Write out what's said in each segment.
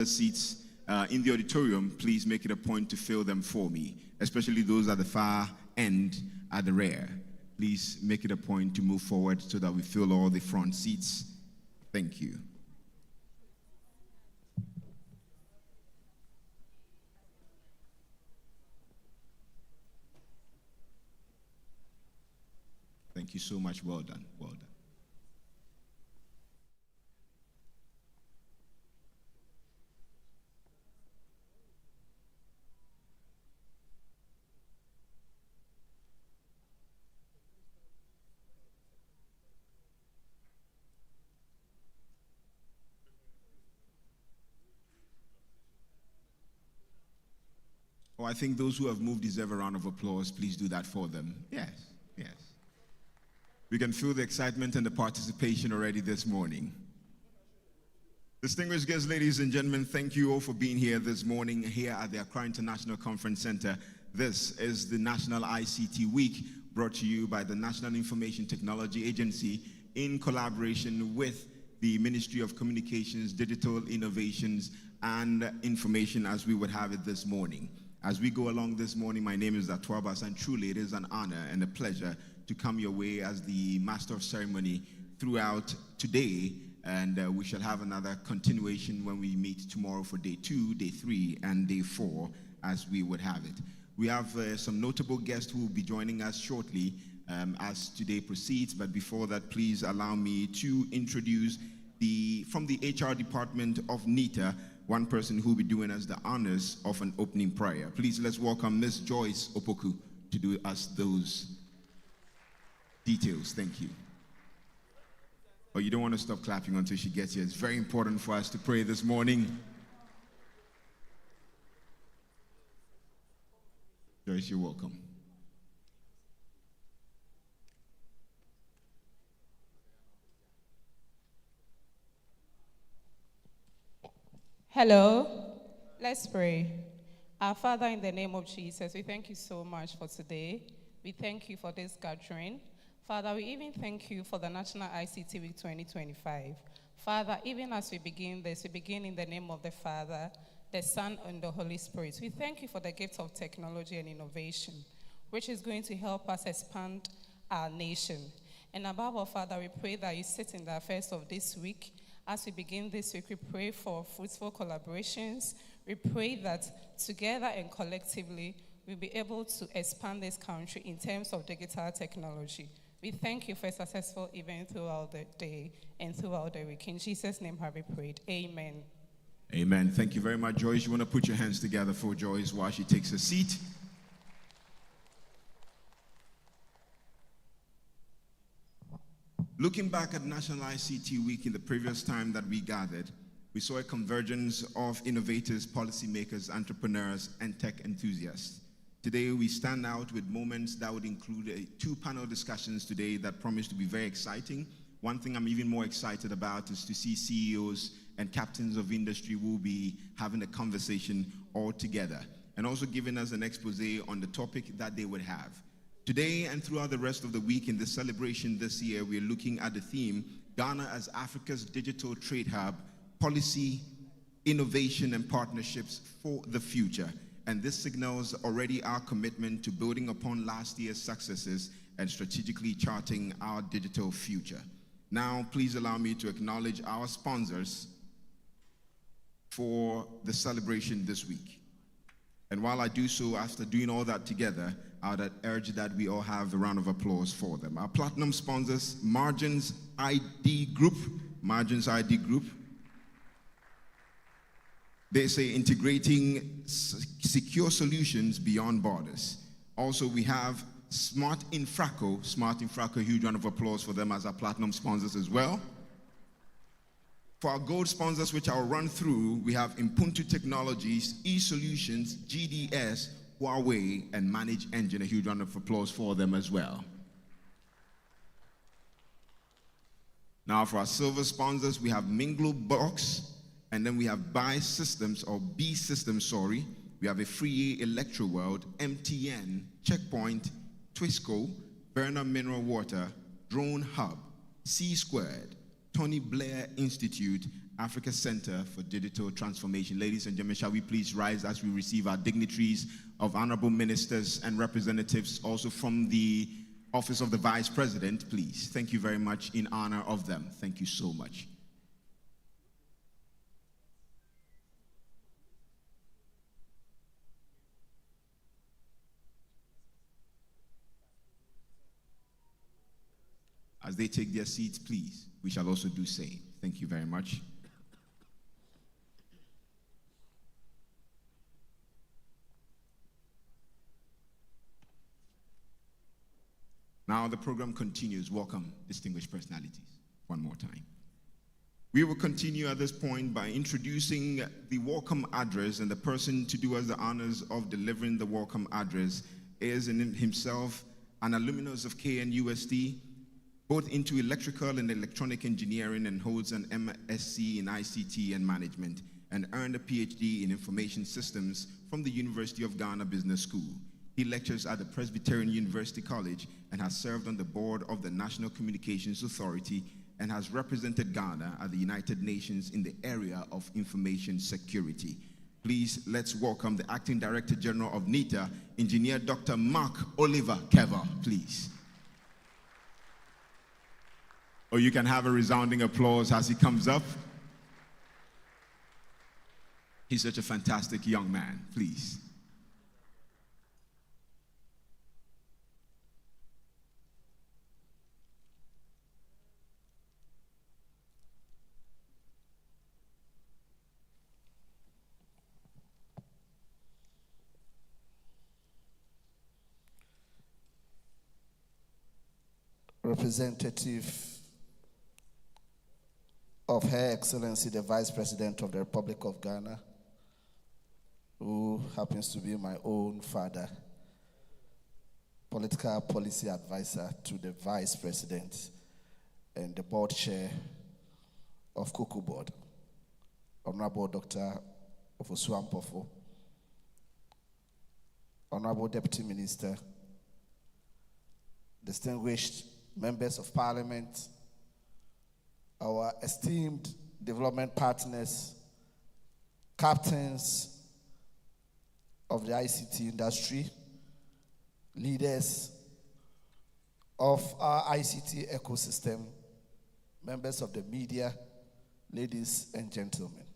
The seats in the auditorium, please make it a point to fill them for me, especially those at the far end at the rear. Please make it a point to move forward so that we fill all the front seats. Thank you. Thank you so much. Well done. Well done. Oh, I think those who have moved deserve a round of applause. Please do that for them. Yes, yes. We can feel the excitement and the participation already this morning. Distinguished guests, ladies and gentlemen, thank you all for being here this morning here at the Accra International Conference Center. This is the National ICT Week, brought to you by the National Information Technology Agency in collaboration with the Ministry of Communications, Digital Innovations, and Information, as we would have it this morning. As we go along this morning, my name is Atwabas, and truly it is an honor and a pleasure to come your way as the Master of Ceremony throughout today, and we shall have another continuation when we meet tomorrow for day 2, day 3, and day 4, as we would have it. We have some notable guests who will be joining us shortly as today proceeds, but before that, please allow me to introduce from the HR department of NITA, one person who will be doing us the honors of an opening prayer. Please let's welcome Ms. Joyce Opoku to do us those details. Thank you. Oh, you don't want to stop clapping until she gets here. It's very important for us to pray this morning. Joyce, you're welcome. Hello, let's pray. Our Father, in the name of Jesus, we thank you so much for today. We thank you for this gathering. Father, we even thank you for the National ICT Week 2025. Father, even as we begin this, we begin in the name of the Father, the Son, and the Holy Spirit. We thank you for the gift of technology and innovation, which is going to help us expand our nation. And above all, Father, we pray that you sit in the affairs of this week. As we begin this week, we pray for fruitful collaborations. We pray that together and collectively, we'll be able to expand this country in terms of digital technology. We thank you for a successful event throughout the day and throughout the week. In Jesus' name have we prayed. Amen. Amen. Thank you very much, Joyce. You want to put your hands together for Joyce while she takes her seat. Looking back at National ICT Week in the previous time that we gathered, we saw a convergence of innovators, policymakers, entrepreneurs, and tech enthusiasts. Today, we stand out with moments that would include 2 panel discussions today that promise to be very exciting. One thing I'm even more excited about is to see CEOs and captains of industry who will be having a conversation all together and also giving us an expose on the topic that they would have. Today and throughout the rest of the week in this celebration this year, we're looking at the theme, Ghana as Africa's digital trade hub, policy, innovation, and partnerships for the future. And this signals already our commitment to building upon last year's successes and strategically charting our digital future. Now, please allow me to acknowledge our sponsors for the celebration this week. And while I do so, after doing all that together, I would urge that we all have a round of applause for them. Our platinum sponsors, Margins ID Group. Margins ID Group. They say integrating secure solutions beyond borders. Also, we have Smart Infraco, huge round of applause for them as our platinum sponsors as well. For our gold sponsors, which I'll run through, we have Impuntu Technologies, eSolutions, GDS, Huawei, and Manage Engine, a huge round of applause for them as well. Now for our silver sponsors, we have Minglo Box, and then we have B Systems, we have a Free Electroworld, MTN, Checkpoint, Twisco, Berner Mineral Water, Drone Hub, C Squared, Tony Blair Institute, Africa Center for Digital Transformation. Ladies and gentlemen, shall we please rise as we receive our dignitaries of honorable ministers and representatives also from the Office of the Vice President, please. Thank you very much in honor of them. Thank you so much. As they take their seats, please, we shall also do same. Thank you very much. Now the program continues. Welcome, distinguished personalities, one more time. We will continue at this point by introducing the welcome address, and the person to do us the honors of delivering the welcome address is in himself an alumnus of KNUST, both into electrical and electronic engineering, and holds an MSc in ICT and management, and earned a PhD in information systems from the University of Ghana Business School. He lectures at the Presbyterian University College and has served on the board of the National Communications Authority and has represented Ghana at the United Nations in the area of information security. Please, let's welcome the Acting Director General of NITA, Engineer Dr. Mark Oliver Kever, please. Or you can have a resounding applause as he comes up. He's such a fantastic young man, please. Representative of Her Excellency, the Vice President of the Republic of Ghana, who happens to be my own father, political policy advisor to the Vice President and the board chair of Kuku Board, Honorable Dr. Ofosu-Ampofo, Honorable Deputy Minister, distinguished members of Parliament, our esteemed development partners, captains of the ICT industry, leaders of our ICT ecosystem, members of the media, ladies and gentlemen.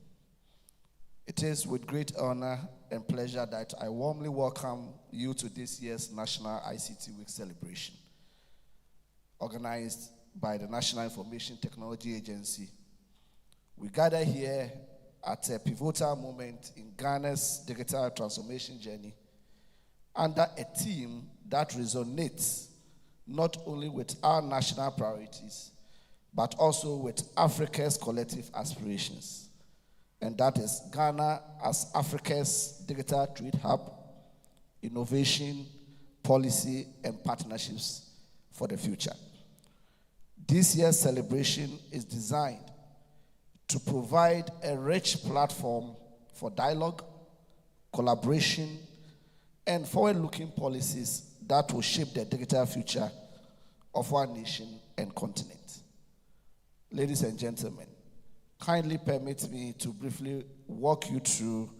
It is with great honor and pleasure that I warmly welcome you to this year's National ICT Week celebration, organized by the National Information Technology Agency. We gather here at a pivotal moment in Ghana's digital transformation journey under a theme that resonates not only with our national priorities, but also with Africa's collective aspirations. And that is Ghana as Africa's digital trade hub, innovation, policy, and partnerships for the future. This year's celebration is designed to provide a rich platform for dialogue, collaboration, and forward-looking policies that will shape the digital future of our nation and continent. Ladies and gentlemen, kindly permit me to briefly walk you through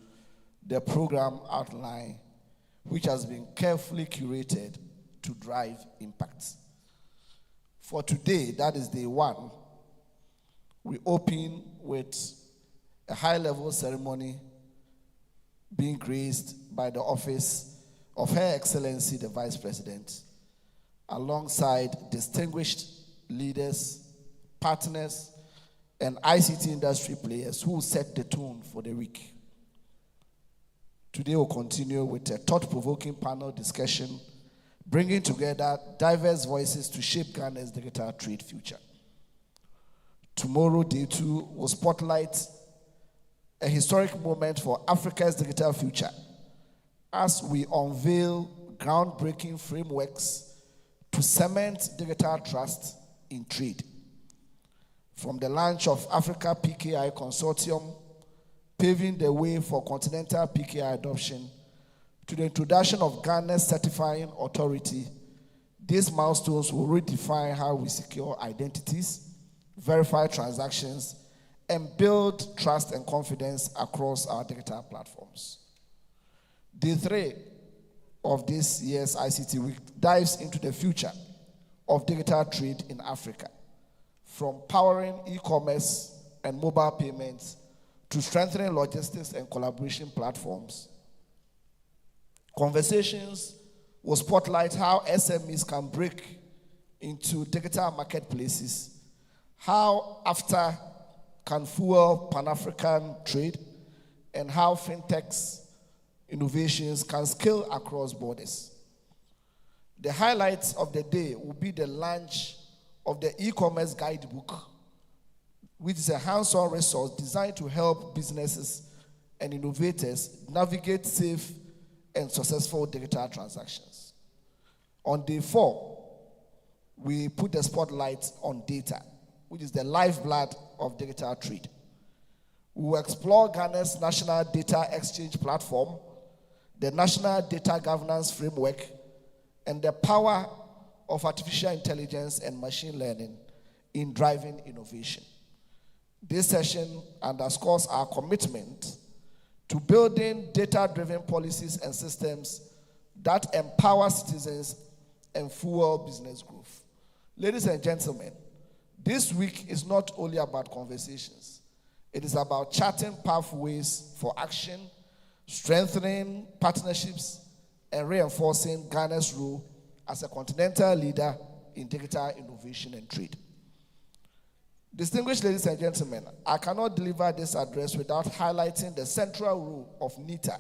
the program outline, which has been carefully curated to drive impact. For today, that is day one, we open with a high-level ceremony being graced by the Office of Her Excellency, the Vice President, alongside distinguished leaders, partners, and ICT industry players who set the tone for the week. Today we'll continue with a thought-provoking panel discussion bringing together diverse voices to shape Ghana's digital trade future. Tomorrow, day two, will spotlight a historic moment for Africa's digital future as we unveil groundbreaking frameworks to cement digital trust in trade. From the launch of Africa PKI Consortium, paving the way for continental PKI adoption, to the introduction of Ghana's certifying authority, these milestones will redefine how we secure identities, verify transactions, and build trust and confidence across our digital platforms. Day 3 of this year's ICT Week dives into the future of digital trade in Africa, from powering e-commerce and mobile payments to strengthening logistics and collaboration platforms. Conversations will spotlight how SMEs can break into digital marketplaces, how AfTA can fuel Pan-African trade, and how fintechs innovations can scale across borders. The highlights of the day will be the launch of the e-commerce guidebook, which is a hands-on resource designed to help businesses and innovators navigate safe and successful digital transactions. On day 4, we put the spotlight on data, which is the lifeblood of digital trade. We will explore Ghana's National Data Exchange Platform, the National Data Governance Framework, and the power of artificial intelligence and machine learning in driving innovation. This session underscores our commitment to building data-driven policies and systems that empower citizens and fuel business growth. Ladies and gentlemen, this week is not only about conversations. It is about charting pathways for action, strengthening partnerships, and reinforcing Ghana's role as a continental leader in digital innovation and trade. Distinguished ladies and gentlemen, I cannot deliver this address without highlighting the central role of NITA,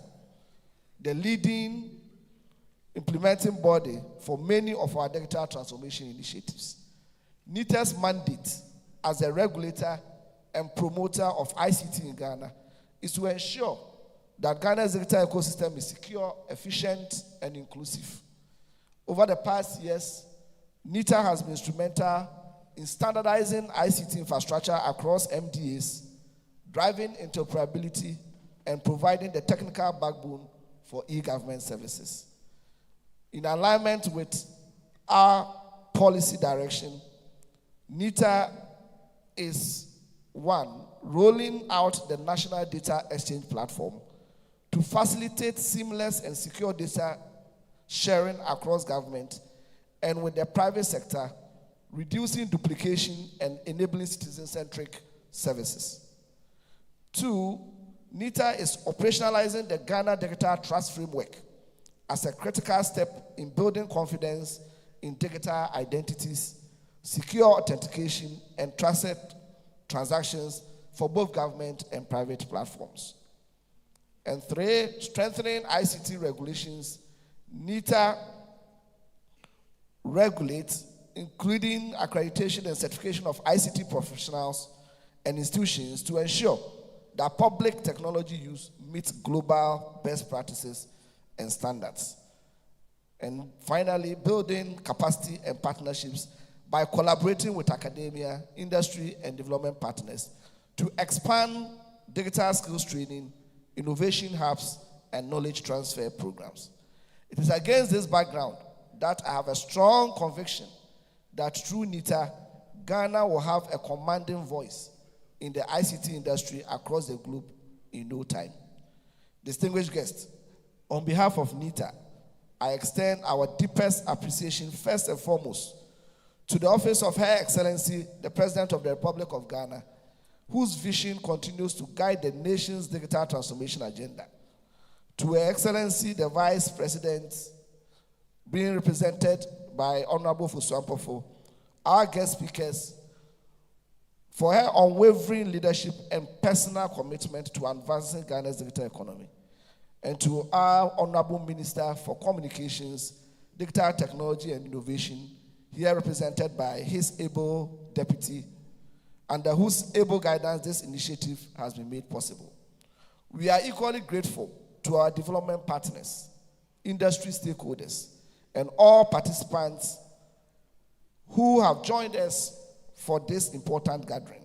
the leading implementing body for many of our digital transformation initiatives. NITA's mandate as a regulator and promoter of ICT in Ghana is to ensure that Ghana's digital ecosystem is secure, efficient, and inclusive. Over the past years, NITA has been instrumental in standardizing ICT infrastructure across MDAs, driving interoperability, and providing the technical backbone for e-government services. In alignment with our policy direction, NITA is, 1, rolling out the National Data Exchange Platform to facilitate seamless and secure data sharing across government and with the private sector, reducing duplication and enabling citizen-centric services. 2, NITA is operationalizing the Ghana Digital Trust Framework as a critical step in building confidence in digital identities, secure authentication, and trusted transactions for both government and private platforms. And 3, strengthening ICT regulations. NITA regulates, including accreditation and certification of ICT professionals and institutions to ensure that public technology use meets global best practices and standards. And finally, building capacity and partnerships by collaborating with academia, industry, and development partners to expand digital skills training, innovation hubs, and knowledge transfer programs. It is against this background that I have a strong conviction that through NITA, Ghana will have a commanding voice in the ICT industry across the globe in no time. Distinguished guests, on behalf of NITA, I extend our deepest appreciation first and foremost to the Office of Her Excellency, the President of the Republic of Ghana, whose vision continues to guide the nation's digital transformation agenda. To Her Excellency, the Vice President, being represented by Honorable Fusuampofo, our guest speakers, for her unwavering leadership and personal commitment to advancing Ghana's digital economy. And to our Honorable Minister for Communications, Digital Technology and Innovation, here represented by his able deputy, under whose able guidance this initiative has been made possible. We are equally grateful to our development partners, industry stakeholders, and all participants who have joined us for this important gathering.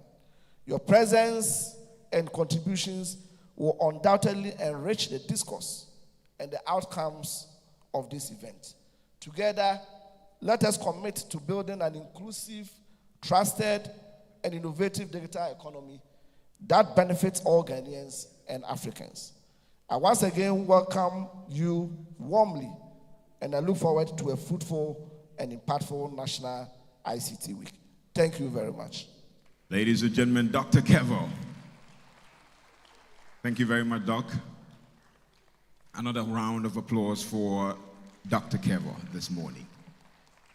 Your presence and contributions will undoubtedly enrich the discourse and the outcomes of this event. Together, let us commit to building an inclusive, trusted, and innovative digital economy that benefits all Ghanaians and Africans. I once again welcome you warmly, and I look forward to a fruitful and impactful National ICT Week. Thank you very much. Ladies and gentlemen, Dr. Kevo. Thank you very much, Doc. Another round of applause for Dr. Kevo this morning.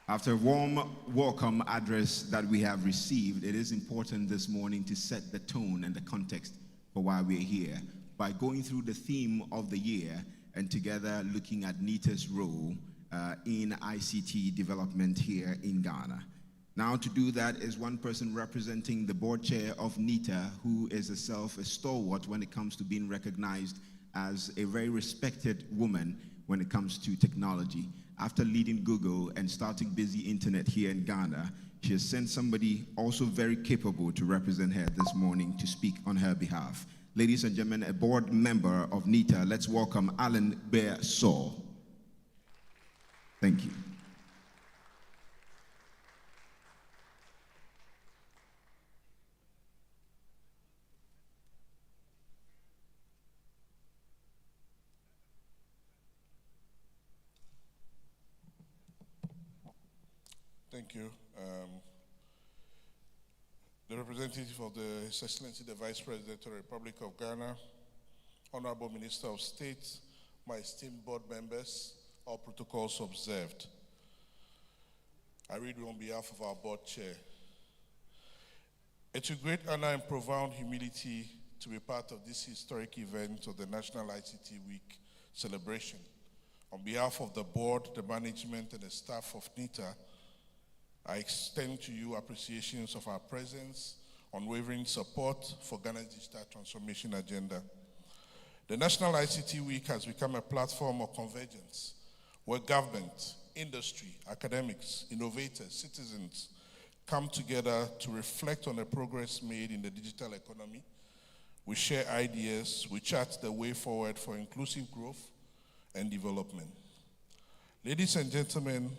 After a warm welcome address that we have received, it is important this morning to set the tone and the context for why we're here by going through the theme of the year and together looking at NITA's role in ICT development here in Ghana. Now, to do that is one person representing the board chair of NITA, who is herself a stalwart when it comes to being recognized as a very respected woman when it comes to technology. After leading Google and starting Busy Internet here in Ghana, she has sent somebody also very capable to represent her this morning to speak on her behalf. Ladies and gentlemen, a board member of NITA, let's welcome Alan Bear Saw. Thank you. Thank you. The representative of His Excellency the Vice President of the Republic of Ghana, Honorable Minister of State, my esteemed board members, all protocols observed. I read on behalf of our board chair. It's a great honor and profound humility to be part of this historic event of the National ICT Week celebration. On behalf of the board, the management, and the staff of NITA, I extend to you appreciations of our presence, unwavering support for Ghana's digital transformation agenda. The National ICT Week has become a platform of convergence where government, industry, academics, innovators, citizens come together to reflect on the progress made in the digital economy. We share ideas, we chart the way forward for inclusive growth and development. Ladies and gentlemen,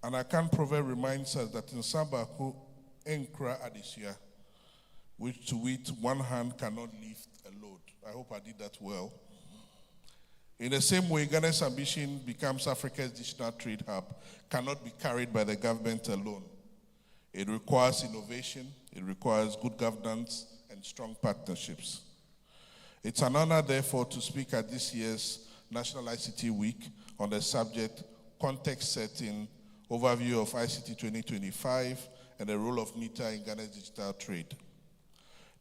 and I can proverb reminds us that in Sambaku, Enkra Adisia, which to which one hand cannot lift a load. I hope I did that well. In the same way, Ghana's ambition becomes Africa's digital trade hub, cannot be carried by the government alone. It requires innovation, it requires good governance, and strong partnerships. It's an honor, therefore, to speak at this year's National ICT Week on the subject, context setting, overview of ICT 2025, and the role of NITA in Ghana's digital trade.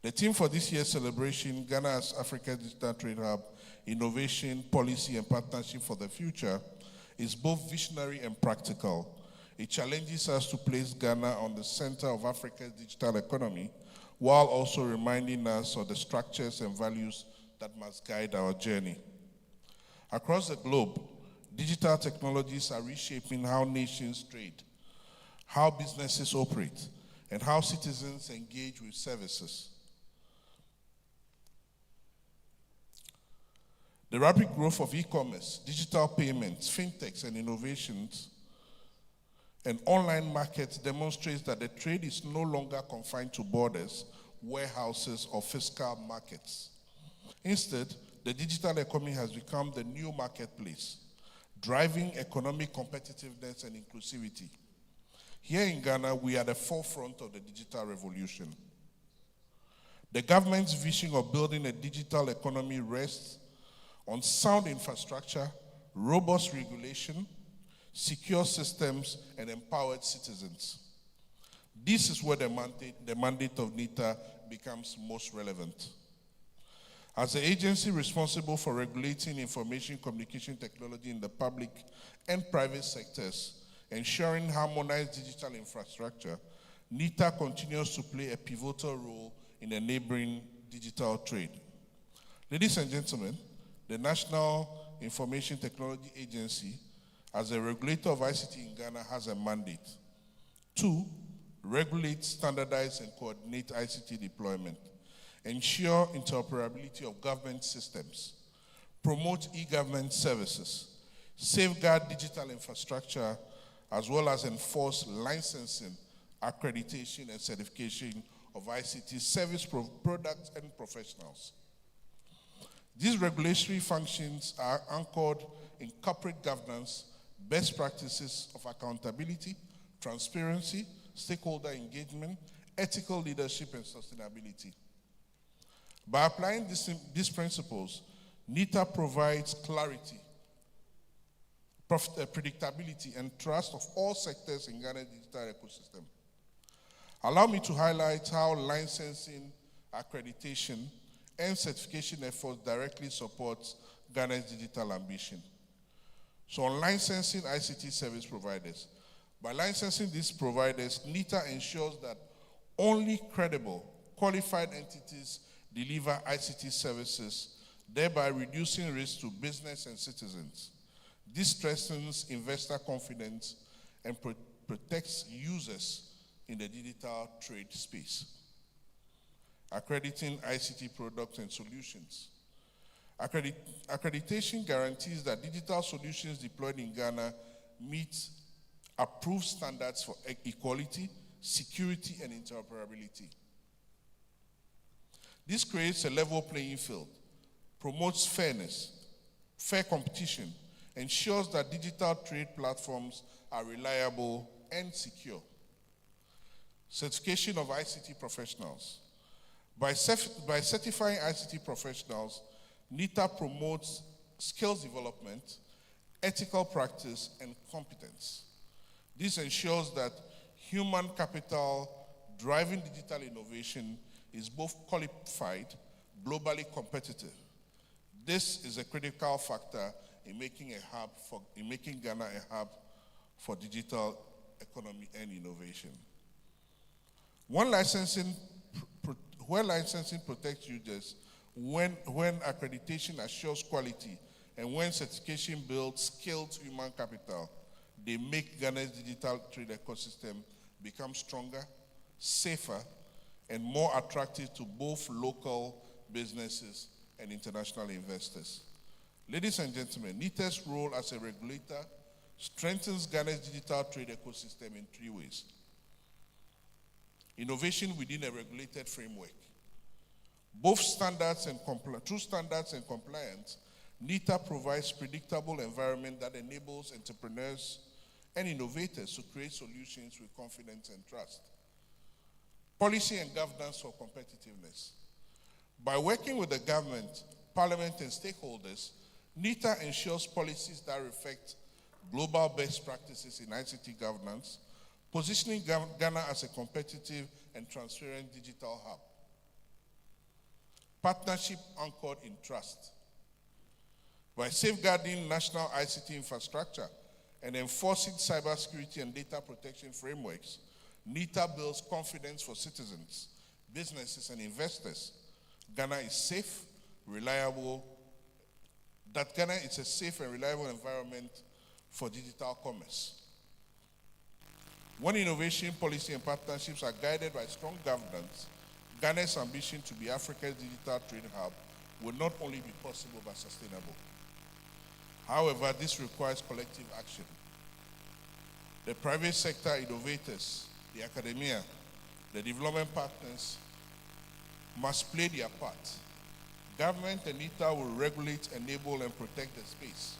The theme for this year's celebration, Ghana as Africa's digital trade hub, innovation, policy, and partnership for the future, is both visionary and practical. It challenges us to place Ghana on the center of Africa's digital economy, while also reminding us of the structures and values that must guide our journey. Across the globe, digital technologies are reshaping how nations trade, how businesses operate, and how citizens engage with services. The rapid growth of e-commerce, digital payments, fintechs, and innovations, and online markets demonstrates that the trade is no longer confined to borders, warehouses, or fiscal markets. Instead, the digital economy has become the new marketplace, driving economic competitiveness and inclusivity. Here in Ghana, we are at the forefront of the digital revolution. The government's vision of building a digital economy rests on sound infrastructure, robust regulation, secure systems, and empowered citizens. This is where the mandate of NITA becomes most relevant. As the agency responsible for regulating information communication technology in the public and private sectors, ensuring harmonized digital infrastructure, NITA continues to play a pivotal role in enabling digital trade. Ladies and gentlemen, the National Information Technology Agency, as a regulator of ICT in Ghana, has a mandate to regulate, standardize, and coordinate ICT deployment, ensure interoperability of government systems, promote e-government services, safeguard digital infrastructure, as well as enforce licensing, accreditation, and certification of ICT service products and professionals. These regulatory functions are anchored in corporate governance, best practices of accountability, transparency, stakeholder engagement, ethical leadership, and sustainability. By applying these principles, NITA provides clarity, predictability, and trust of all sectors in Ghana's digital ecosystem. Allow me to highlight how licensing, accreditation, and certification efforts directly support Ghana's digital ambition. So on licensing ICT service providers, by licensing these providers, NITA ensures that only credible, qualified entities deliver ICT services, thereby reducing risk to business and citizens. This strengthens investor confidence and protects users in the digital trade space. Accrediting ICT products and solutions. Accreditation guarantees that digital solutions deployed in Ghana meet approved standards for equality, security, and interoperability. This creates a level playing field, promotes fairness, fair competition, ensures that digital trade platforms are reliable and secure. Certification of ICT professionals. By certifying ICT professionals, NITA promotes skills development, ethical practice, and competence. This ensures that human capital driving digital innovation is both qualified, globally competitive. This is a critical factor in making Ghana a hub for digital economy and innovation. Where licensing protects users, when accreditation assures quality, and when certification builds skilled human capital, they make Ghana's digital trade ecosystem become stronger, safer, and more attractive to both local businesses and international investors. Ladies and gentlemen, NITA's role as a regulator strengthens Ghana's digital trade ecosystem in 3 ways. Innovation within a regulated framework. Through standards and compliance, NITA provides predictable environment that enables entrepreneurs and innovators to create solutions with confidence and trust. Policy and governance for competitiveness. By working with the government, parliament, and stakeholders, NITA ensures policies that reflect global best practices in ICT governance, positioning Ghana as a competitive and transparent digital hub. Partnership anchored in trust. By safeguarding national ICT infrastructure and enforcing cybersecurity and data protection frameworks, NITA builds confidence for citizens, businesses, and investors. Ghana is a safe and reliable environment for digital commerce. When innovation, policy, and partnerships are guided by strong governance, Ghana's ambition to be Africa's digital trade hub will not only be possible but sustainable. However, this requires collective action. The private sector innovators, the academia, the development partners must play their part. Government and NITA will regulate, enable, and protect the space.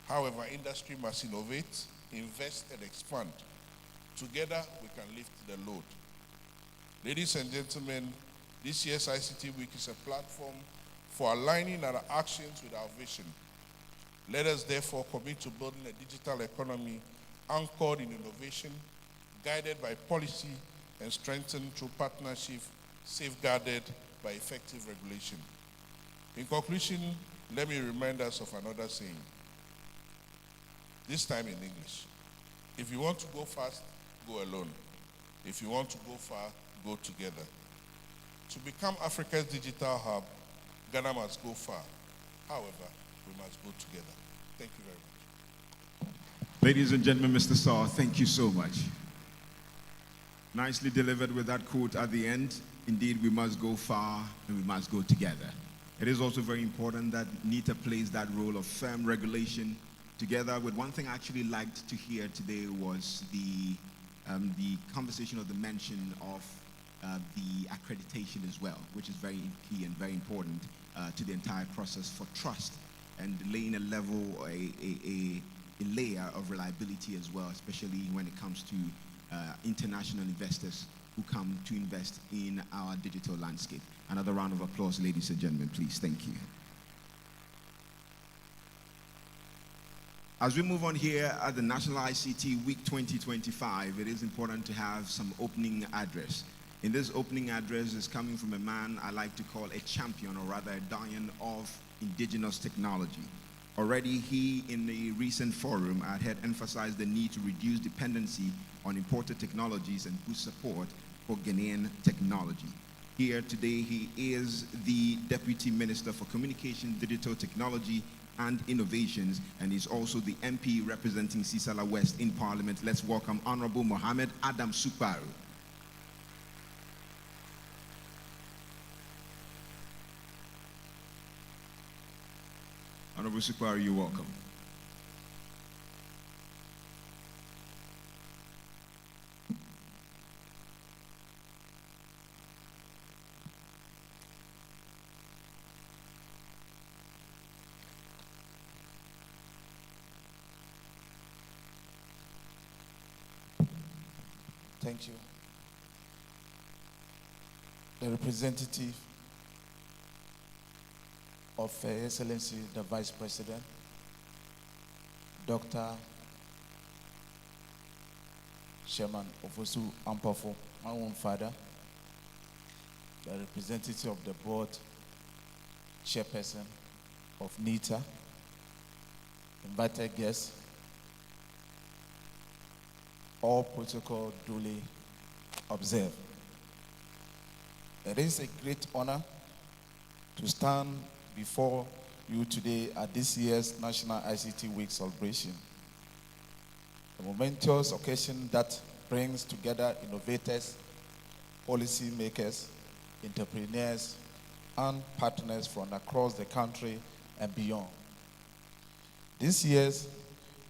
However, industry must innovate, invest, and expand. Together, we can lift the load. Ladies and gentlemen, this year's ICT Week is a platform for aligning our actions with our vision. Let us therefore commit to building a digital economy anchored in innovation, guided by policy, and strengthened through partnership, safeguarded by effective regulation. In conclusion, let me remind us of another saying, this time in English. If you want to go fast, go alone. If you want to go far, go together. To become Africa's digital hub, Ghana must go far. However, we must go together. Thank you very much. Ladies and gentlemen, Mr. Saw, thank you so much. Nicely delivered with that quote at the end. Indeed, we must go far and we must go together. It is also very important that NITA plays that role of firm regulation together with one thing I actually liked to hear today was the conversation or the mention of the accreditation as well, which is very key and very important to the entire process for trust and laying a level, a layer of reliability as well, especially when it comes to international investors who come to invest in our digital landscape. Another round of applause, ladies and gentlemen, please. Thank you. As we move on here at the National ICT Week 2025, it is important to have some opening address. In this opening address is coming from a man I like to call a champion, or rather a guardian of indigenous technology. Already he, in the recent forum, had emphasized the need to reduce dependency on imported technologies and boost support for Ghanaian technology. Here today he is the Deputy Minister for Communication, Digital Technology and Innovations, and is also the MP representing Sisala West in Parliament. Let's welcome Honorable Mohammed Adam Suparu. Honorable Suparu, you're welcome. Thank you. The representative of Her Excellency, the Vice President, Dr. Sherman Ofosu Ampafo, my own father, the representative of the board, chairperson of NITA, invited guests, all protocol duly observed. It is a great honor to stand before you today at this year's National ICT Week celebration. A momentous occasion that brings together innovators, policy makers, entrepreneurs, and partners from across the country and beyond. This year's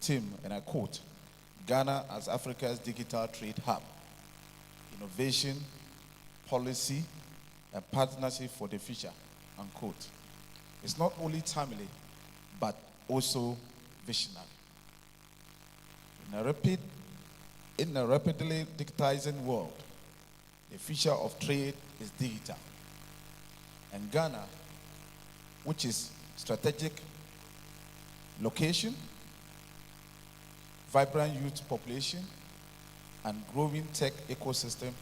theme, and I quote, Ghana as Africa's digital trade hub, innovation, policy, and partnership for the future, unquote. It's not only timely, but also visionary. In a rapidly digitizing world, the future of trade is digital. And Ghana, which is strategic location, vibrant youth population, and growing tech ecosystem,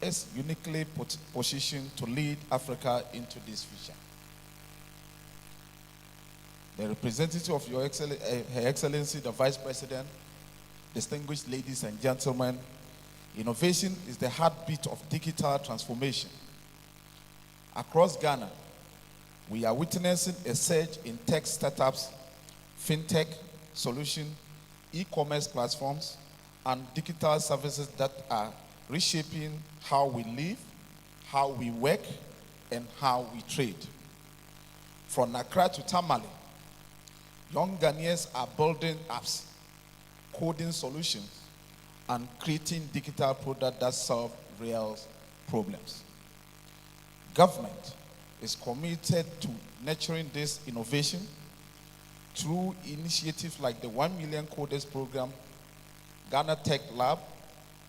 is uniquely positioned to lead Africa into this future. The representative of Her Excellency, the Vice President, distinguished ladies and gentlemen, innovation is the heartbeat of digital transformation. Across Ghana, we are witnessing a surge in tech startups, fintech solutions, e-commerce platforms, and digital services that are reshaping how we live, how we work, and how we trade. From Accra to Tamale, young Ghanaians are building apps, coding solutions, and creating digital products that solve real problems. Government is committed to nurturing this innovation through initiatives like the 1 Million Coders Program, Ghana Tech Lab,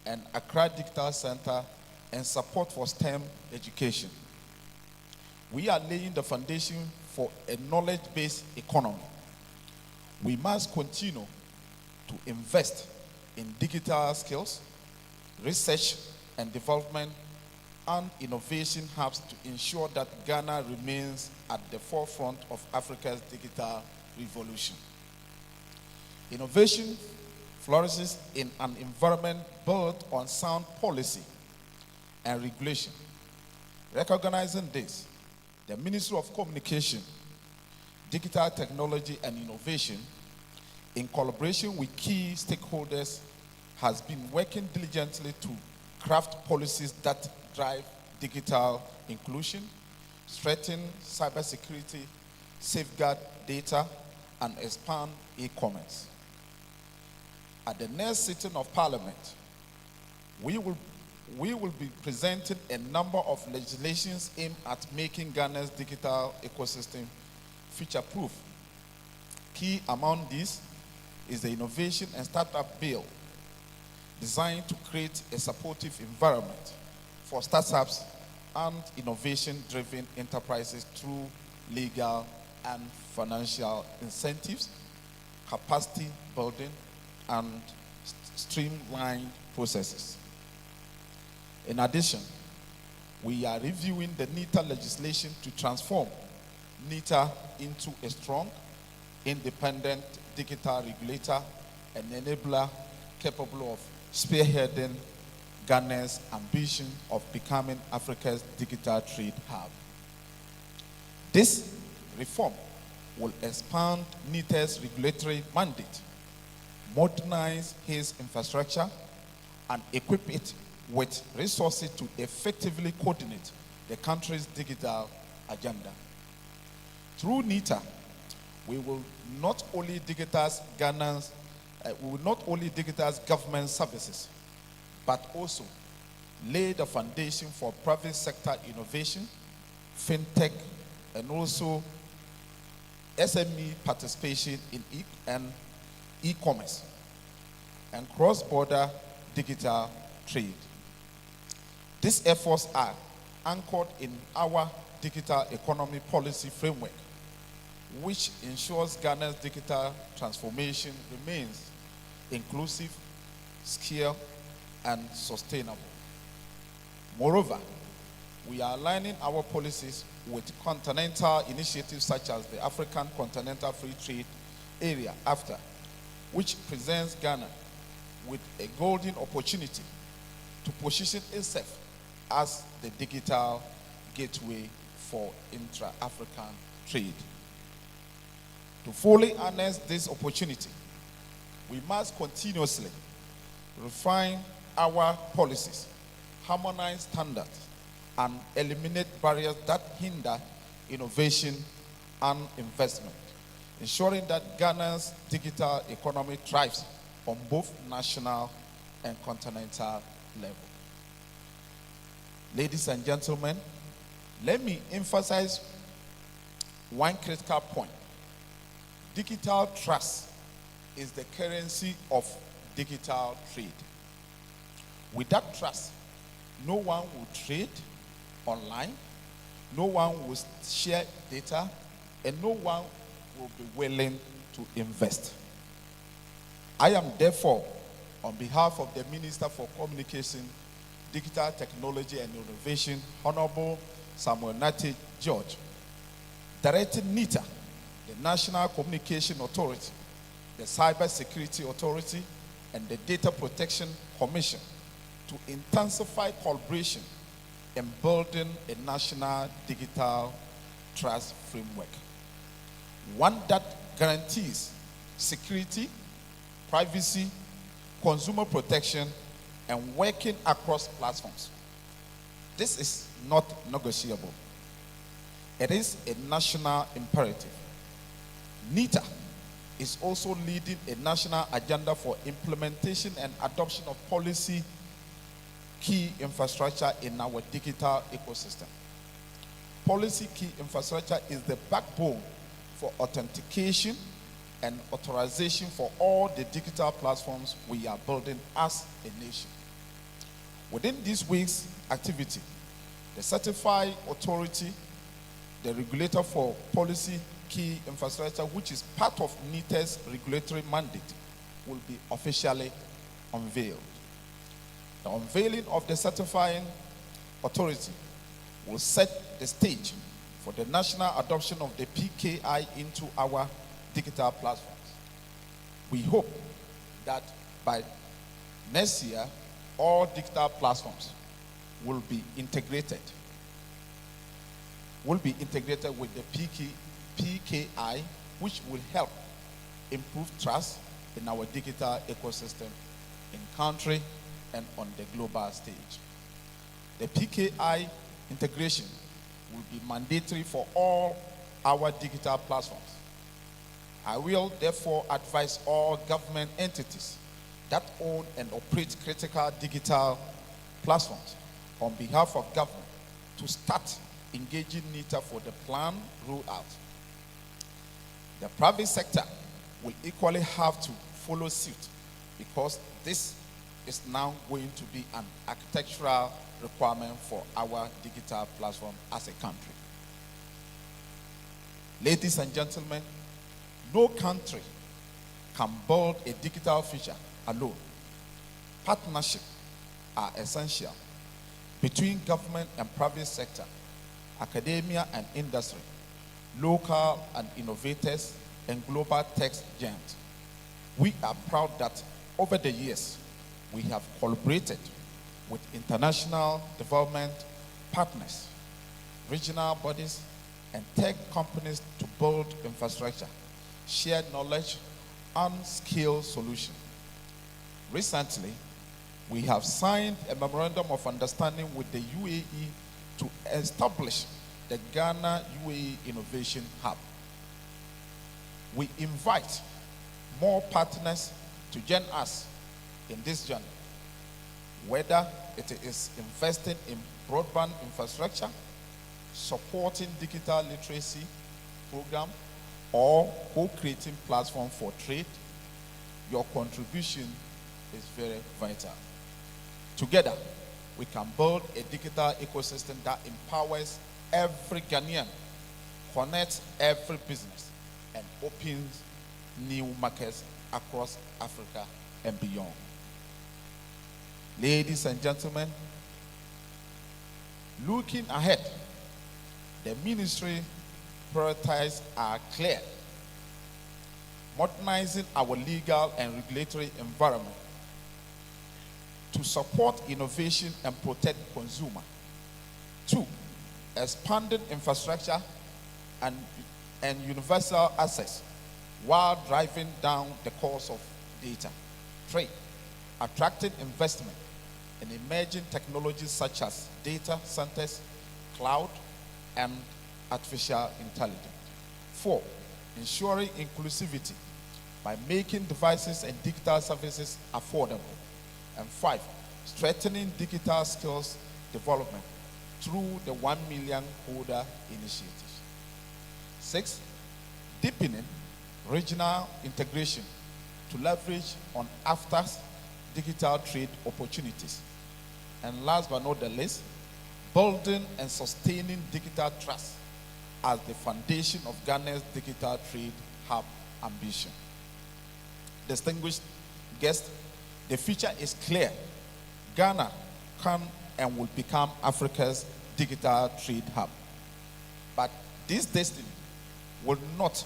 and Accra Digital Center, and support for STEM education. We are laying the foundation for a knowledge-based economy. We must continue to invest in digital skills, research and development, and innovation hubs to ensure that Ghana remains at the forefront of Africa's digital revolution. Innovation flourishes in an environment built on sound policy and regulation. Recognizing this, the Ministry of Communication, Digital Technology and Innovation, in collaboration with key stakeholders, has been working diligently to craft policies that drive digital inclusion, strengthen cybersecurity, safeguard data, and expand e-commerce. At the next sitting of Parliament, we will we will be presenting a number of legislations aimed at making Ghana's digital ecosystem future-proof. Key among these is the Innovation and Startup Bill, designed to create a supportive environment for startups and innovation-driven enterprises through legal and financial incentives, capacity building, and streamlined processes. In addition, we are reviewing the NITA legislation to transform NITA into a strong, independent digital regulator and enabler capable of spearheading Ghana's ambition of becoming Africa's digital trade hub. This reform will expand NITA's regulatory mandate, modernize its infrastructure, and equip it with resources to effectively coordinate the country's digital agenda. Through NITA, we will not only digitize government services, but also lay the foundation for private sector innovation, fintech, and also SME participation in e-commerce and cross-border digital trade. These efforts are anchored in our digital economy policy framework, which ensures Ghana's digital transformation remains inclusive, secure, and sustainable. Moreover, we are aligning our policies with continental initiatives such as the African Continental Free Trade Area, AFTA, which presents Ghana with a golden opportunity to position itself as the digital gateway for intra-African trade. To fully harness this opportunity, we must continuously refine our policies, harmonize standards, and eliminate barriers that hinder innovation and investment, ensuring that Ghana's digital economy thrives on both national and continental level. Ladies and gentlemen, let me emphasize one critical point. Digital trust is the currency of digital trade. Without trust, no one will trade online, no one will share data, and no one will be willing to invest. I am therefore, on behalf of the Minister for Communication, Digital Technology and Innovation, Honorable Samuel Nate George, directing NITA, the National Communication Authority, the Cyber Security Authority, and the Data Protection Commission to intensify collaboration in building a national digital trust framework, one that guarantees security, privacy, consumer protection, and working across platforms. This is not negotiable. It is a national imperative. NITA is also leading a national agenda for implementation and adoption of policy key infrastructure in our digital ecosystem. Policy key infrastructure is the backbone for authentication and authorization for all the digital platforms we are building as a nation. Within this week's activity, the certified authority, the regulator for policy key infrastructure, which is part of NITA's regulatory mandate, will be officially unveiled. The unveiling of the certifying authority will set the stage for the national adoption of the PKI into our digital platforms. We hope that by next year, all digital platforms will be integrated with the PKI, which will help improve trust in our digital ecosystem in country and on the global stage. The PKI integration will be mandatory for all our digital platforms. I will therefore advise all government entities that own and operate critical digital platforms on behalf of government to start engaging NITA for the plan rollout. The private sector will equally have to follow suit because this is now going to be an architectural requirement for our digital platform as a country. Ladies and gentlemen, no country can build a digital future alone. Partnerships are essential between government and private sector, academia and industry, local and innovators, and global tech giants. We are proud that over the years, we have collaborated with international development partners, regional bodies, and tech companies to build infrastructure, share knowledge, and scale solutions. Recently, we have signed a memorandum of understanding with the UAE to establish the Ghana UAE Innovation Hub. We invite more partners to join us in this journey, whether it is investing in broadband infrastructure, supporting digital literacy program, or co-creating platform for trade. Your contribution is very vital. Together, we can build a digital ecosystem that empowers every Ghanaian, connects every business, and opens new markets across Africa and beyond. Ladies and gentlemen, looking ahead, the ministry priorities are clear. Modernizing our legal and regulatory environment to support innovation and protect consumer. 2, expanding infrastructure and universal access while driving down the cost of data. 3, attracting investment in emerging technologies such as data centers, cloud, and artificial intelligence. 4, ensuring inclusivity by making devices and digital services affordable. And 5, strengthening digital skills development through the 1 million coder initiatives. 6, deepening regional integration to leverage on AFTA's digital trade opportunities. And last but not the least, building and sustaining digital trust as the foundation of Ghana's digital trade hub ambition. Distinguished guests, the future is clear. Ghana can and will become Africa's digital trade hub. But this destiny will not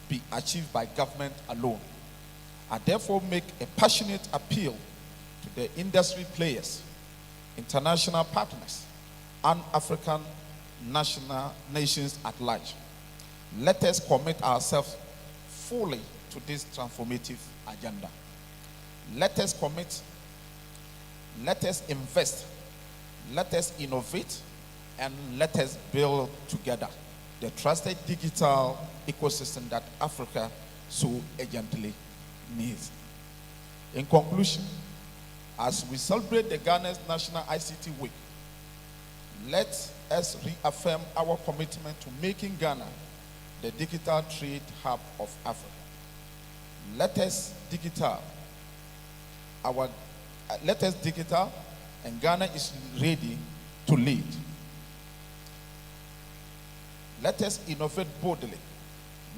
be achieved by government alone. I therefore make a passionate appeal to the industry players, international partners, and African nations at large. Let us commit ourselves fully to this transformative agenda. Let us commit, let us invest, let us innovate, and let us build together the trusted digital ecosystem that Africa so urgently needs. In conclusion, as we celebrate the Ghana's National ICT Week, let us reaffirm our commitment to making Ghana the digital trade hub of Africa. Let us digital, and Ghana is ready to lead. Let us innovate boldly,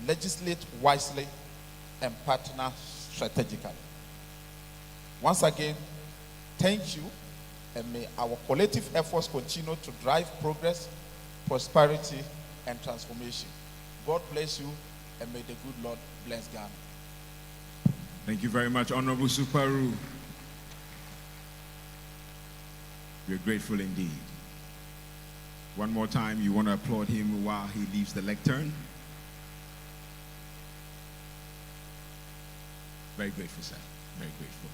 legislate wisely, and partner strategically. Once again, thank you, and may our collective efforts continue to drive progress, prosperity, and transformation. God bless you, and may the good Lord bless Ghana. Thank you very much, Honorable Suparu. We're grateful indeed. One more time, you want to applaud him while he leaves the lectern? Very grateful, sir. Very grateful.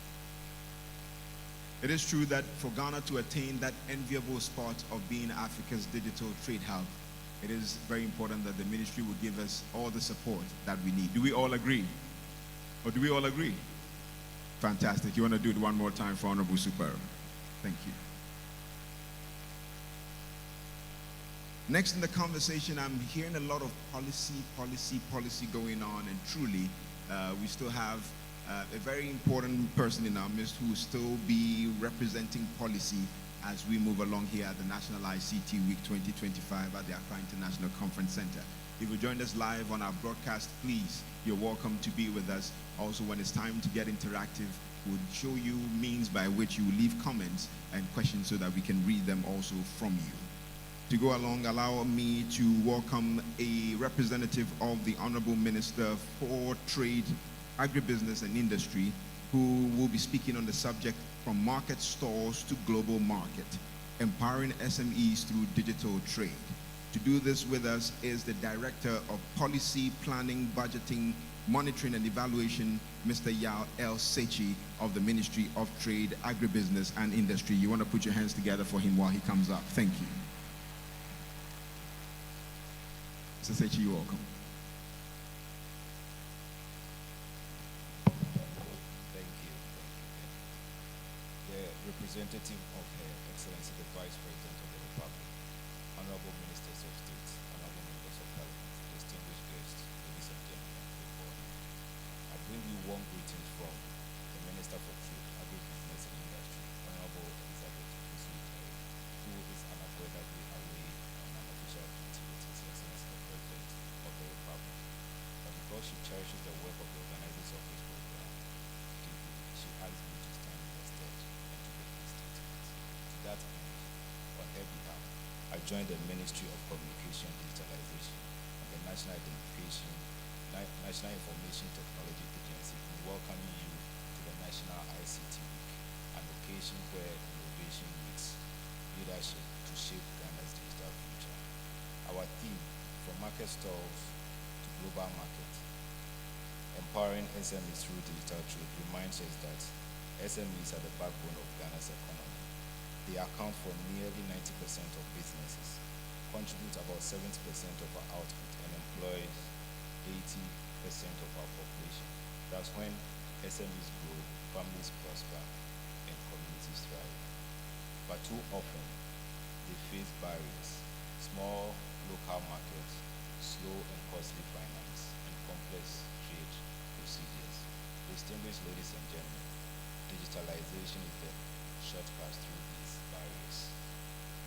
It is true that for Ghana to attain that enviable spot of being Africa's digital trade hub, it is very important that the ministry will give us all the support that we need. Do we all agree? Or do we all agree? Fantastic. You want to do it one more time for Honorable Super? Thank you. Next in the conversation, I'm hearing a lot of policy going on, and truly, we still have a very important person in our midst who will still be representing policy as we move along here at the National ICT Week 2025 at the Accra International Conference Center. If you joined us live on our broadcast, please, you're welcome to be with us. Also, when it's time to get interactive, we'll show you means by which you leave comments and questions so that we can read them also from you. To go along, allow me to welcome a representative of the Honorable Minister for Trade, Agribusiness and Industry, who will be speaking on the subject from market stalls to global market, empowering SMEs through digital trade. To do this with us is the Director of Policy, Planning, Budgeting, Monitoring and Evaluation, Mr. Yao El Sechi of the Ministry of Trade, Agribusiness and Industry. You want to put your hands together for him while he comes up. Thank you. Mr. Sechi, you're welcome. Thank you. The representative of Her Excellency, the Vice President of the Republic, Honorable Ministers of State, Honorable Members of Parliament, distinguished guests, ladies and gentlemen, good morning. I bring you warm greetings from the Minister for Trade, Agribusiness and Industry, Honorable Elizabeth Osuite, who is unavoidably away on an official duty with His Excellency the President of the Republic. But because she cherishes the work of the organizers of this program deeply, she asked me to stand in her stead and to make this statement. To that end, on her behalf, I joined the Ministry of Communication and Digitalization and the National Information Technology Agency in welcoming you to the National ICT Week, an occasion where innovation meets leadership to shape Ghana's digital future. Our theme, from market stalls to global market, empowering SMEs through digital trade, reminds us that SMEs are the backbone of Ghana's economy. They account for nearly 90% of businesses, contribute about 70% of our output, and employ 80% of our population. That's when SMEs grow, families prosper, and communities thrive. But too often, they face barriers, small local markets, slow and costly finance, and complex trade procedures. Distinguished ladies and gentlemen, digitalization is the shortcut through these barriers.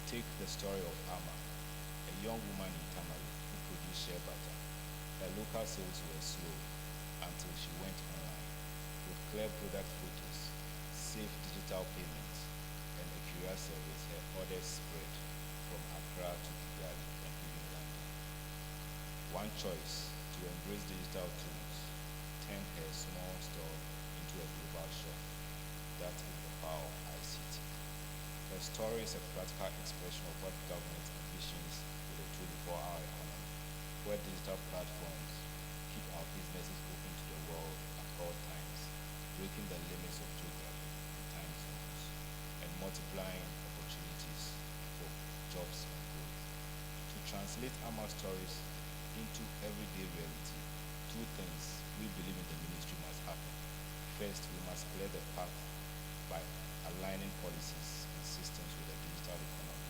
Take the story of Amma, a young woman in Tamale who produced shea butter. Her local sales were slow until she went online. With clear product photos, safe digital payments, and a courier service, her orders spread from Accra to Kigali and even London. One choice, to embrace digital tools, turned her small store into a global shop. That is the power of ICT. Her story is a practical expression of what government ambitions with a 24-hour economy, where digital platforms keep our businesses open to the world at all times, breaking the limits of geography and time zones, and multiplying opportunities for jobs and growth. To translate Ama's stories into everyday reality, two things we believe in the ministry must happen. First, we must clear the path by aligning policies and systems with the digital economy.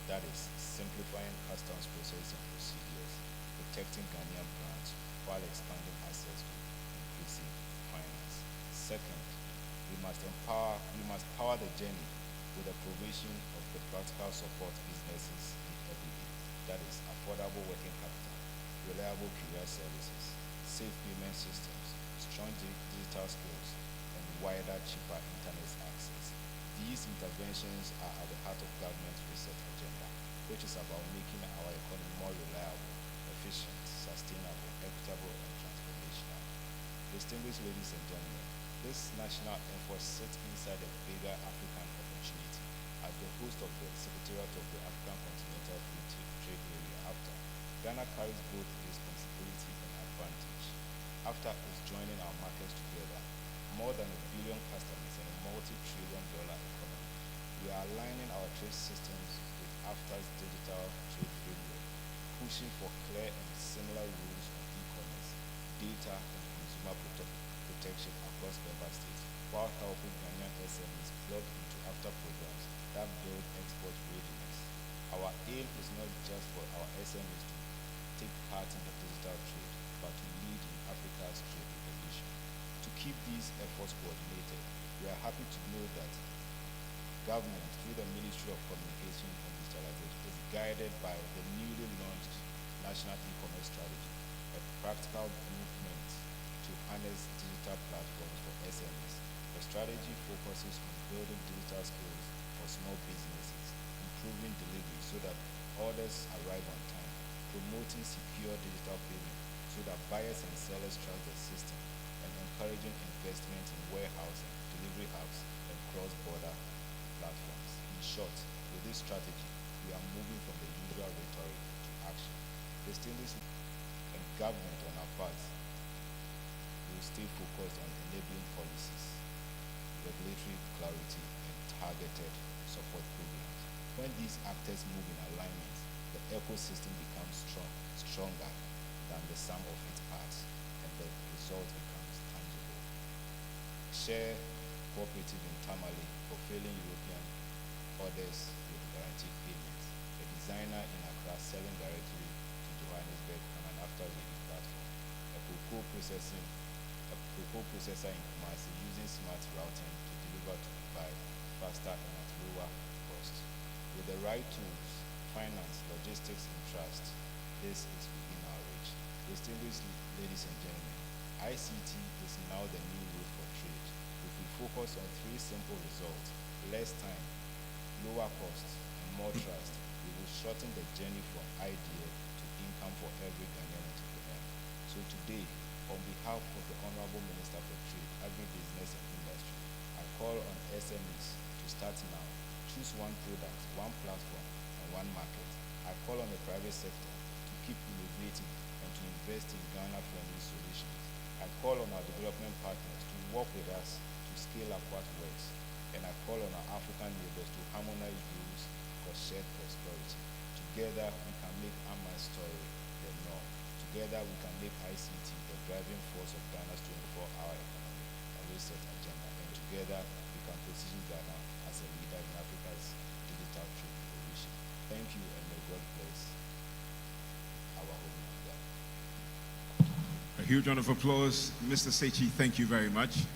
That is, simplifying customs processes and procedures, protecting Ghanaian brands while expanding access to inclusive finance. Second, we must power the journey with the provision of the practical support businesses need every day. That is, affordable working capital, reliable courier services, safe payment systems, strong digital skills, and wider, cheaper internet access. These interventions are at the heart of government's research agenda, which is about making our economy more reliable, efficient, sustainable, equitable, and transformational. Distinguished ladies and gentlemen, this national effort sits inside a bigger African opportunity. As the host of the Secretariat of the African Continental Free Trade Area, AFTA, Ghana carries both responsibility and advantage. AFTA is joining our markets together, more than 1 billion customers and a multi-trillion-dollar economy. We are aligning our trade systems with AFTA's digital trade framework, pushing for clear and similar rules on e-commerce, data, and consumer protection across member states, while helping Ghanaian SMEs plug into AFTA programs that build export readiness. Our aim is not just for our SMEs to take part in the digital trade, but to lead in Africa's trade revolution. To keep these efforts coordinated, we are happy to know that government, through the Ministry of Communication and Digitalization, is guided by the newly launched National E-commerce Strategy, a practical movement to harness digital platforms for SMEs. The strategy focuses on building digital skills for small businesses, improving delivery so that orders arrive on time, promoting secure digital payment so that buyers and sellers trust the system, and encouraging investment in warehousing, delivery hubs, and cross-border platforms. In short, with this strategy, we are moving from the usual rhetoric to action. Distinguished and government on our part will stay focused on enabling policies, regulatory clarity, and targeted support programs. When these actors move in alignment, the ecosystem becomes stronger than the sum of its parts, and the result becomes tangible. Share cooperative in Tamale, fulfilling European orders with guaranteed payments. A designer in Accra selling directly to Johannesburg on an after-ready platform. A cocoa processor in Kumasi using smart routing to deliver to Dubai faster and at lower cost. With the right tools, finance, logistics, and trust, this is within our reach. Distinguished ladies and gentlemen, ICT is now the new route for trade. If we focus on three simple results, less time, lower costs, and more trust, we will shorten the journey from idea to income for every Ghanaian entrepreneur. So today, on behalf of the Honorable Minister for Trade, Agribusiness and Industry, I call on SMEs to start now. Choose one product, one platform, and one market. I call on the private sector to keep innovating and to invest in Ghana-friendly solutions. I call on our development partners to work with us to scale up what works. And I call on our African neighbors to harmonize rules for shared prosperity. Together, we can make Ama's story the norm. Together, we can make ICT the driving force of Ghana's 24-hour economy and research agenda. And together, we can position Ghana as a leader in Africa's digital trade revolution. Thank you, and may God bless our home of Ghana. A huge round of applause. Mr. Sechi, thank you very much.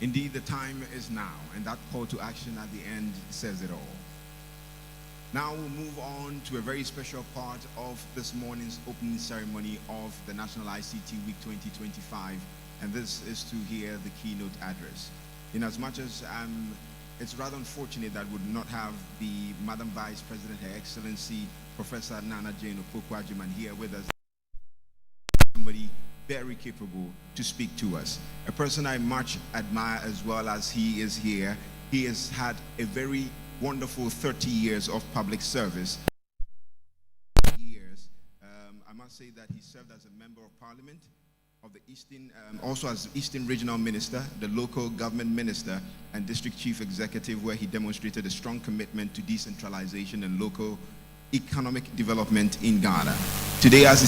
Indeed, the time is now, and that call to action at the end says it all. Now we'll move on to a very special part of this morning's opening ceremony of the National ICT Week 2025, and this is to hear the keynote address. In as much as it's rather unfortunate that we would not have the Madam Vice President, Her Excellency, Professor Nana Jane Opoku Agyeman here with us, somebody very capable to speak to us. A person I much admire as well as he is here. He has had a very wonderful 30 years of public service. I must say that he served as a member of parliament of the Eastern, also as Eastern Regional Minister, the local government minister, and district chief executive, where he demonstrated a strong commitment to decentralization and local economic development in Ghana. Today, as he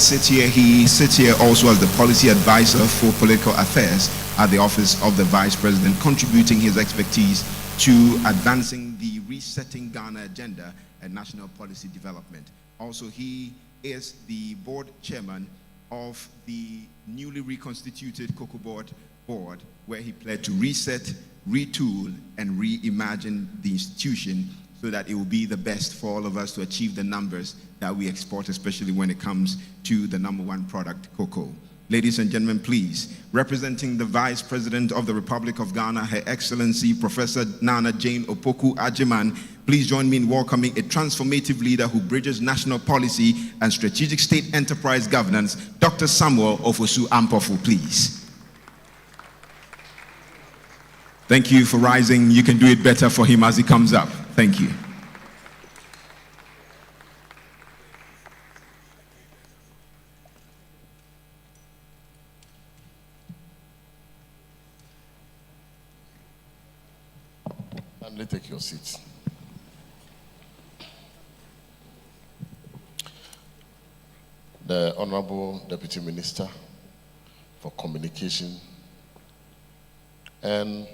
sits here also as the policy advisor for political affairs at the office of the Vice President, contributing his expertise to advancing the Resetting Ghana agenda and national policy development. Also, he is the board chairman of the newly reconstituted Cocoa Board, where he pledged to reset, retool, and reimagine the institution so that it will be the best for all of us to achieve the numbers that we export, especially when it comes to the number one product, cocoa. Ladies and gentlemen, please, representing the Vice President of the Republic of Ghana, Her Excellency Professor Nana Jane Opoku Agyeman, please join me in welcoming a transformative leader who bridges national policy and strategic state enterprise governance, Dr. Samuel Ofosu Ampofu, please. Thank you for rising. You can do it better for him as he comes up. Thank you. And take your seats. The Honorable Deputy Minister for Communication and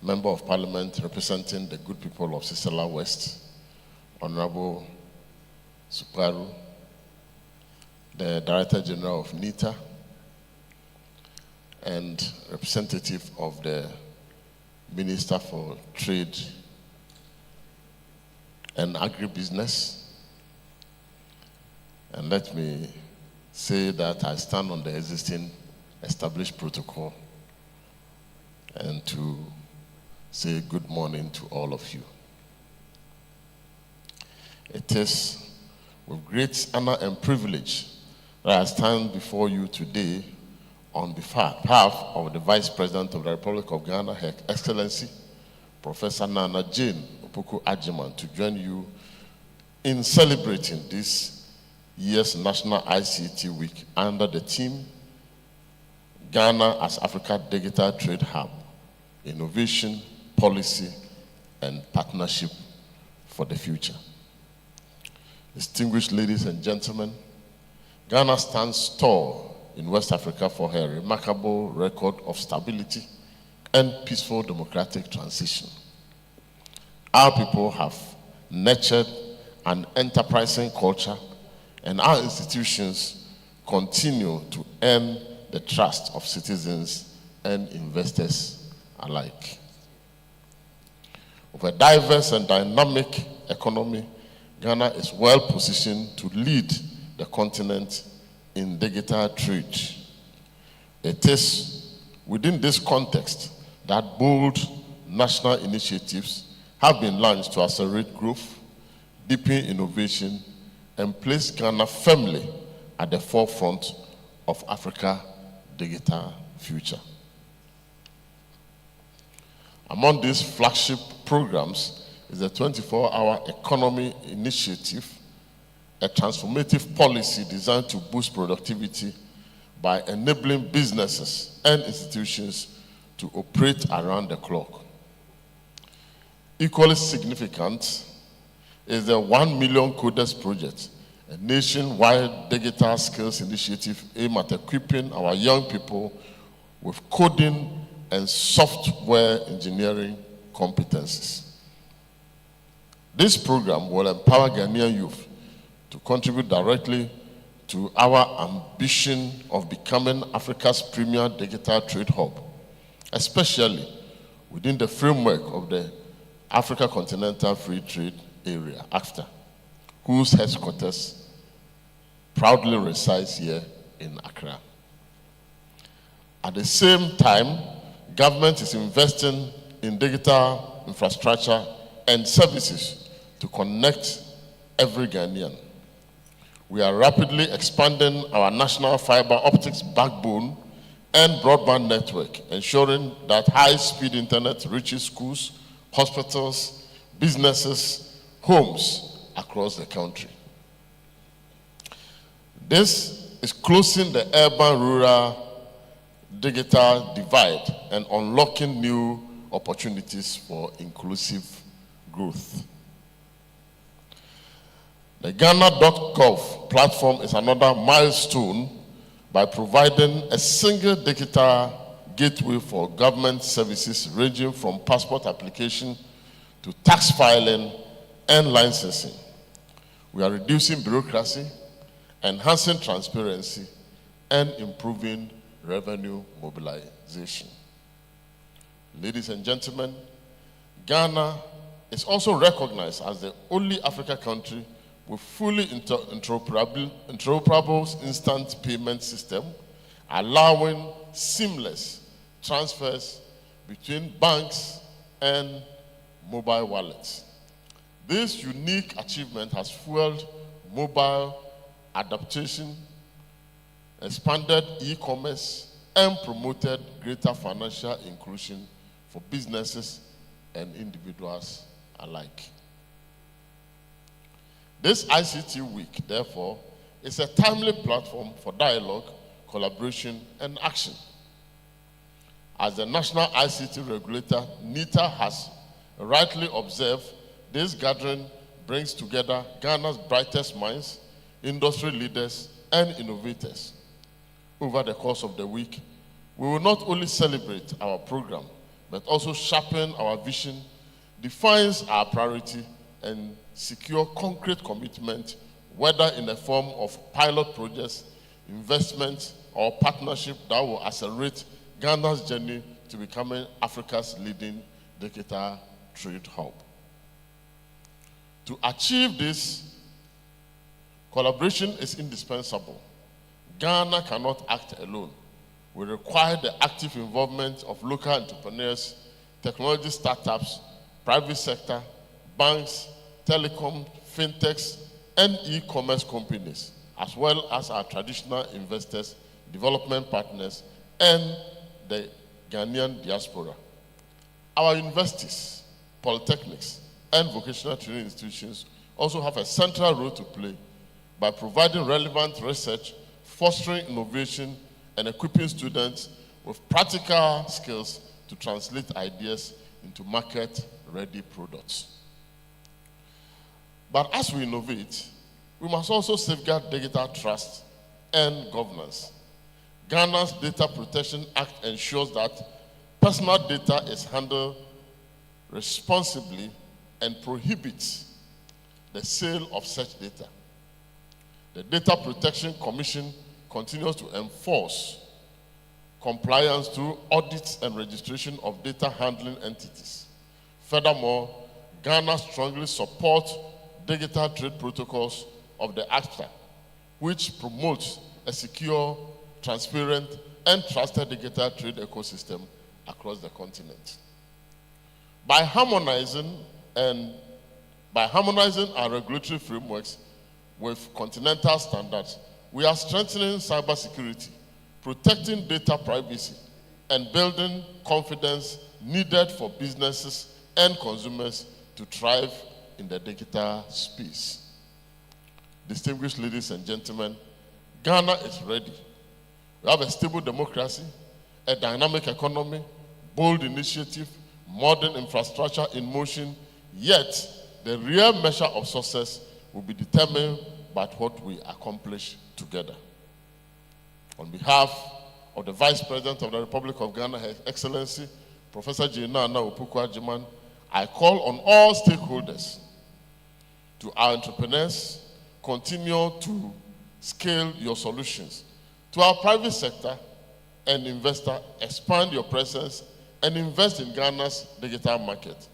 Member of Parliament representing the good people of Sisala West, Honorable Suparu, the Director General of NITA, and representative of the Minister for Trade and Agribusiness. And let me say that I stand on the existing established protocol and to say good morning to all of you. It is with great honor and privilege that I stand before you today on behalf of the Vice President of the Republic of Ghana, Her Excellency, Professor Nana Jane Opoku Agyeman, to join you in celebrating this year's National ICT Week under the theme, Ghana as Africa Digital Trade Hub, Innovation, Policy, and Partnership for the Future. Distinguished ladies and gentlemen, Ghana stands tall in West Africa for her remarkable record of stability and peaceful democratic transition. Our people have nurtured an enterprising culture, and our institutions continue to earn the trust of citizens and investors alike. With a diverse and dynamic economy, Ghana is well positioned to lead the continent in digital trade. It is within this context that bold national initiatives have been launched to accelerate growth, deepen innovation, and place Ghana firmly at the forefront of Africa's digital future. Among these flagship programs is the 24-hour Economy Initiative, a transformative policy designed to boost productivity by enabling businesses and institutions to operate around the clock. Equally significant is the 1 Million Coders Project, a nationwide digital skills initiative aimed at equipping our young people with coding and software engineering competencies. This program will empower Ghanaian youth to contribute directly to our ambition of becoming Africa's premier digital trade hub, especially within the framework of the Africa Continental Free Trade Area, AFTA, whose headquarters proudly resides here in Accra. At the same time, government is investing in digital infrastructure and services to connect every Ghanaian. We are rapidly expanding our national fiber optics backbone and broadband network, ensuring that high-speed internet reaches schools, hospitals, businesses, homes across the country. This is closing the urban-rural digital divide and unlocking new opportunities for inclusive growth. The Ghana.gov platform is another milestone by providing a single digital gateway for government services ranging from passport application to tax filing and licensing. We are reducing bureaucracy, enhancing transparency, and improving revenue mobilization. Ladies and gentlemen, Ghana is also recognized as the only African country with fully interoperable instant payment system, allowing seamless transfers between banks and mobile wallets. This unique achievement has fueled mobile adaptation, expanded e-commerce, and promoted greater financial inclusion for businesses and individuals alike. This ICT Week, therefore, is a timely platform for dialogue, collaboration, and action. As the National ICT Regulator, NITA has rightly observed, this gathering brings together Ghana's brightest minds, industry leaders, and innovators. Over the course of the week, we will not only celebrate our program, but also sharpen our vision, defines our priority, and secure concrete commitment, whether in the form of pilot projects, investment, or partnership that will accelerate Ghana's journey to becoming Africa's leading digital trade hub. To achieve this, collaboration is indispensable. Ghana cannot act alone. We require the active involvement of local entrepreneurs, technology startups, private sector, banks, telecom, fintechs, and e-commerce companies, as well as our traditional investors, development partners, and the Ghanaian diaspora. Our universities, polytechnics, and vocational training institutions also have a central role to play by providing relevant research, fostering innovation, and equipping students with practical skills to translate ideas into market-ready products. But as we innovate, we must also safeguard digital trust and governance. Ghana's Data Protection Act ensures that personal data is handled responsibly and prohibits the sale of such data. The Data Protection Commission continues to enforce compliance through audits and registration of data handling entities. Furthermore, Ghana strongly supports digital trade protocols of the ACTA, which promotes a secure, transparent, and trusted digital trade ecosystem across the continent. By harmonizing our regulatory frameworks with continental standards, we are strengthening cybersecurity, protecting data privacy, and building confidence needed for businesses and consumers to thrive in the digital space. Distinguished ladies and gentlemen, Ghana is ready. We have a stable democracy, a dynamic economy, bold initiative, modern infrastructure in motion, yet the real measure of success will be determined by what we accomplish together. On behalf of the Vice President of the Republic of Ghana, Her Excellency, Professor Nana Opoku-Agyeman, I call on all stakeholders, to our entrepreneurs, continue to scale your solutions. To our private sector and investor, expand your presence and invest in Ghana's digital market.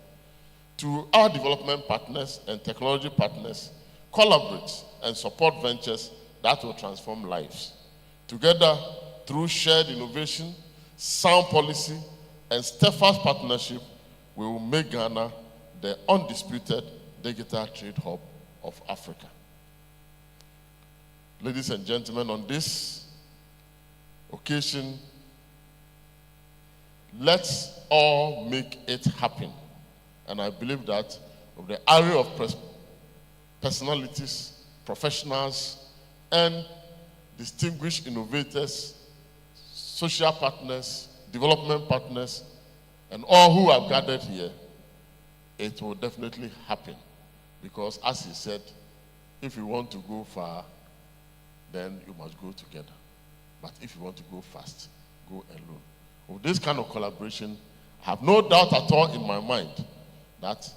To our development partners and technology partners, collaborate and support ventures that will transform lives. Together, through shared innovation, sound policy, and steadfast partnership, we will make Ghana the undisputed digital trade hub of Africa. Ladies and gentlemen, on this occasion, let's all make it happen. And I believe that of the array of personalities, professionals, and distinguished innovators, social partners, development partners, and all who have gathered here, it will definitely happen. Because as he said, if you want to go far, then you must go together. But if you want to go fast, go alone. With this kind of collaboration, I have no doubt at all in my mind that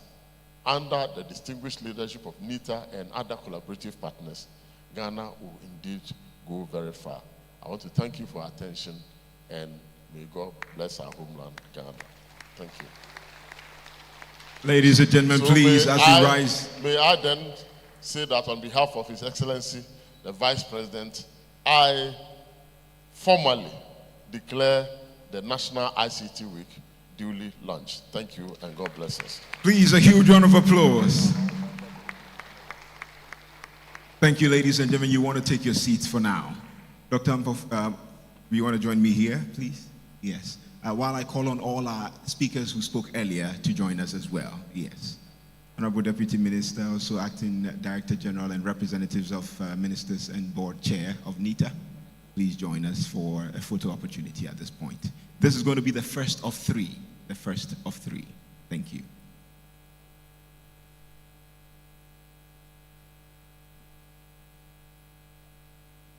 under the distinguished leadership of NITA and other collaborative partners, Ghana will indeed go very far. I want to thank you for your attention, and may God bless our homeland, Ghana. Thank you. Ladies and gentlemen, So please, as we rise. May I then say that on behalf of His Excellency, the Vice President, I formally declare the National ICT Week duly launched. Thank you, and God bless us. Please, a huge round of applause. Thank you, ladies and gentlemen. You want to take your seats for now. Dr. Amphof, you want to join me here, please? Yes. While I call on all our speakers who spoke earlier to join us as well. Yes. Honorable Deputy Minister, also Acting Director General, and representatives of Ministers and Board Chair of NITA, please join us for a photo opportunity at this point. This is going to be the first of three. The first of three. Thank you.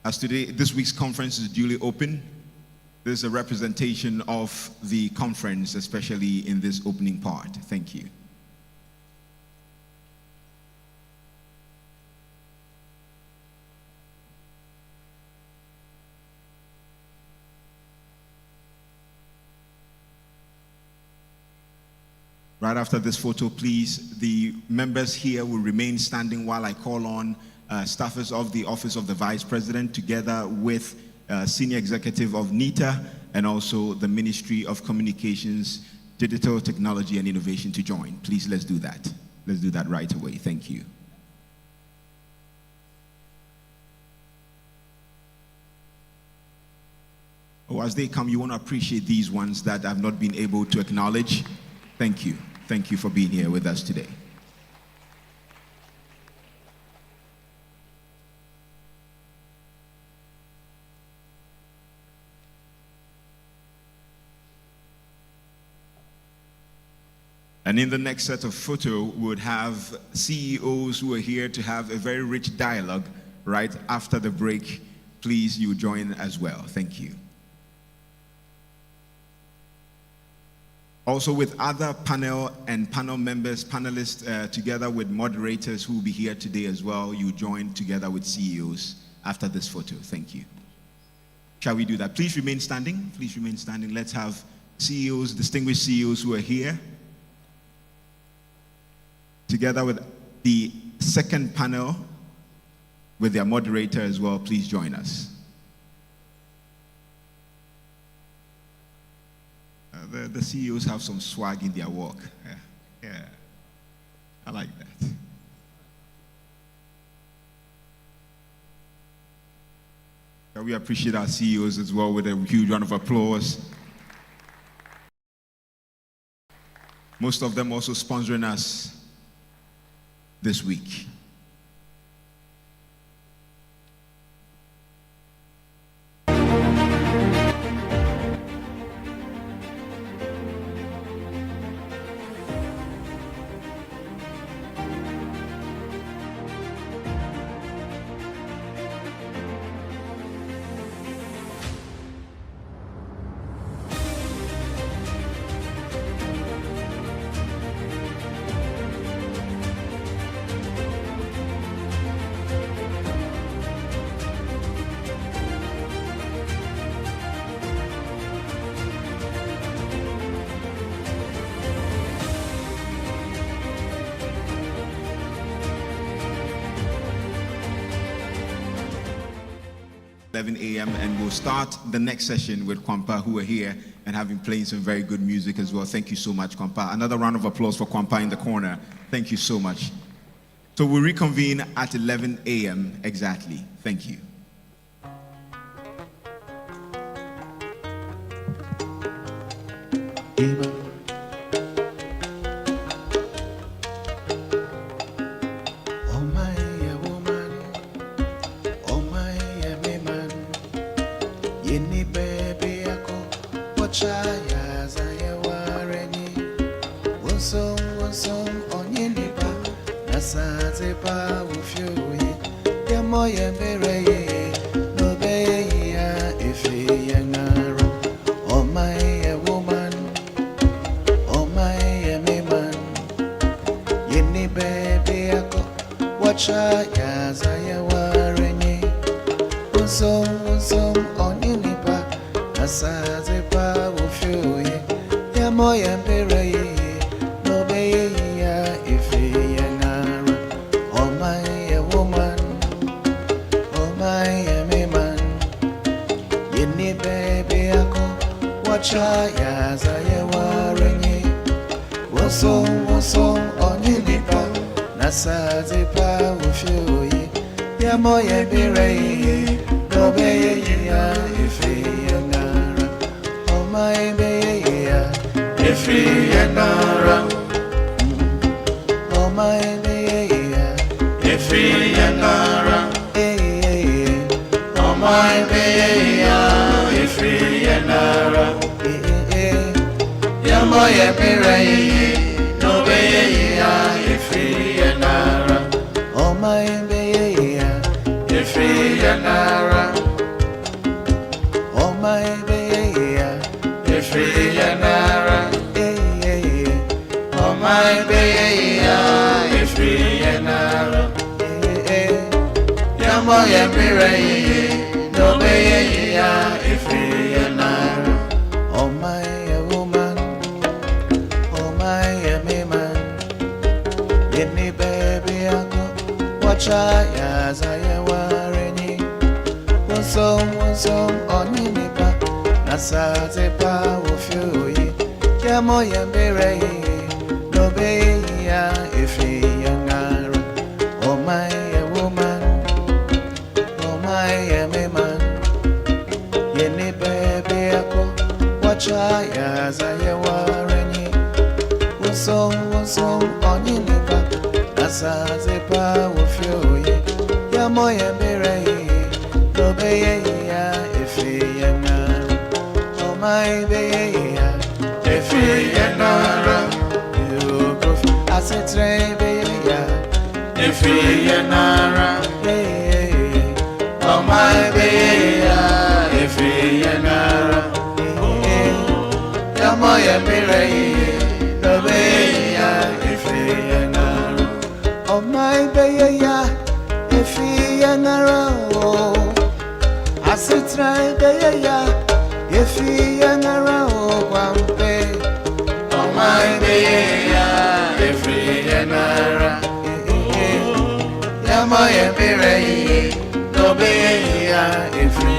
As today, this week's conference is duly open, This is a representation of the conference, especially in this opening part. Thank you. Right after this photo, please, the members here will remain standing while I call on staffers of the Office of the Vice President, together with Senior Executive of NITA and also the Ministry of Communications, Digital Technology and Innovation to join. Please, let's do that. Let's do that right away. Thank you. Oh, as they come, you want to appreciate these ones that I've not been able to acknowledge. Thank you. Thank you for being here with us today. And in the next set of photo, we would have CEOs who are here to have a very rich dialogue right after the break. Please, you join as well. Thank you. Also with other panel members, panelists, together with moderators who will be here today as well, you join together with CEOs after this photo. Thank you. Shall we do that? Please remain standing. Please remain standing. Let's have CEOs, distinguished CEOs who are here, together with the second panel, with their moderator as well. Please join us. The CEOs have some swag in their work. Yeah. I like that. Can we appreciate our CEOs as well with a huge round of applause? Most of them also sponsoring us this week. A.m. and we'll start the next session with Kwampa, who are here and have been playing some very good music as well. Thank you so much, Kwampa. Another round of applause for Kwampa in the corner. Thank you so much. So we'll reconvene at 11 a.m. exactly. Thank you. Oh my baby. my baby, if we are Yamo Yamire, no baby, if we are oh my woman, oh my man, any baby, I go watch as I were any. Some on Nipa, Nasate Pa of you, Yamo Yambere, no baby, if he young oh my woman, oh my man, Yenny baby, I go watch as I were any. Some on Nipa, Nasate Pa of you, Yamo Yambere. If he oh my baby, if he you go as a train baby, if he oh my baby, if he Yamoya Mire, no baby, if he oh my baby, if he I sit right there, if he and around one day, oh my baby, if he and around, Yamoya Mire, no baby, if he,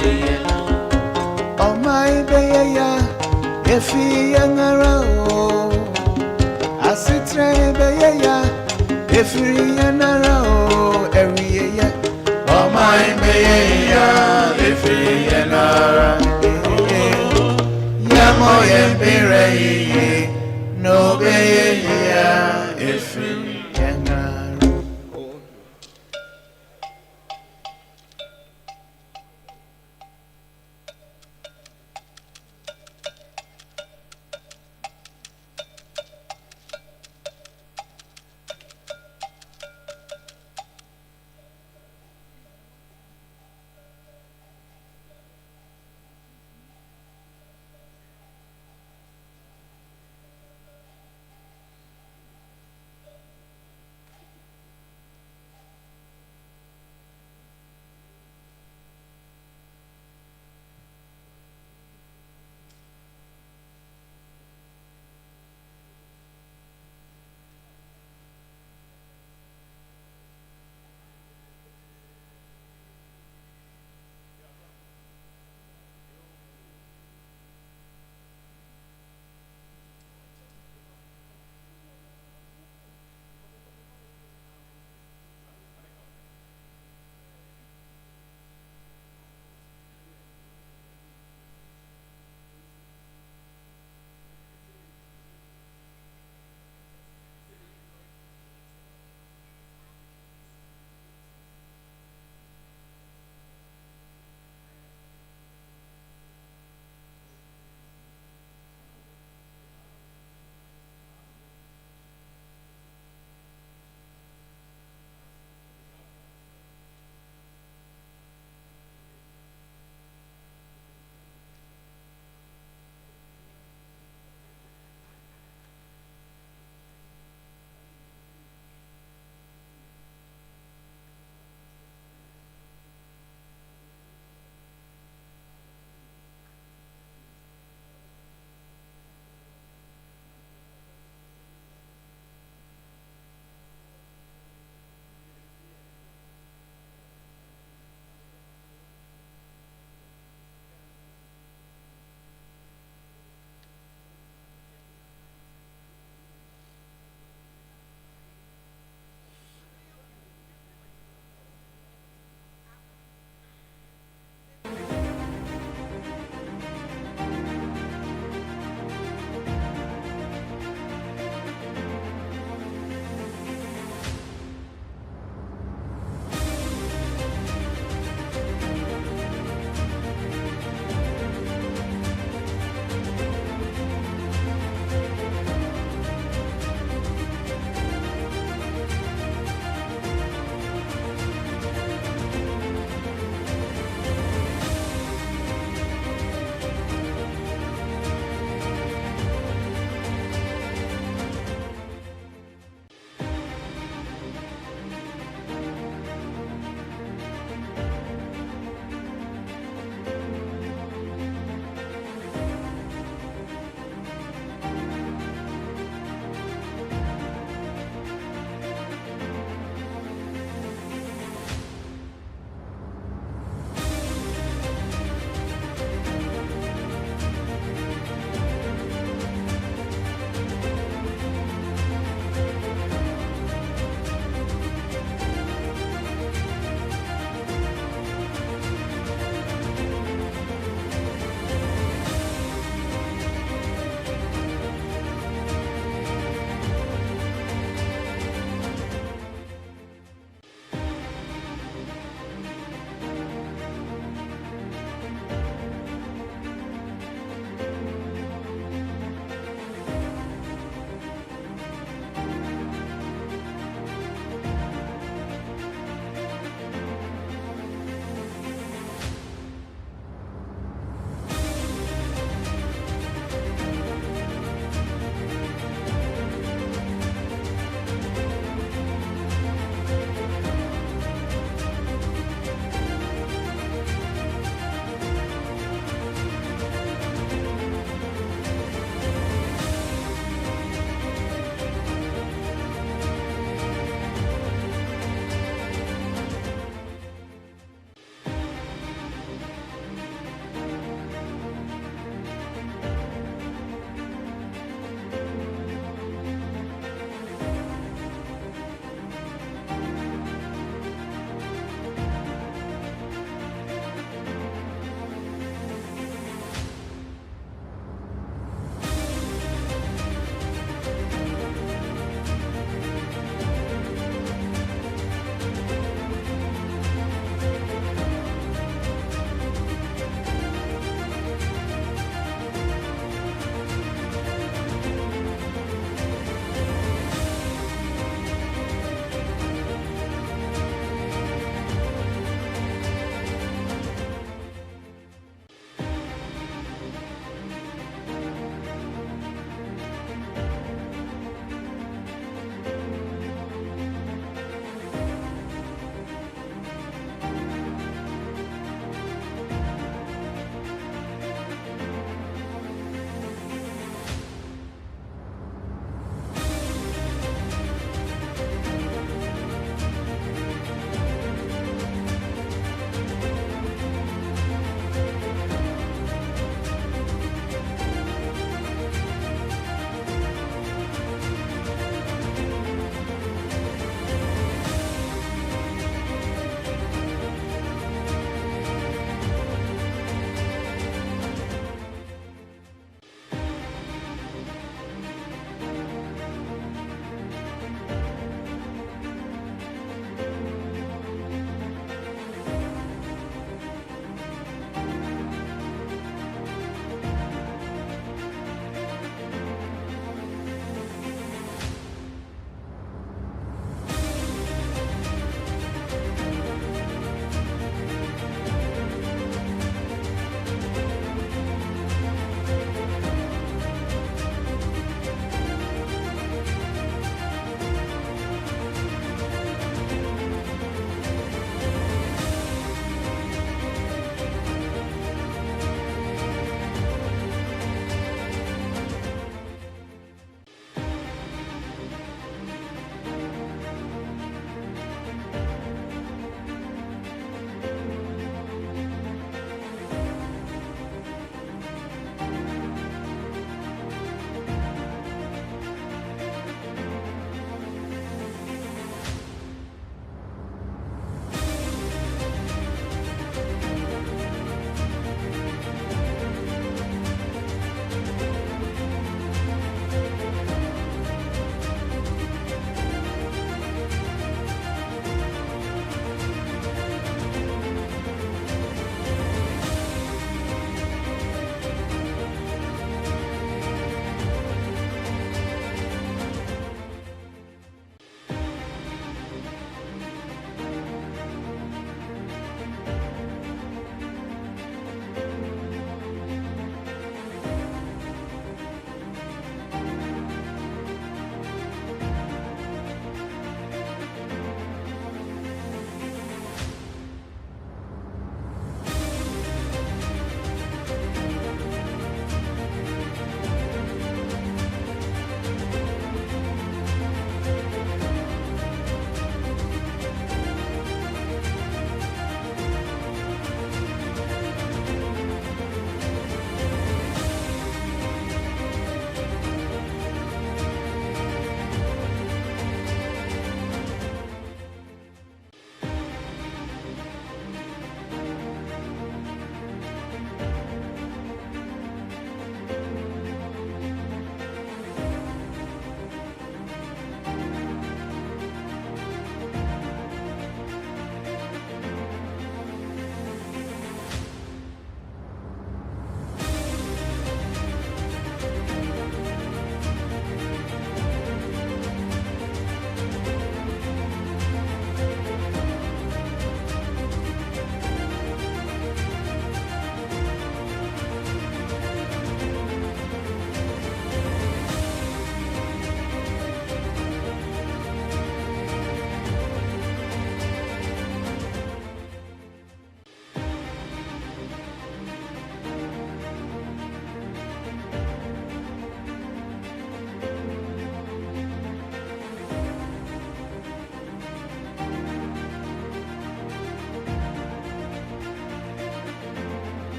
oh my baby, if he and around, I sit right there, if he and around every year. Oh my baby, if he and Yamo Yambire, no baby, if he and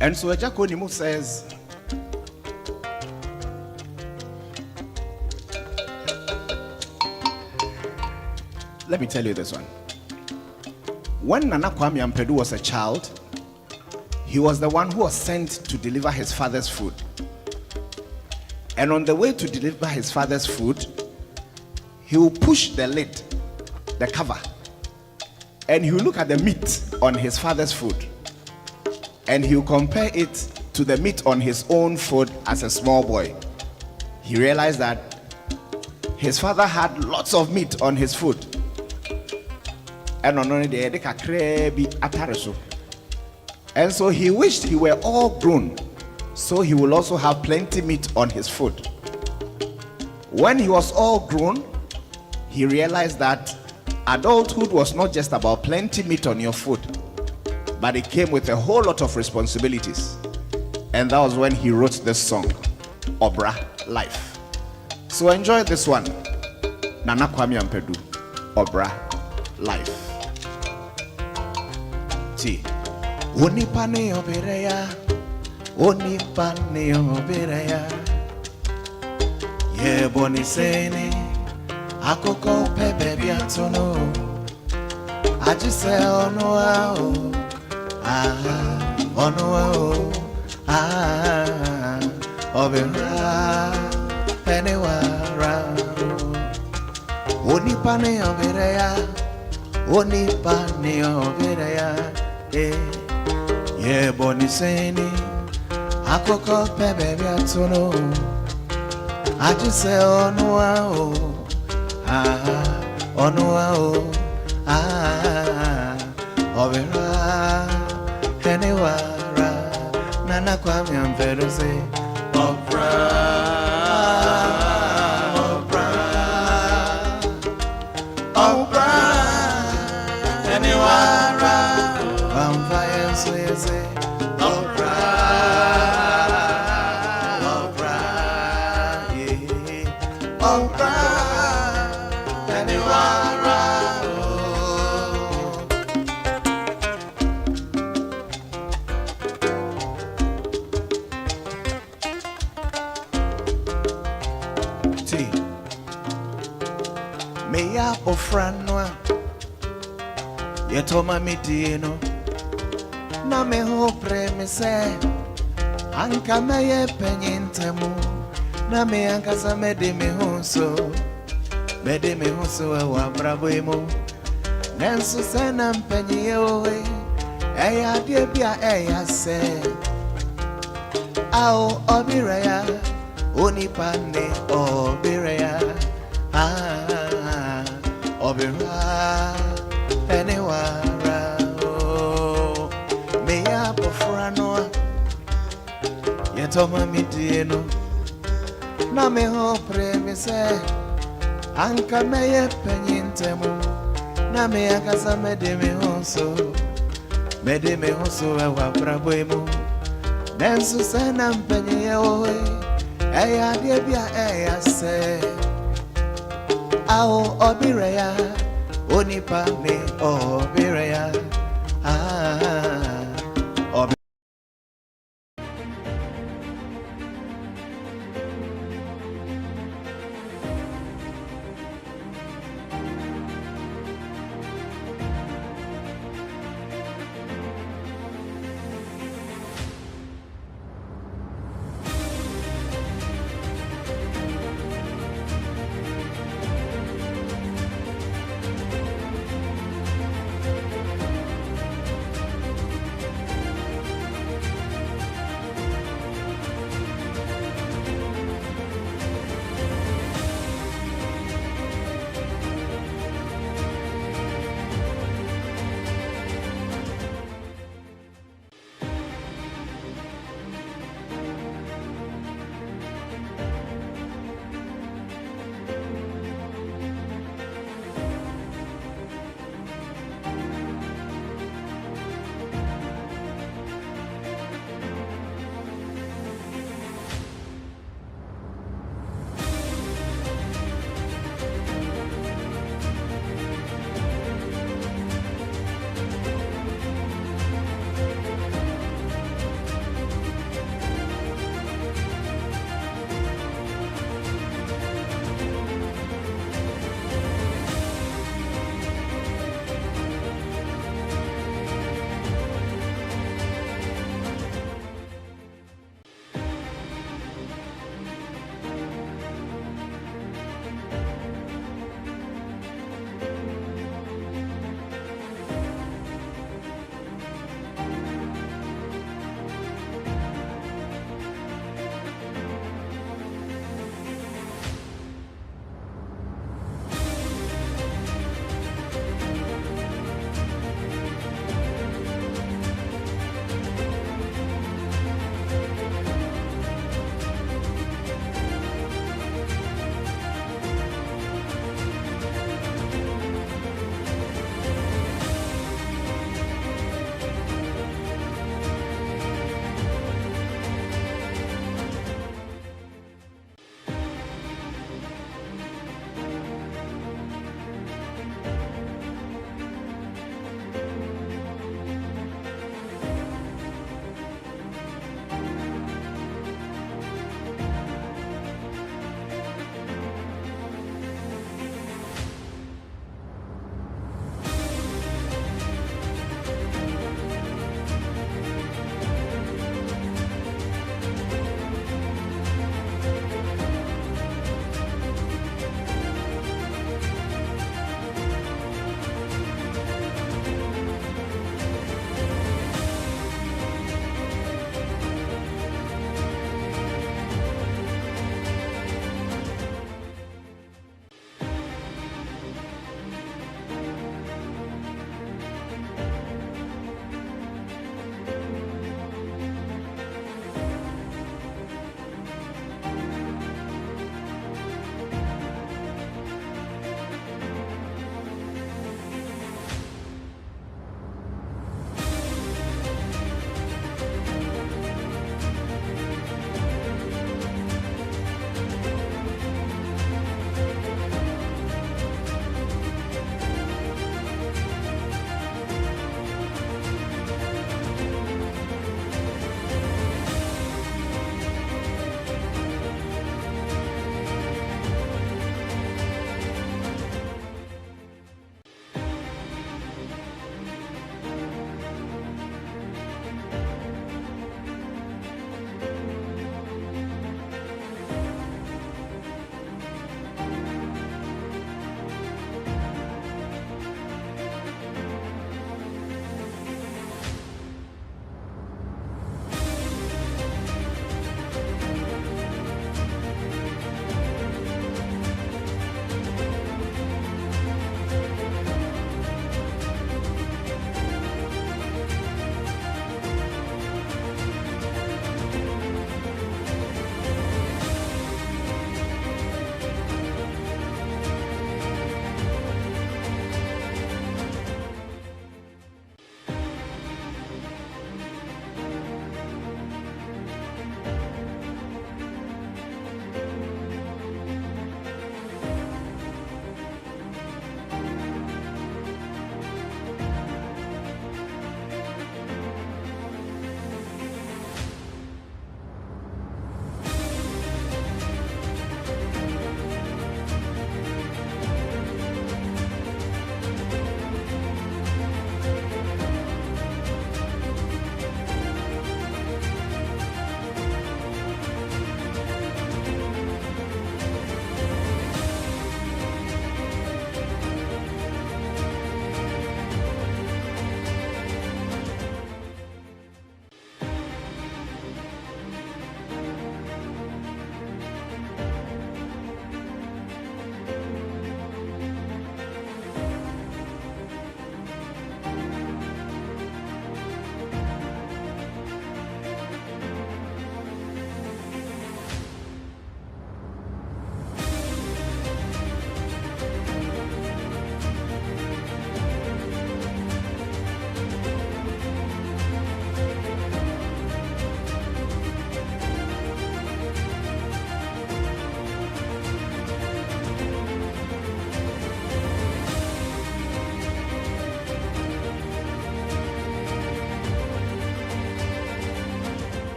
And so Ejakonimu says, let me tell you this one. When Nana Kwame Ampadu was a child, he was the one who was sent to deliver his father's food. And on the way to deliver his father's food, he will push the lid, the cover, and he will look at the meat on his father's food. And he will compare it to the meat on his own food as a small boy. He realized that his father had lots of meat on his food. And so he wished he were all grown, so he will also have plenty meat on his food. When he was all grown, he realized that adulthood was not just about plenty meat on your food, but it came with a whole lot of responsibilities. And that was when he wrote this song, Obra Life. So enjoy this one, Nana Kwame Ampadu, Obra Life. T. Onipane obereya, onipane obereya. Ye boni sene, akoko pepe biatono. Ajise onoa o, onoa o, obera, anywara. Onipane obereya, onipane obereya. Ye boni seni akoko pepe biatono. Ajise onua o, onua o, obera anywara. Nana Kwame Ampadu say Obra, Obra, Obra anywara. Vampire say Obra, Obra, yeah, Obra anywara. T. Me ya ofranwa yetoma midino. Na me ho premise anka me ye penyintemu. Na me anka sa me de me ho so e wa brabo. Nensu se na mpenye owe eya die bia eya se ao obireya onipane obireya obira anywara. Me ya pofrano yetoma midieno. Na me ho premise anka me ye penyintemu. Na me akasa me de me ho so e wa brabo. Nensu se na mpenye owe eya die bia eya se ao obireya onipane obireya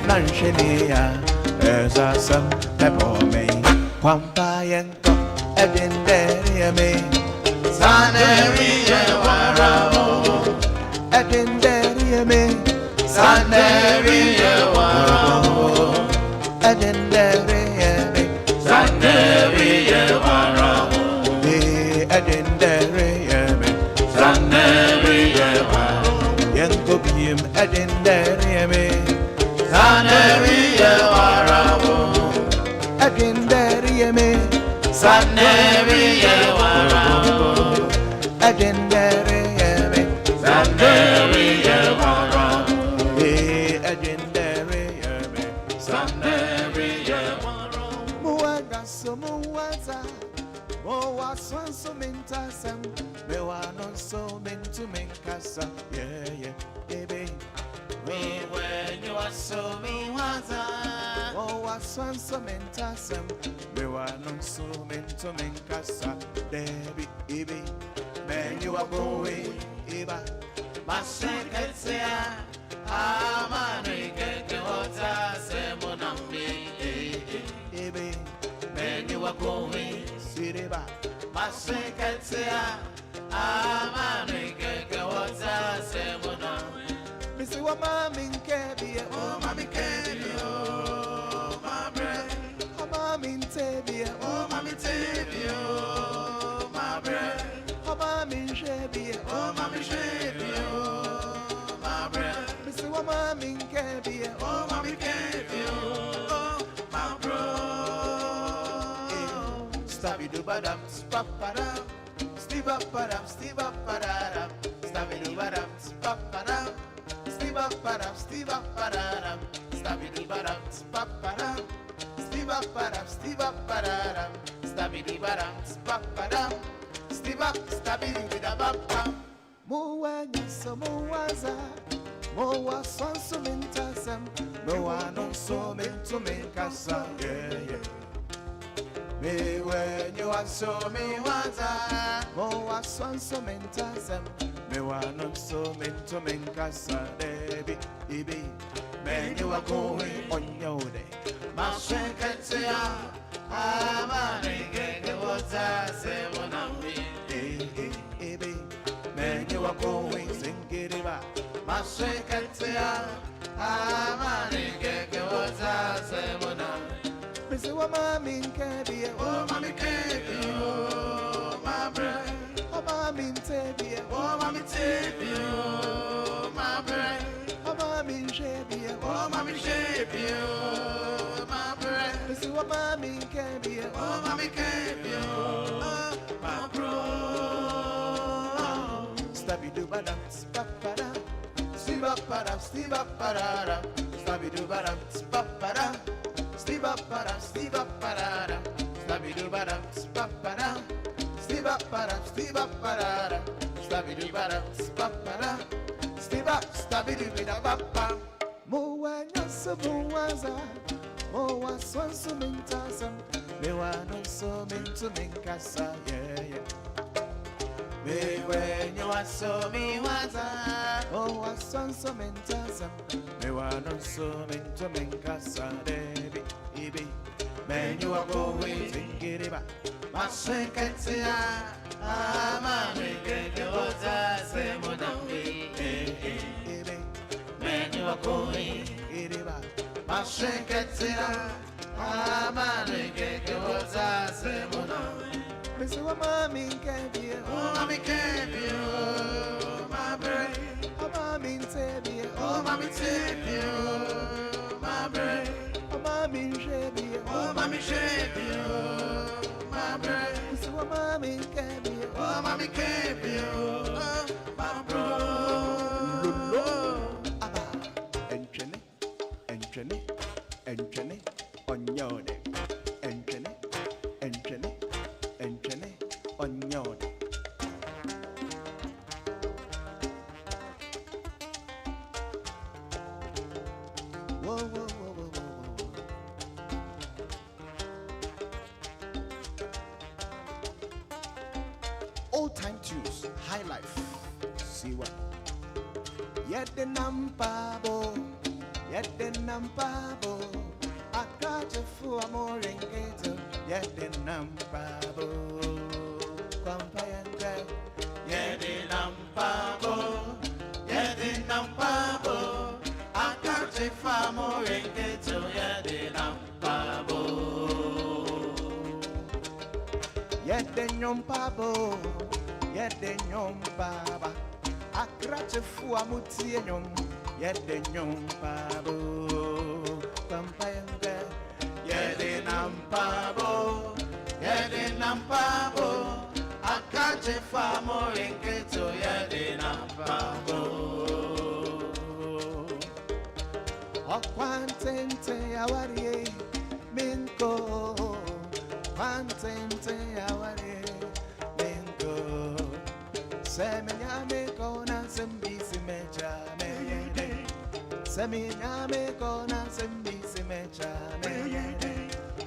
Nanshania, as a some pepper me, Pampayanko, Edindaria me, Sanaria Warao, Edindaria me, Sanaria Warao, Edindaria me, Sanaria Warao, Edindaria me, Sanaria Warao, Yankobium, Edindaria me. Sanaria Warao, Agendaria me, Sanaria Warao, Agendaria me, Sanaria Warao, Agendaria me, Sanaria Warao. Muaga so muaza, Moa swanso mintasam, Mewa non so mintu minkasa, yeah, baby. When you are so me waza, oh, I swan so mentasem, me want so mento menkasa, Debbie, Ibi, man, you are going, Iba, my second say, I'm a nigga, water, Semonambi, Ibi, man, you are going, Siriba, my second say, I'm a nigga, water, Semonambi. Missy, what mommy can be, oh, mommy can be, oh, my bread. Oh, mommy, Tabby, oh, mommy, Tabby, oh, my bread. Oh, mommy, Shabby, oh, mommy, Shabby, oh, my bread. Missy, what mommy can be, oh, mommy can be, oh, my bro. Stabby do badam, spap badam, Steve up badam, Steve up badam, Stabby do badam, spap badam. Steve up, padam, stabby do badam, spap padam. Steve up, padam, stabby do badam, spap padam. Steve up, stabby do badam. Moa so moaza, moa son so mintasam, moa non so minto minkasa, yeah. Me when you are so me waza, moa son so mintasam. Me want so minto minkasa, baby, baby. Man, you are going on your day. My strength can say, I'm a nigga, what's I say when I'm baby. Man, you are going, sing it about. My strength can say, I'm a nigga, what's I say when I'm Missy, what mommy can be, oh, mommy can be, oh, my bread. Oh, mommy, Tabby, oh, mommy, Tabby, oh, my bread. Oh, mommy, Shabby, oh, mommy, Shabby, oh, my bread. Missy, what mommy can be, oh, mommy can be, oh, my bro. Stabby do badam, spap badam, Steve up badam, Steve up badam, Stabby do badam, spap badam, Steve up badam, Steve up badam, Stabby do badam, spap badam. Steve up, padam, stabby do badam, spap padam. Steve up, stabby do badam. Moa so moaza, moa swan so mintasam, me want so minto minkasa, yeah. Me when you are so me waza, moa swan so mintasam, me want so minto minkasa, baby, baby. Man, you are going, sing it back. My second say, I'm a nigga, what's I say, Monambi, man, you are going, get it back. My second say, I'm a nigga, what's I say, Monambi. Miss what mommy can be, oh, mommy can be, oh, my brain. Oh, mommy, Tabby, oh, mommy, Tabby, oh, my brain. Oh, mommy, Shabby, oh, mommy, Shabby, oh, my brain. Miss what mommy can be, oh, mommy can be, oh, my bro. Enchene, on your day. Enchene, on your day. Whoa, whoa, whoa, whoa, whoa, whoa. Old time tunes, high life. See what? Yet the nampabo. yede nampabo akaje fu amorengeto yede nampabo kwampayanga yede nampabo akaje fu amorengeto yede nampabo yede nyompabo yede nyompaba akrache fu amutie nyom yede nyompabo pampayanga yede nampabo akache fu amorengeto yede nampabo okwantente awarie minko kwantente awarie minko Seminyame kona sembisi mecha meyede. Seminyame kona sembisi mecha meyede.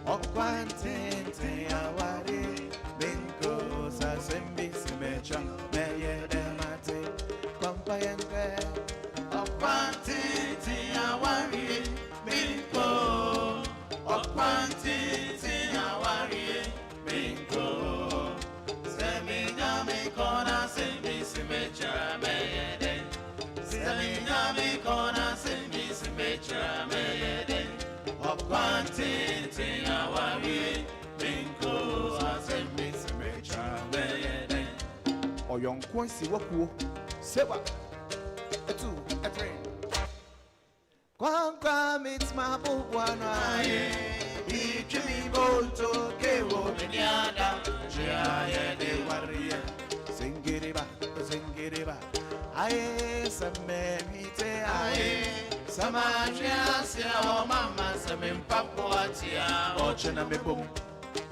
Okwantente awari minko sa sembisi mecha meyede mate. Kwampayenge. Okwantente awari minko. Okwantente awari minko. Seminyame kona sembisi mecha meyede. Seminyame kona sembisi mecha meyede. Okwantente awari minko sembisi mecha meyede. Oyonkwo si wakuo sewa etu etre. Kwankwa meets my bubwana ye. Ichimi bolto kewo minyada. Jaya de warrior. Singiriba. Aye, samemite aye. Samajia sia o mama samim papuatia. Ochena me bum.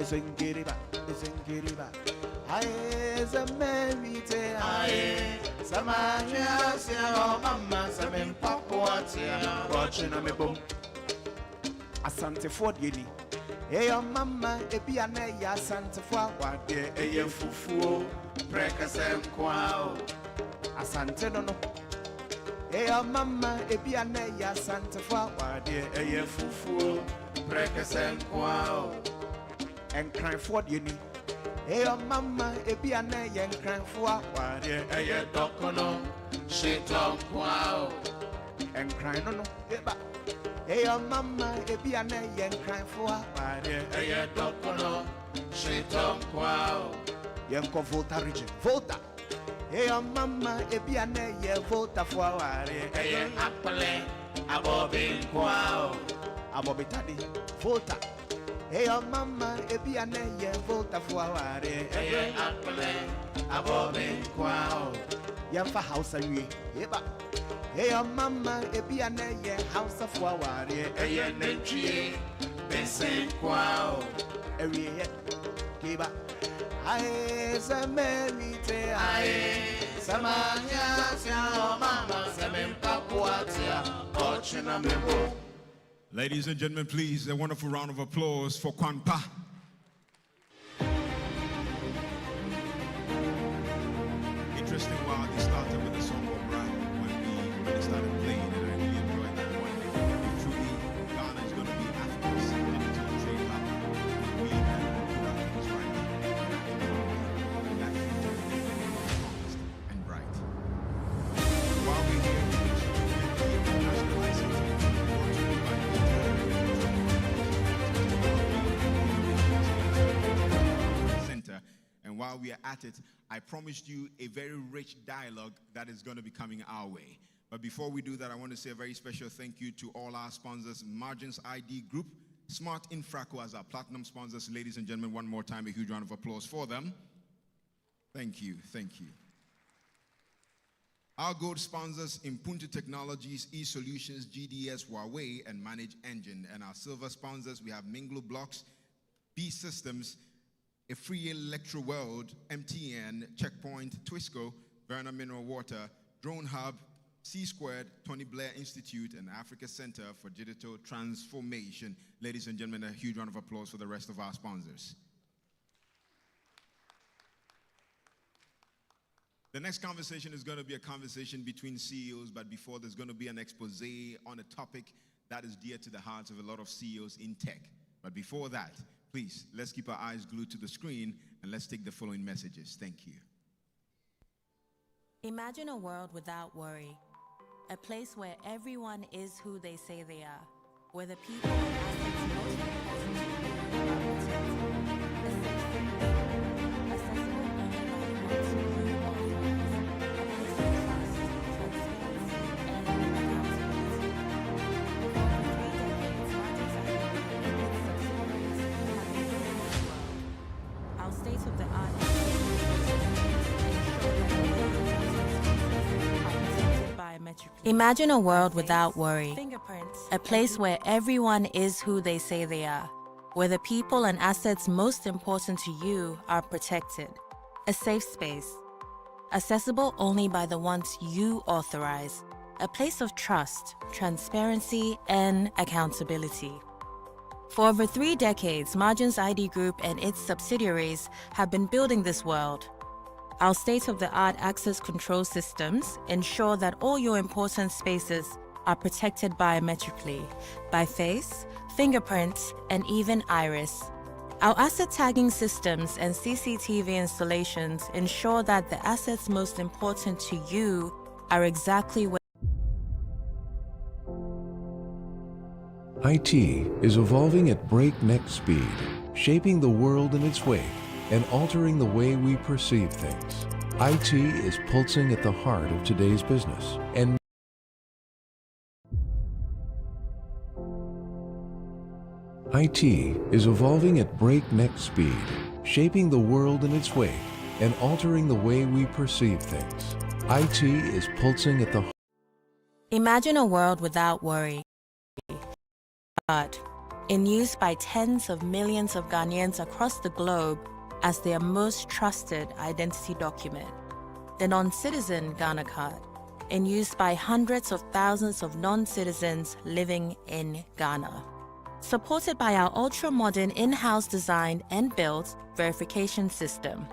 Singiriba. Aye, samemite aye. Samajia sia o mama samim papuatia. Ochena me bum. Asante Ford yeni. Eyo mama ebiane ya sante fwa wade eye fufuo preka semkwao asante nono eyo mama ebiane ya sante fwa wade eye fufuo preka semkwao enkran Ford yeni eyo mama ebiane ya enkran fwa wade eye dokono shiton kwao enkran nono eba Eyo mama ebiane yen crying for wade eye dokono shiton kwao yenko Volta region Volta Eyo mama ebiane ye Volta for wade eye akpale abobin kwao abobitadi Volta Eyo mama ebiane ye Volta for wade eye akpale abobin kwao yemfa house awie eba Eyo mama ebiane ye house of wawari eye netrie besen kwao ewie kiba aye zamerite aye samanya sia mama semempa kwatia ochina mebo. Ladies and gentlemen, please, a wonderful round of applause for Kwanpa. Interesting while they started with the song of Rap when they started playing it. I really enjoyed that one. If truly Ghana is going to be Africa's digital trade hub, we can put our things right. That future will be strongest and bright. While we're here, we wish you the National ICT brought to you by NITA Center. And while we are at it, I promised you a very rich dialogue that is going to be coming our way. But before we do that, I want to say a very special thank you to all our sponsors, Margins ID Group, Smart Infraco as our platinum sponsors. Ladies and gentlemen, one more time, a huge round of applause for them. Thank you. Our gold sponsors, Impuntu Technologies, eSolutions, GDS, Huawei, and Manage Engine. And our silver sponsors, we have Minglu Blocks, B Systems, A Free Electro World, MTN, Checkpoint, Twisco, Verna Mineral Water, Drone Hub, C-Squared, Tony Blair Institute, and Africa Center for Digital Transformation. Ladies and gentlemen, a huge round of applause for the rest of our sponsors. The next conversation is going to be a conversation between CEOs, but before there's going to be an expose on a topic that is dear to the hearts of a lot of CEOs in tech. But before that, please, let's keep our eyes glued to the screen and let's take the following messages. Thank you. Imagine a world without worry. A place where everyone is who they say they are. Where the people and assets most important to you are protected. A safe space. Accessible only by the ones you authorize. A place of trust, transparency, and accountability. For over 3 decades, Martin's ICT and its subsidiaries have been building this world. Our state-of-the-art Imagine a world without worry. A place where everyone is who they say they are. Where the people and assets most important to you are protected. A safe space. Accessible only by the ones you authorize. A place of trust, transparency, and accountability. For over 3 decades, Margins ID Group and its subsidiaries have been building this world. Our state-of-the-art access control systems ensure that all your important spaces are protected biometrically, by face, fingerprints, and even iris. Our asset tagging systems and CCTV installations ensure that the assets most important to you are exactly where IT is evolving at breakneck speed, shaping the world in its wake and altering the way we perceive things. IT is pulsing at the heart of today's business and IT is evolving at breakneck speed, shaping the world in its wake and altering the way we perceive things. IT is pulsing at the heart. Imagine a world without worry. But in use by tens of millions of Ghanaians across the globe as their most trusted identity document. The non-citizen Ghana card, in use by hundreds of thousands of non-citizens living in Ghana. Supported by our ultra-modern in-house designed and built verification system.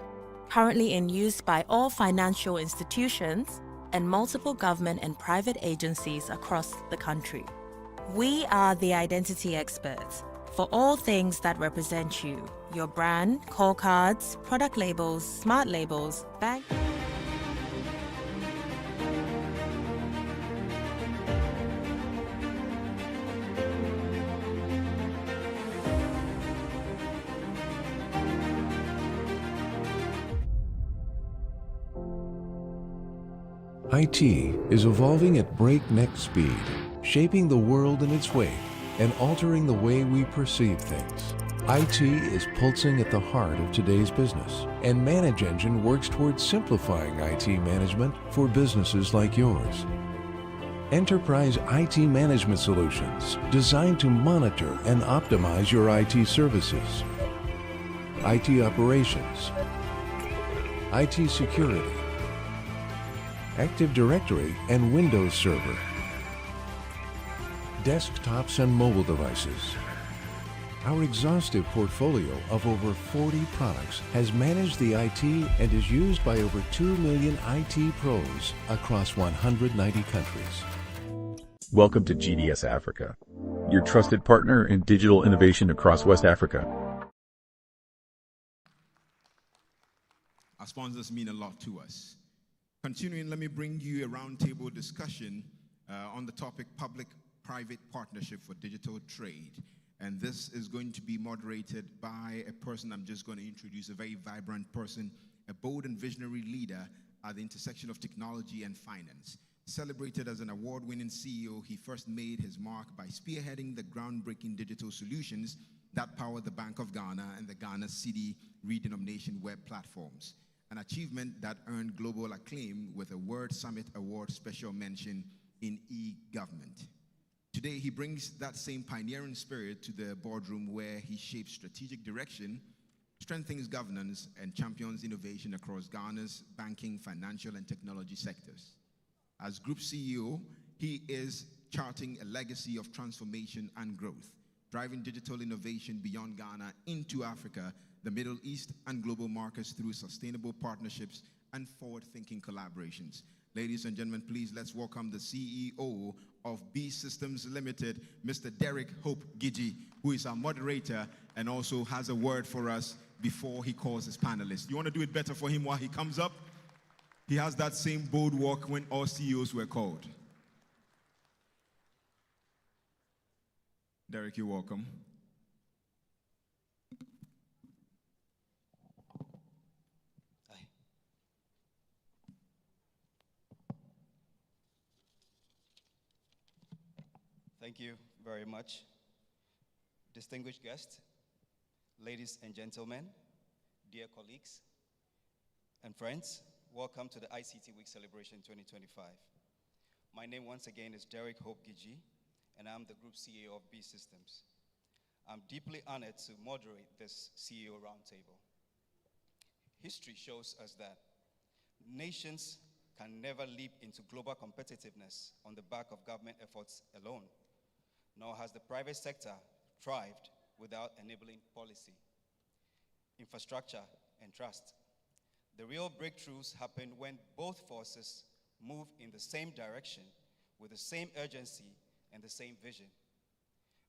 Currently in use by all financial institutions and multiple government and private agencies across the country. We are the identity experts for all things that represent you. Your brand, call cards, product labels, smart labels, bank. IT is evolving at breakneck speed, shaping the world in its wake and altering the way we perceive things. IT is pulsing at the heart of today's business, and Manage Engine works towards simplifying IT management for businesses like yours. Enterprise IT management solutions designed to monitor and optimize your IT services, IT operations, IT security, Active Directory and Windows Server, desktops and mobile devices. Our exhaustive portfolio of over 40 products has managed the IT and is used by over 2 million IT pros across 190 countries. Welcome to GDS Africa, your trusted partner in digital innovation across West Africa. Our sponsors mean a lot to us. Continuing, let me bring you a roundtable discussion on the topic Public-Private Partnership for Digital Trade. And this is going to be moderated by a person I'm just going to introduce, a very vibrant person, a bold and visionary leader at the intersection of technology and finance. Celebrated as an award-winning CEO, he first made his mark by spearheading the groundbreaking digital solutions that power the Bank of Ghana and the Ghana City redenomination web platforms, an achievement that earned global acclaim with a World Summit Award special mention in e-government. Today, he brings that same pioneering spirit to the boardroom where he shapes strategic direction, strengthens governance, and champions innovation across Ghana's banking, financial, and technology sectors. As Group CEO, he is charting a legacy of transformation and growth, driving digital innovation beyond Ghana into Africa, the Middle East, and global markets through sustainable partnerships and forward-thinking collaborations. Ladies and gentlemen, please let's welcome the CEO of B Systems Limited, Mr. Derek Hope Gidji, who is our moderator and also has a word for us before he calls his panelists. You want to do it better for him while he comes up? He has that same bold walk when all CEOs were called. Derek, you're welcome. Hi. Thank you very much. Distinguished guests, ladies and gentlemen, dear colleagues and friends, welcome to the ICT Week Celebration 2025. My name once again is Derek Hope Gidji, and I'm the Group CEO of B Systems. I'm deeply honored to moderate this CEO Roundtable. History shows us that nations can never leap into global competitiveness on the back of government efforts alone, nor has the private sector thrived without enabling policy, infrastructure, and trust. The real breakthroughs happen when both forces move in the same direction with the same urgency and the same vision.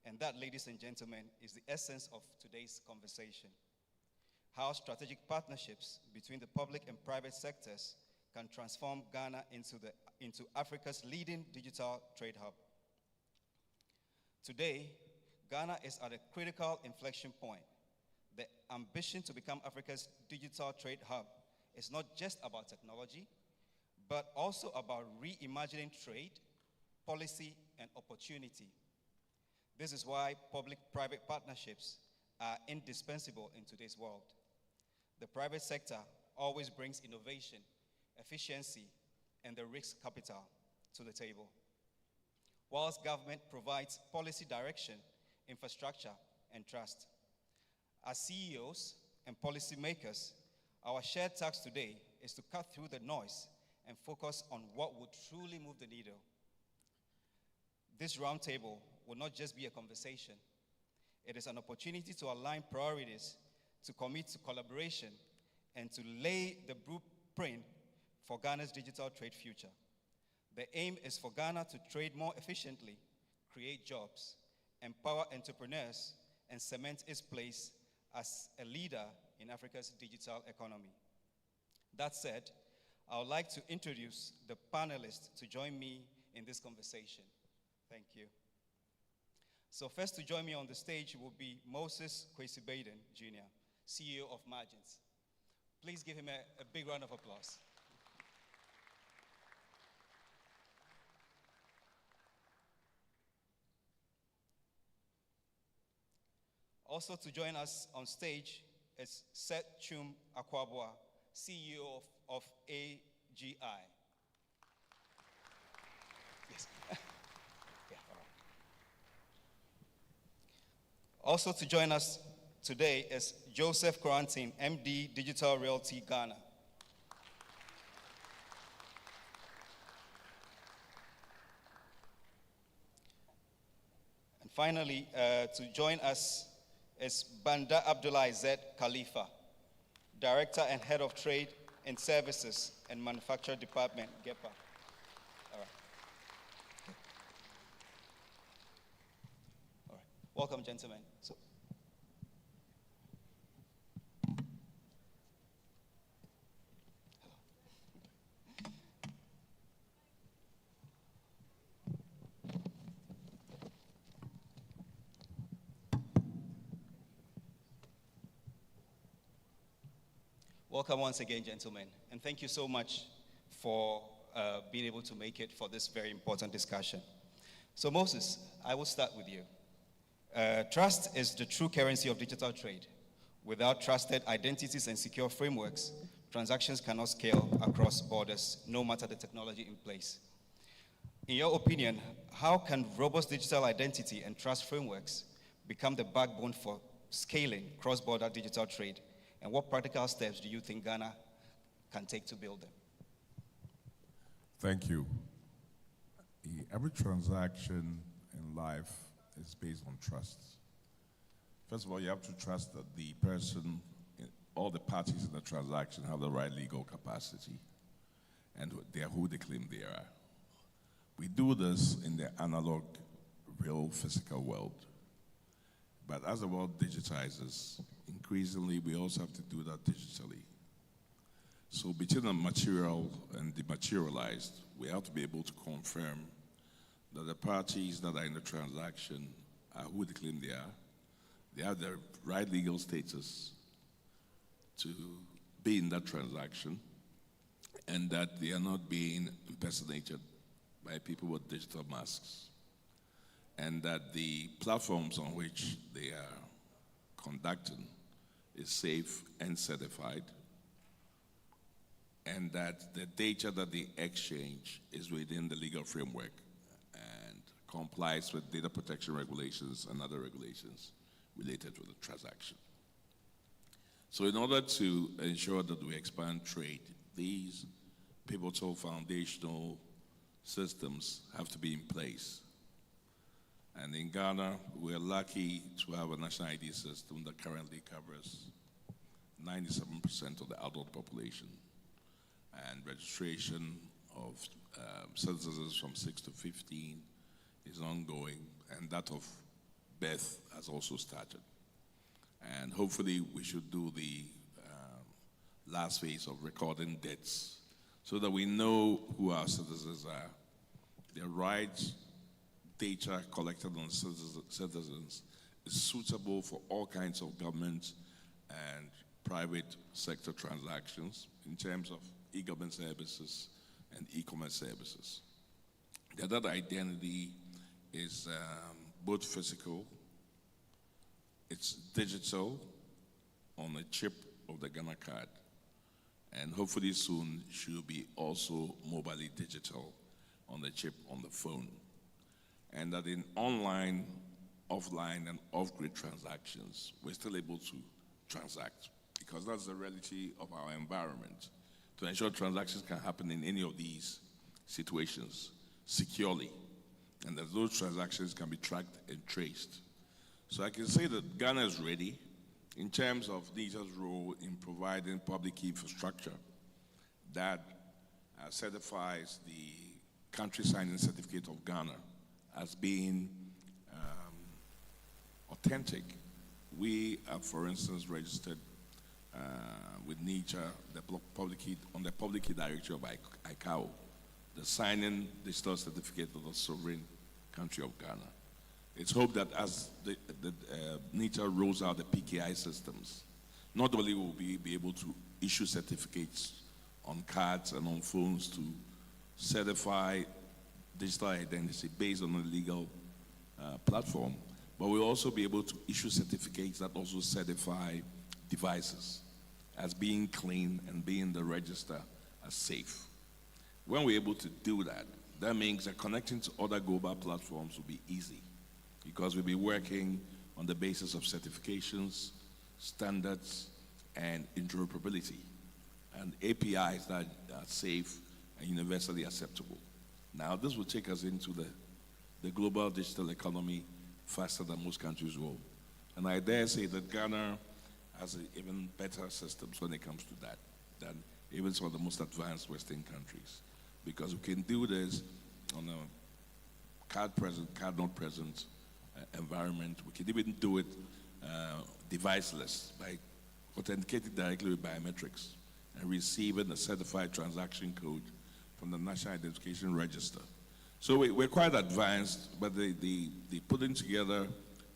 And that, ladies and gentlemen, is the essence of today's conversation. How strategic partnerships between the public and private sectors can transform Ghana into Africa's leading digital trade hub. Today, Ghana is at a critical inflection point. The ambition to become Africa's digital trade hub is not just about technology, but also about reimagining trade, policy, and opportunity. This is why public-private partnerships are indispensable in today's world. The private sector always brings innovation, efficiency, and the risk capital to the table, whilst government provides policy direction, infrastructure, and trust. As CEOs and policymakers, our shared task today is to cut through the noise and focus on what would truly move the needle. This roundtable will not just be a conversation. It is an opportunity to align priorities, to commit to collaboration, and to lay the blueprint for Ghana's digital trade future. The aim is for Ghana to trade more efficiently, create jobs, empower entrepreneurs, and cement its place as a leader in Africa's digital economy. That said, I would like to introduce the panelists to join me in this conversation. Thank you. So first to join me on the stage will be Moses Kwesi-Baden, Jr., CEO of Margins. Please give him a big round of applause. Also to join us on stage is Seth Chum Akwabwa, CEO of AGI. Yes. Yeah, all right. Also to join us today is Joseph Quarantine, MD, Digital Realty Ghana. And finally, to join us is Banda Abdullah Z. Khalifa, Director and Head of Trade and Services and Manufacture Department, GEPA. All right. All right. Welcome, gentlemen. Welcome once again, gentlemen, and thank you so much for being able to make it for this very important discussion. So Moses, I will start with you. Trust is the true currency of digital trade. Without trusted identities and secure frameworks, transactions cannot scale across borders, no matter the technology in place. In your opinion, how can robust digital identity and trust frameworks become the backbone for scaling cross-border digital trade? And what practical steps do you think Ghana can take to build them? Thank you. Every transaction in life is based on trust. First of all, you have to trust that the person all the parties in the transaction have the right legal capacity and they are who they claim they are. We do this in the analog, real physical world. But as the world digitizes, increasingly we also have to do that digitally. So between the material and the materialized, we have to be able to confirm that the parties that are in the transaction are who they claim they are. They have the right legal status to be in that transaction, and that they are not being impersonated by people with digital masks, and that the platforms on which they are conducting is safe and certified, and that the data that they exchange is within the legal framework and complies with data protection regulations and other regulations related to the transaction. So in order to ensure that we expand trade, these pivotal foundational systems have to be in place. And in Ghana, we're lucky to have a national ID system that currently covers 97% of the adult population. And registration of citizens from 6 to 15 is ongoing, and that of birth has also started. And hopefully we should do the last phase of recording deaths so that we know who our citizens are, their rights, data collected on citizens is suitable for all kinds of government and private sector transactions in terms of e-government services and e-commerce services. That identity is both physical, it's digital on a chip of the Ghana card, and hopefully soon should be also mobilely digital on the chip on the phone. And that in online, offline, and off-grid transactions, we're still able to transact, because that's the reality of our environment, to ensure transactions can happen in any of these situations securely, and that those transactions can be tracked and traced. So I can say that Ghana is ready in terms of NITA's role in providing public key infrastructure that certifies the country signing certificate of Ghana as being authentic. We have, for instance, registered with NITA on the public key directory of ICAO, the signing digital certificate of the sovereign country of Ghana. It's hoped that as the NITA rolls out the PKI systems, not only will we be able to issue certificates on cards and on phones to certify digital identity based on a legal platform, but we'll also be able to issue certificates that also certify devices as being clean and being in the register as safe. When we're able to do that, that means that connecting to other global platforms will be easy, because we'll be working on the basis of certifications, standards, and interoperability, and APIs that are safe and universally acceptable. Now, this will take us into the global digital economy faster than most countries will. And I dare say that Ghana has even better systems when it comes to that than even some of the most advanced Western countries, because we can do this on a card present, card not present environment. We can even do it deviceless by authenticating directly with biometrics and receiving a certified transaction code from the National Identification Register. So we're quite advanced, but the putting together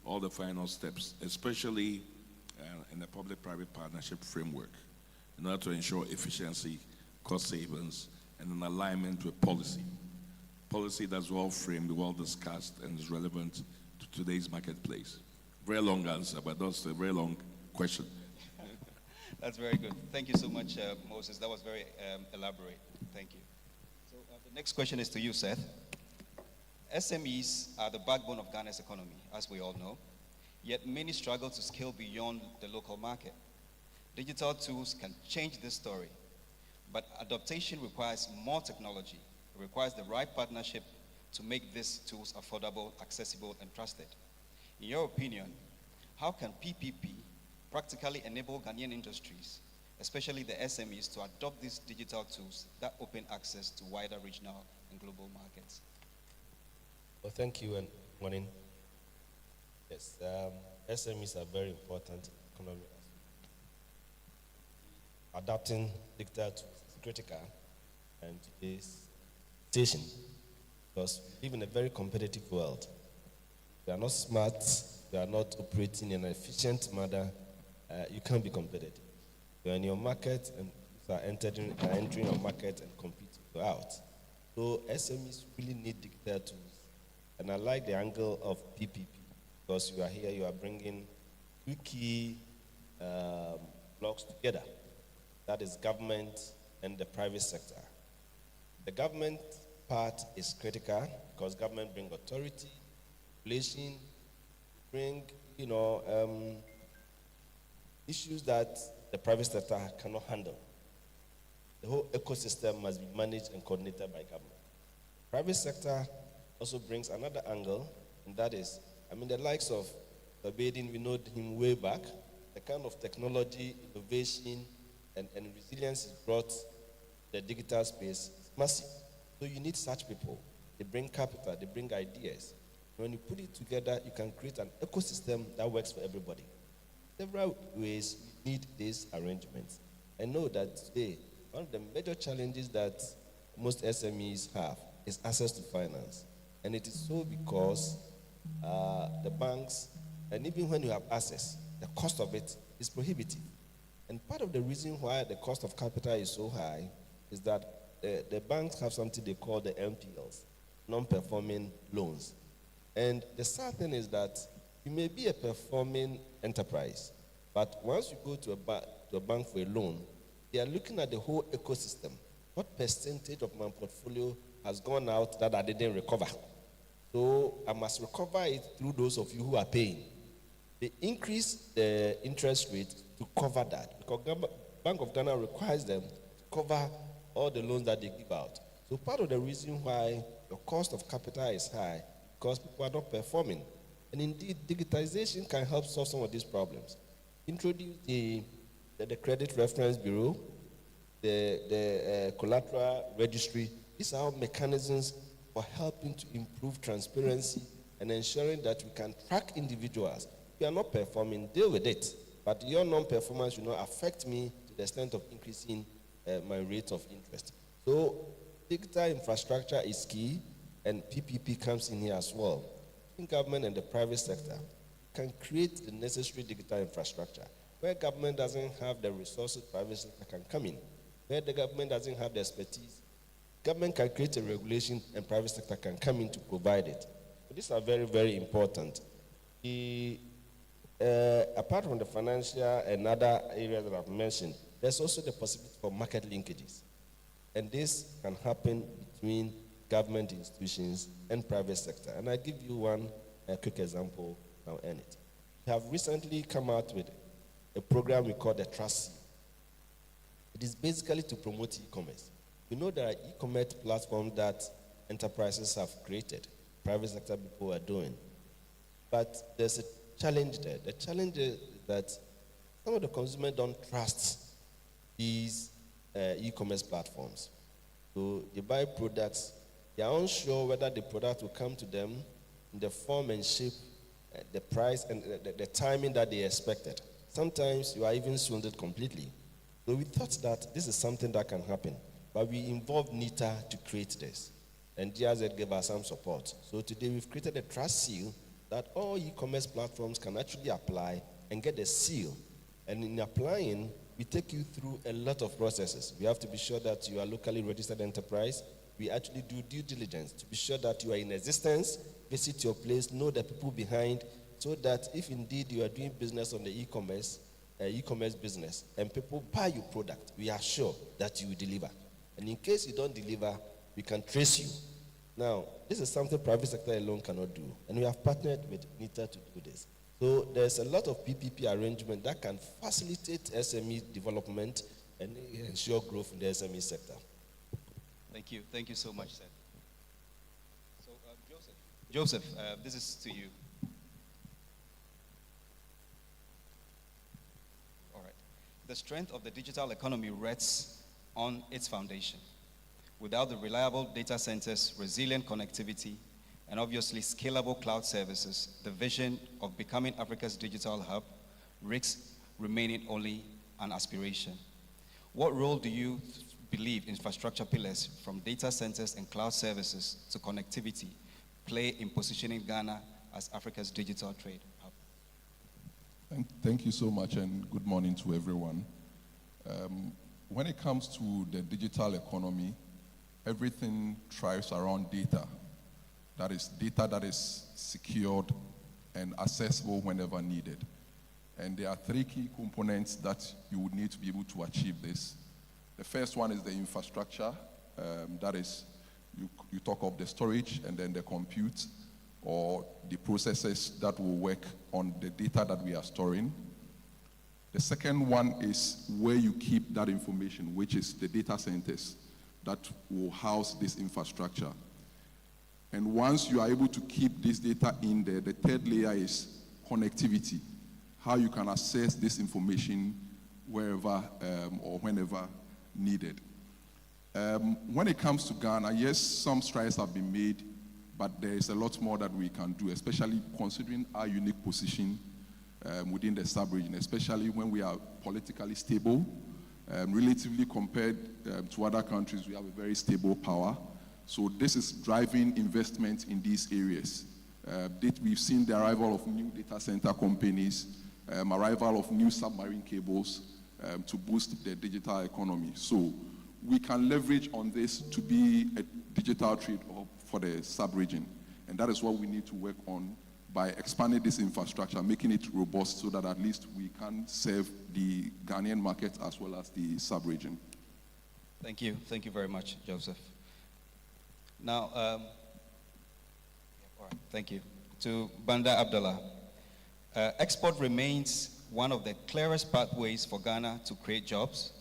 all the final steps, especially in the public-private partnership framework, in order to ensure efficiency, cost savings, and an alignment with policy. Policy that's well framed, well discussed, and is relevant to today's marketplace. Very long answer, but that's a very long question. That's very good. Thank you so much, Moses. That was very elaborate. Thank you. So the next question is to you, Seth. SMEs are the backbone of Ghana's economy, as we all know, yet many struggle to scale beyond the local market. Digital tools can change this story, but adaptation requires more technology. It requires the right partnership to make these tools affordable, accessible, and trusted. In your opinion, how can PPP, practically enable Ghanaian industries, especially the SMEs, to adopt these digital tools that open access to wider regional and global markets? Well, thank you and morning. Yes, SMEs are very important in the economy. Adapting digital tools is critical and today's station, because we live in a very competitive world. If you are not smart, you are not operating in an efficient manner, you can't be competitive. You're in your market and you are entering your market and competing out. So SMEs really need digital tools. And I like the angle of PPP, because you are here, you are bringing two key blocks together. That is government and the private sector. The government part is critical because government brings authority, regulation, bring issues that the private sector cannot handle. The whole ecosystem must be managed and coordinated by government. Private sector also brings another angle, and that is, the likes of the Baden, we know him way back, the kind of technology, innovation, and resilience is brought to the digital space is massive. So you need such people. They bring capital, they bring ideas. When you put it together, you can create an ecosystem that works for everybody. Several ways we need these arrangements. I know that today, one of the major challenges that most SMEs have is access to finance. And it is so because the banks, and even when you have access, the cost of it is prohibitive. And part of the reason why the cost of capital is so high is that the banks have something they call the NPLs, non-performing loans. And the sad thing is that you may be a performing enterprise, but once you go to a bank for a loan, they are looking at the whole ecosystem. What percentage of my portfolio has gone out that I didn't recover? So I must recover it through those of you who are paying. They increase the interest rate to cover that, because Bank of Ghana requires them to cover all the loans that they give out. So part of the reason why the cost of capital is high, because people are not performing. And indeed, digitization can help solve some of these problems. Introduce the Credit Reference Bureau, the collateral registry. These are all mechanisms for helping to improve transparency and ensuring that we can track individuals. If you are not performing, deal with it. But your non-performance should not affect me to the extent of increasing my rate of interest. So digital infrastructure is key, and PPP comes in here as well. In government and the private sector can create the necessary digital infrastructure. Where government doesn't have the resources, private sector can come in. Where the government doesn't have the expertise, government can create a regulation and private sector can come in to provide it. So these are very, very important. Apart from the financial and other areas that I've mentioned, there's also the possibility for market linkages. And this can happen between government institutions and private sector. And I give you one quick example, I'll end it. We have recently come out with a program we call the Trust Seal. It is basically to promote e-commerce. We know there are e-commerce platforms that enterprises have created, private sector people are doing. But there's a challenge there. The challenge is that some of the consumers don't trust these e-commerce platforms. So they buy products, they are unsure whether the product will come to them in the form and shape, the price and the timing that they expected. Sometimes you are even swindled completely. So we thought that this is something that can happen, but we involved NITA to create this. And GRZ gave us some support. So today we've created a trust seal that all e-commerce platforms can actually apply and get a seal. And in applying, we take you through a lot of processes. We have to be sure that you are locally registered enterprise. We actually do due diligence to be sure that you are in existence, visit your place, know the people behind, so that if indeed you are doing business on the e-commerce business, and people buy your product, we are sure that you will deliver. And in case you don't deliver, we can trace you. Now, this is something private sector alone cannot do, and we have partnered with NITA to do this. So there's a lot of PPP arrangement that can facilitate SME development and ensure growth in the SME sector. Thank you so much, sir. So, Joseph, this is to you. The strength of the digital economy rests on its foundation. Without the reliable data centers, resilient connectivity, and obviously scalable cloud services, the vision of becoming Africa's digital hub risks remaining only an aspiration. What role do you believe infrastructure pillars from data centers and cloud services to connectivity play in positioning Ghana as Africa's digital trade hub? Thank you so much, and good morning to everyone. When it comes to the digital economy, everything thrives around data. That is data that is secured and accessible whenever needed. And there are three key components that you would need to be able to achieve this. The first one is the infrastructure. That is, you talk of the storage and then the compute or the processes that will work on the data that we are storing. The second one is where you keep that information, which is the data centers that will house this infrastructure. And once you are able to keep this data in there, the third layer is connectivity, how you can access this information wherever or whenever needed. When it comes to Ghana, yes, some strides have been made, but there is a lot more that we can do, especially considering our unique position within the sub-region, especially when we are politically stable. Relatively compared to other countries, we have a very stable power. So this is driving investment in these areas. We've seen the arrival of new data center companies, arrival of new submarine cables to boost the digital economy. So we can leverage on this to be a digital trade hub for the sub-region. And that is what we need to work on by expanding this infrastructure, making it robust so that at least we can serve the Ghanaian market as well as the sub-region. Thank you. Thank you very much, Joseph. Now, all right, thank you. To Banda Abdullah. Export remains one of the clearest pathways for Ghana to create jobs,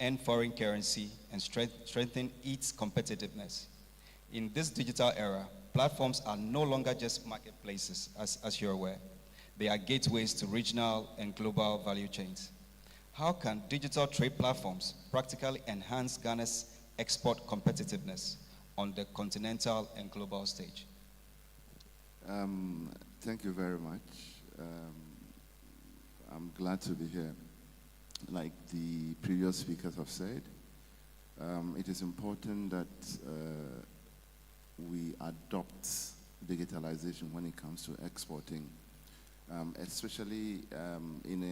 earn foreign currency, and strengthen its competitiveness. In this digital era, platforms are no longer just marketplaces, as you're aware. They are gateways to regional and global value chains. How can digital trade platforms practically enhance Ghana's export competitiveness on the continental and global stage? Thank you very much. I'm glad to be here. Like the previous speakers have said, it is important that we adopt digitalization when it comes to exporting, especially in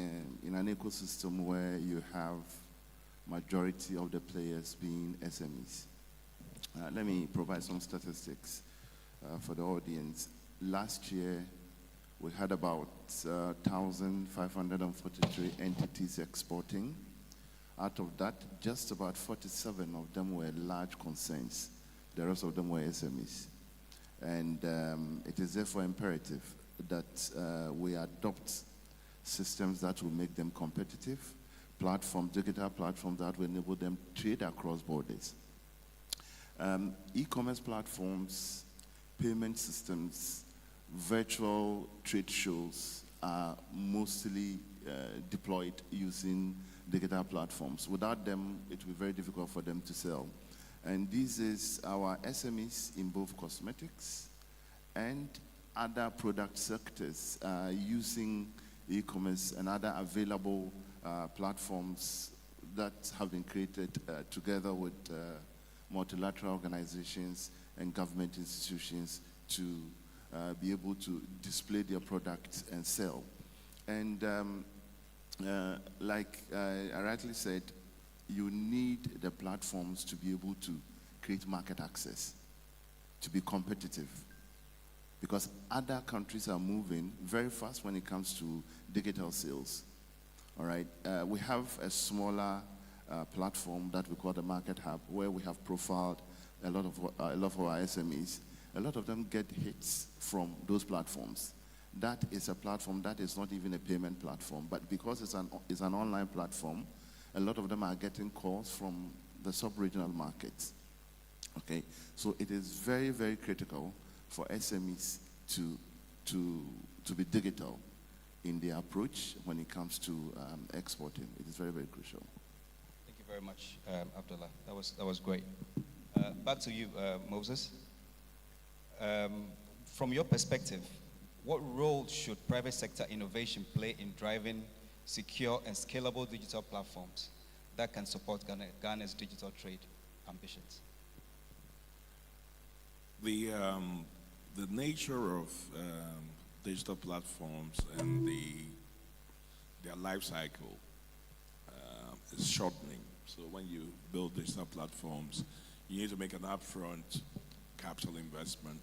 an ecosystem where you have majority of the players being SMEs. Let me provide some statistics for the audience. Last year, we had about 1,543 entities exporting. Out of that, just about 47 of them were large concerns. The rest of them were SMEs. And it is therefore imperative that we adopt systems that will make them competitive, digital platforms that will enable them to trade across borders. E-commerce platforms, payment systems, virtual trade shows are mostly deployed using digital platforms. Without them, it will be very difficult for them to sell. And this is our SMEs in both cosmetics and other product sectors using e-commerce and other available platforms that have been created together with multilateral organizations and government institutions to be able to display their products and sell. And like I rightly said, you need the platforms to be able to create market access, to be competitive. Because other countries are moving very fast when it comes to digital sales. All right, we have a smaller platform that we call the Market Hub, where we have profiled a lot of our SMEs. A lot of them get hits from those platforms. That is a platform that is not even a payment platform, but because it's an online platform, a lot of them are getting calls from the sub-regional markets. Okay, so it is very, very critical for SMEs to be digital. in their approach when it comes to exporting. It is very, very crucial. Thank you very much, Abdullah. That was great. Back to you, Moses. From your perspective, what role should private sector innovation play in driving secure and scalable digital platforms that can support Ghana's digital trade ambitions? The nature of digital platforms and their life cycle is shortening. So when you build digital platforms, you need to make an upfront capital investment,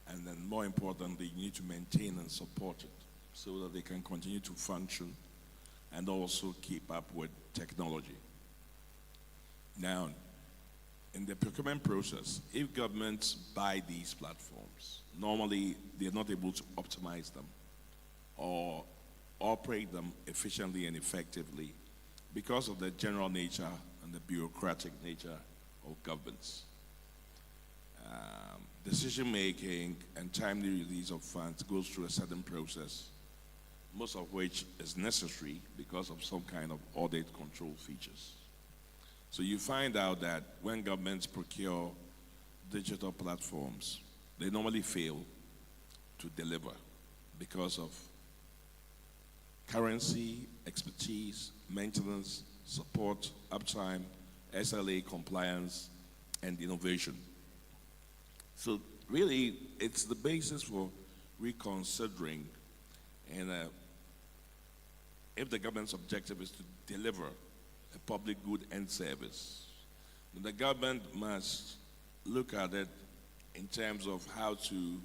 and then more importantly, you need to maintain and support it so that they can continue to function and also keep up with technology. Now, in the procurement process, if governments buy these platforms, normally they're not able to optimize them or operate them efficiently and effectively because of the general nature and the bureaucratic nature of governments. Decision-making and timely release of funds goes through a certain process, most of which is necessary because of some kind of audit control features. So you find out that when governments procure digital platforms, they normally fail to deliver because of currency, expertise, maintenance, support, uptime, SLA compliance, and innovation. So really, it's the basis for reconsidering, and if the government's objective is to deliver a public good and service, then the government must look at it in terms of how to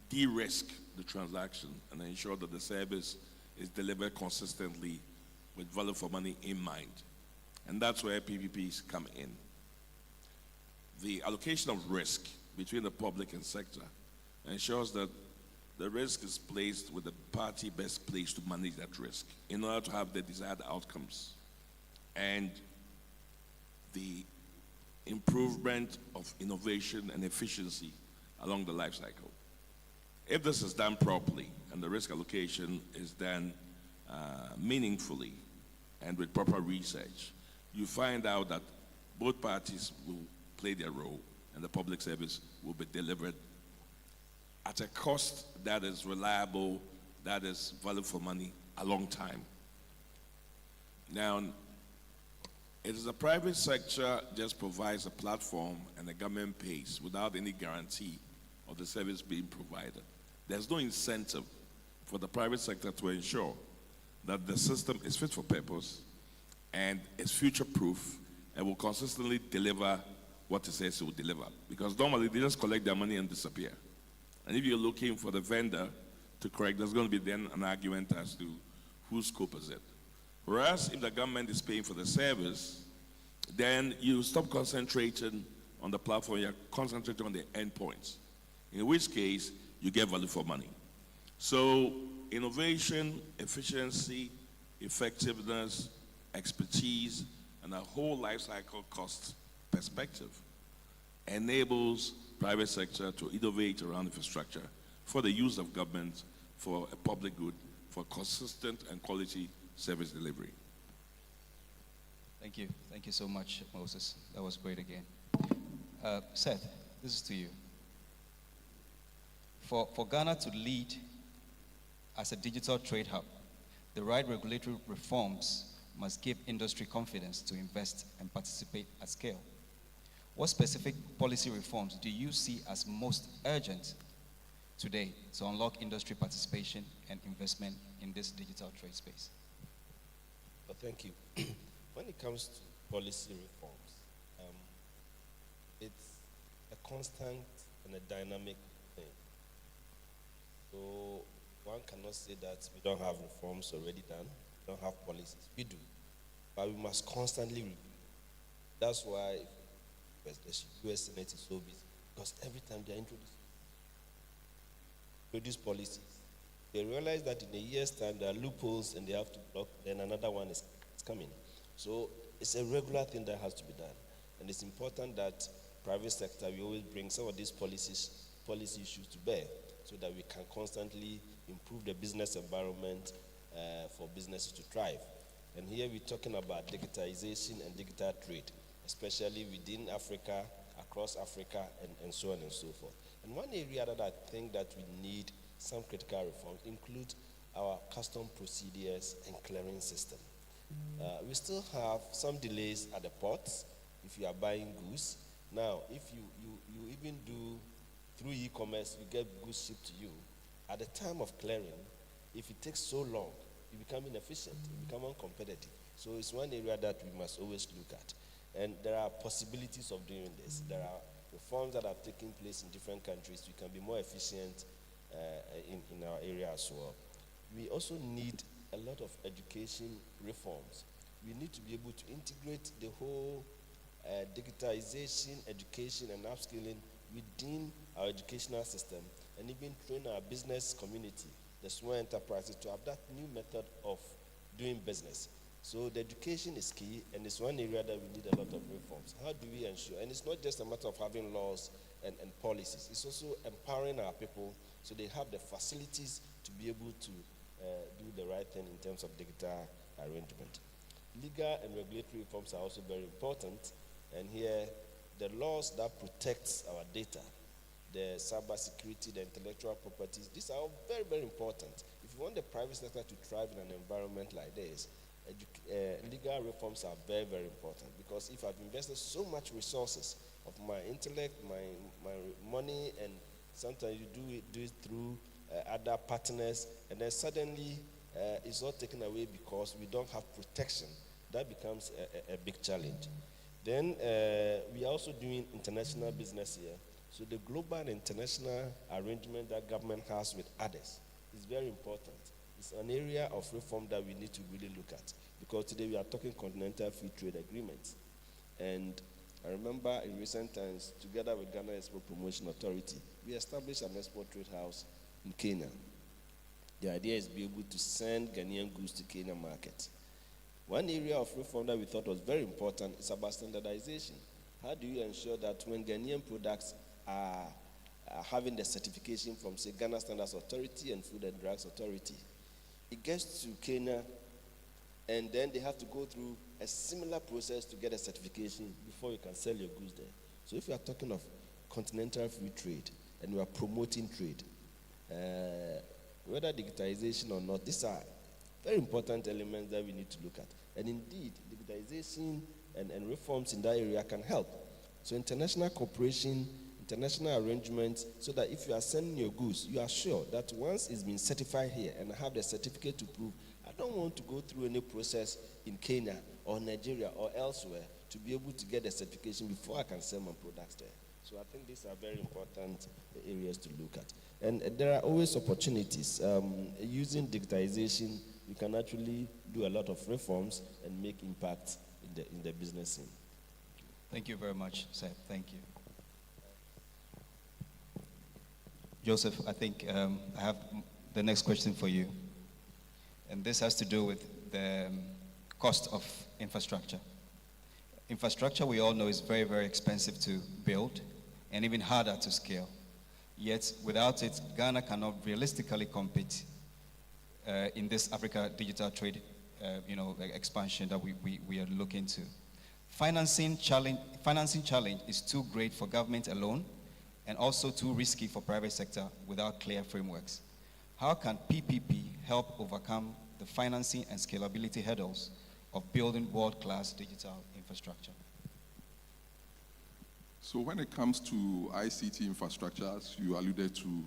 de-risk the transaction and ensure that the service is delivered consistently with value for money in mind. And that's where PPPs come in. The allocation of risk between the public and sector ensures that the risk is placed with the party best placed to manage that risk in order to have the desired outcomes and the improvement of innovation and efficiency along the life cycle. If this is done properly and the risk allocation is done meaningfully and with proper research, you find out that both parties will play their role and the public service will be delivered at a cost that is reliable, that is value for money, a long time. Now, it is the private sector just provides a platform and the government pays without any guarantee of the service being provided. There's no incentive for the private sector to ensure that the system is fit for purpose and is future-proof and will consistently deliver what it says it will deliver. Because normally they just collect their money and disappear. And if you're looking for the vendor to correct, there's going to be then an argument as to whose scope is it. Whereas if the government is paying for the service, then you stop concentrating on the platform, you're concentrating on the endpoints, in which case you get value for money. So innovation, efficiency, effectiveness, expertise, and a whole life cycle cost perspective enables private sector to innovate around infrastructure for the use of government, for a public good, for consistent and quality service delivery. Thank you. Thank you so much, Moses. That was great again. Seth, this is to you. For Ghana to lead as a digital trade hub, the right regulatory reforms must give industry confidence to invest and participate at scale. What specific policy reforms do you see as most urgent today to unlock industry participation and investment in this digital trade space? Well, thank you. When it comes to policy reforms, it's a constant and a dynamic thing. So one cannot say that we don't have reforms already done, we don't have policies. We do, but we must constantly review. That's why the US Senate is so busy, because every time they introduce policies, they realize that in a year's time there are loopholes and they have to block, then another one is coming. So it's a regular thing that has to be done. And it's important that private sector, we always bring some of these policy issues to bear so that we can constantly improve the business environment for businesses to thrive. And here we're talking about digitization and digital trade, especially within Africa, across Africa, and so on and so forth. And one area that I think that we need some critical reform includes our custom procedures and clearing system. We still have some delays at the ports if you are buying goods. Now, if you even do through e-commerce, you get goods shipped to you. At the time of clearing, if it takes so long, you become inefficient, you become uncompetitive. So it's one area that we must always look at. And there are possibilities of doing this. There are reforms that are taking place in different countries. We can be more efficient in our area as well. We also need a lot of education reforms. We need to be able to integrate the whole digitization, education, and upskilling within our educational system, and even train our business community, the small enterprises, to have that new method of doing business. So the education is key, and it's one area that we need a lot of reforms. How do we ensure? And it's not just a matter of having laws and policies. It's also empowering our people so they have the facilities to be able to do the right thing in terms of digital arrangement. Legal and regulatory reforms are also very important, and here the laws that protect our data, the cyber security, the intellectual properties, these are all very, very important. If you want the private sector to thrive in an environment like this, legal reforms are very, very important, because if I've invested so much resources of my intellect, my money, and sometimes you do it through other partners, and then suddenly it's all taken away because we don't have protection, that becomes a big challenge. Then we are also doing international business here. So the global and international arrangement that government has with others is very important. It's an area of reform that we need to really look at, because today we are talking continental free trade agreements. And I remember in recent times, together with Ghana Export Promotion Authority, we established an export trade house in Kenya. The idea is to be able to send Ghanaian goods to Kenya market. One area of reform that we thought was very important is about standardization. How do you ensure that when Ghanaian products are having the certification from, say, Ghana Standards Authority and Food and Drugs Authority, it gets to Kenya, and then they have to go through a similar process to get a certification before you can sell your goods there. So if you are talking of continental free trade and we are promoting trade, whether digitization or not, these are very important elements that we need to look at. And indeed, digitization and reforms in that area can help. So international cooperation, international arrangements, so that if you are sending your goods, you are sure that once it's been certified here and have the certificate to prove, I don't want to go through any process in Kenya or Nigeria or elsewhere to be able to get the certification before I can sell my products there. So I think these are very important areas to look at. And there are always opportunities. Using digitization, we can actually do a lot of reforms and make impact in the business scene. Thank you very much, Seth. Thank you. Joseph, I think I have the next question for you. And this has to do with the cost of infrastructure. Infrastructure, we all know, is very, very expensive to build and even harder to scale. Yet, without it, Ghana cannot realistically compete in this Africa digital trade expansion that we are looking to. Financing challenge is too great for government alone, and also too risky for private sector without clear frameworks. How can PPP help overcome the financing and scalability hurdles of building world-class digital infrastructure? So when it comes to ICT infrastructure, as you alluded to,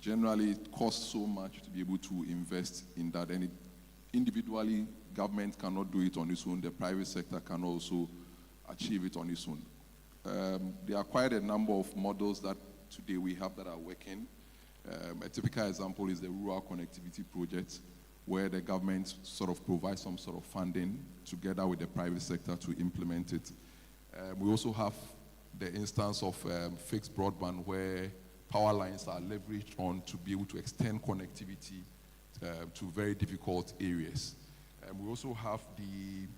generally it costs so much to be able to invest in that, and individually, government cannot do it on its own. The private sector can also achieve it on its own. There are quite a number of models that today we have that are working. A typical example is the Rural Connectivity Project, where the government sort of provides some sort of funding together with the private sector to implement it. We also have the instance of fixed broadband, where power lines are leveraged on to be able to extend connectivity to very difficult areas. We also have the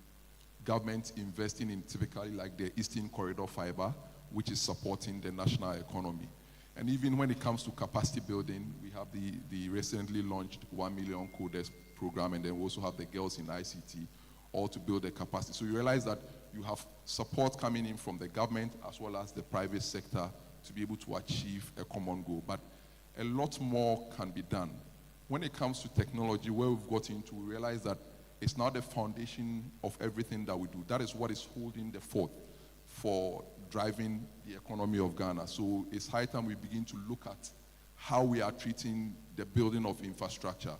government investing in typically like the Eastern Corridor Fiber, which is supporting the national economy. And even when it comes to capacity building, we have the recently launched 1 million coders program, and then we also have the girls in ICT, all to build the capacity. So you realize that you have support coming in from the government as well as the private sector to be able to achieve a common goal. But a lot more can be done. When it comes to technology, where we've got into, we realize that it's not the foundation of everything that we do. That is what is holding the fort for driving the economy of Ghana. So it's high time we begin to look at how we are treating the building of infrastructure.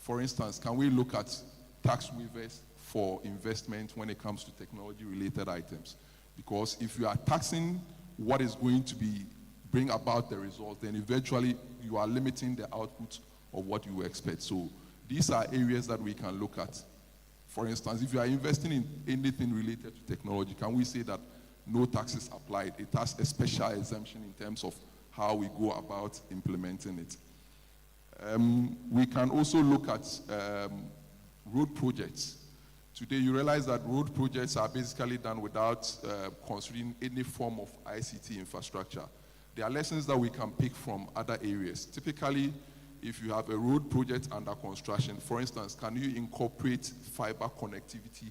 For instance, can we look at tax waivers for investment when it comes to technology-related items? Because if you are taxing what is going to bring about the result, then eventually you are limiting the output of what you expect. So these are areas that we can look at. For instance, if you are investing in anything related to technology, can we say that no taxes applied? It has a special exemption in terms of how we go about implementing it. We can also look at road projects. Today, you realize that road projects are basically done without considering any form of ICT infrastructure. There are lessons that we can pick from other areas. Typically, if you have a road project under construction, for instance, can you incorporate fiber connectivity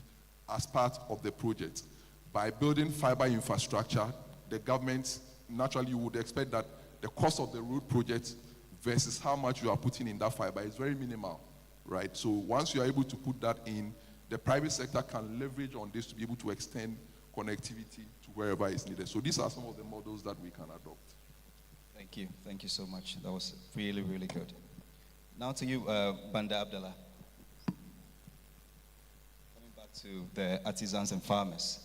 as part of the project? By building fiber infrastructure, the government, naturally you would expect that the cost of the road project versus how much you are putting in that fiber is very minimal, right? So once you are able to put that in, the private sector can leverage on this to be able to extend connectivity to wherever it's needed. So these are some of the models that we can adopt. Thank you. Thank you so much. That was really, really good. Now to you, Banda Abdallah. Coming back to the artisans and farmers.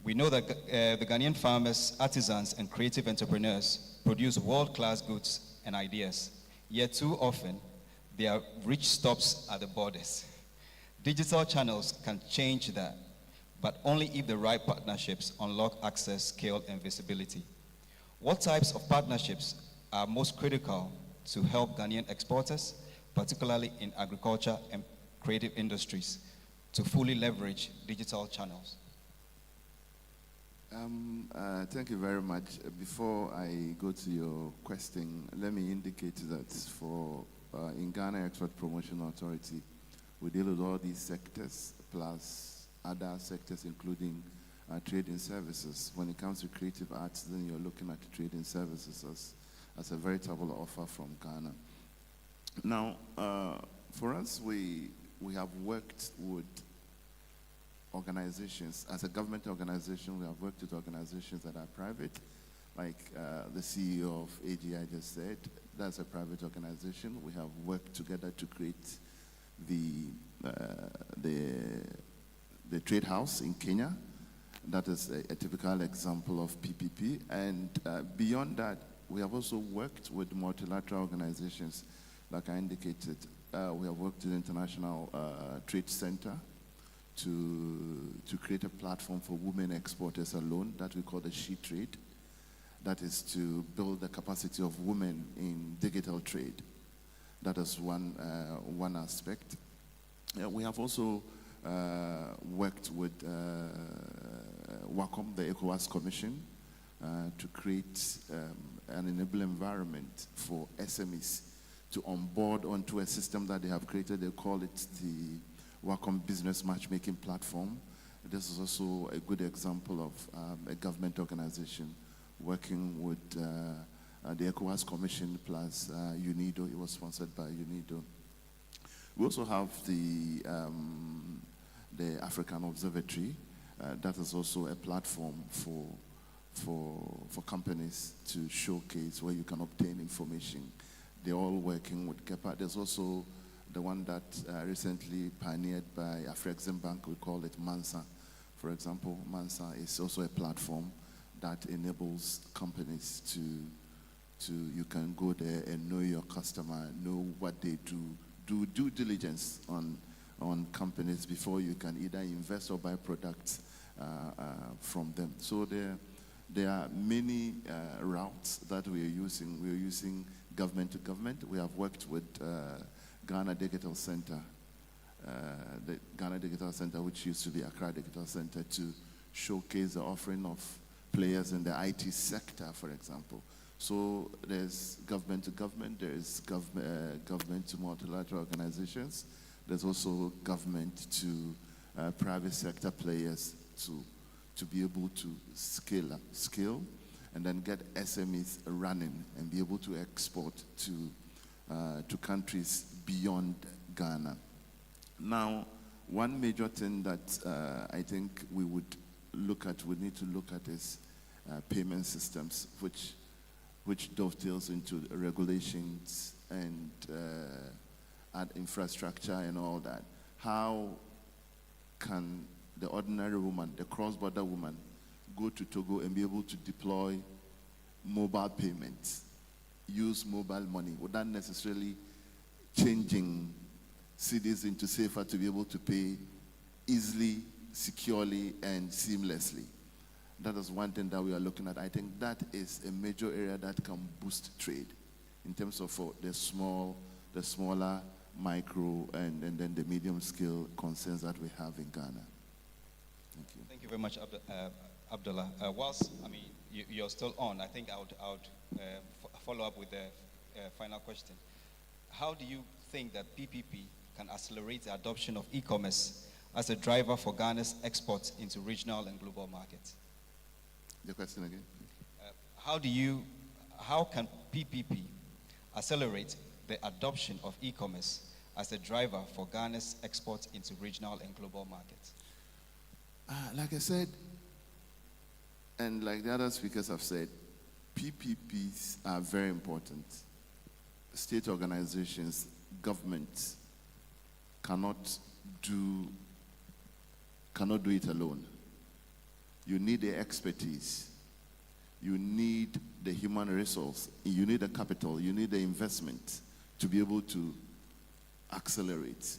We know that the Ghanaian farmers, artisans, and creative entrepreneurs produce world-class goods and ideas. Yet too often, their reach stops at the borders. Digital channels can change that, but only if the right partnerships unlock access, scale, and visibility. What types of partnerships are most critical to help Ghanaian exporters, particularly in agriculture and creative industries, to fully leverage digital channels? Thank you very much. Before I go to your question, let me indicate that for in Ghana Export Promotion Authority, we deal with all these sectors plus other sectors, including trading services. When it comes to creative arts, then you're looking at trading services as a veritable offer from Ghana. Now, for us, we have worked with organizations. As a government organization, we have worked with organizations that are private, like the CEO of AGI just said. That's a private organization. We have worked together to create the trade house in Kenya. That is a typical example of PPP. And beyond that, we have also worked with multilateral organizations. Like I indicated, we have worked with the International Trade Center to create a platform for women exporters alone that we call the She Trade. That is to build the capacity of women in digital trade. That is one aspect. We have also worked with WACOM, the ECOWAS Commission, to create an enabling environment for SMEs to onboard onto a system that they have created. They call it the WACOM Business Matchmaking Platform. This is also a good example of a government organization working with the ECOWAS Commission plus UNIDO. It was sponsored by UNIDO. We also have the African Observatory. That is also a platform for companies to showcase where you can obtain information. They're all working with KEPA. There's also the one that recently pioneered by Afrexim Bank. We call it MANSA. For example, MANSA is also a platform that enables companies to you can go there and know your customer, know what they do due diligence on companies before you can either invest or buy products from them. So there are many routes that we are using. We are using government to government. We have worked with Ghana Digital Center, the Ghana Digital Center, which used to be Accra Digital Center, to showcase the offering of players in the IT sector, for example. So there's government to government, there's government to multilateral organizations, there's also government to private sector players to be able to scale, and then get SMEs running and be able to export to countries beyond Ghana. Now, one major thing that I think we need to look at is payment systems, which dovetails into regulations and infrastructure and all that. How can the ordinary woman, the cross-border woman, go to Togo and be able to deploy mobile payments, use mobile money, without necessarily changing cedis into safer to be able to pay easily, securely, and seamlessly? That is one thing that we are looking at. I think that is a major area that can boost trade in terms of the smaller, micro, and then the medium scale concerns that we have in Ghana. Thank you. Thank you very much, Abdullah. Whilst, you're still on, I think I would follow up with the final question. How do you think that PPP can accelerate the adoption of e-commerce as a driver for Ghana's exports into regional and global markets? The question again. How can PPP accelerate the adoption of e-commerce as a driver for Ghana's exports into regional and global markets? Like I said, and like the other speakers have said, PPPs are very important. State organizations, governments cannot do it alone. You need the expertise. You need the human resource. You need the capital. You need the investment to be able to accelerate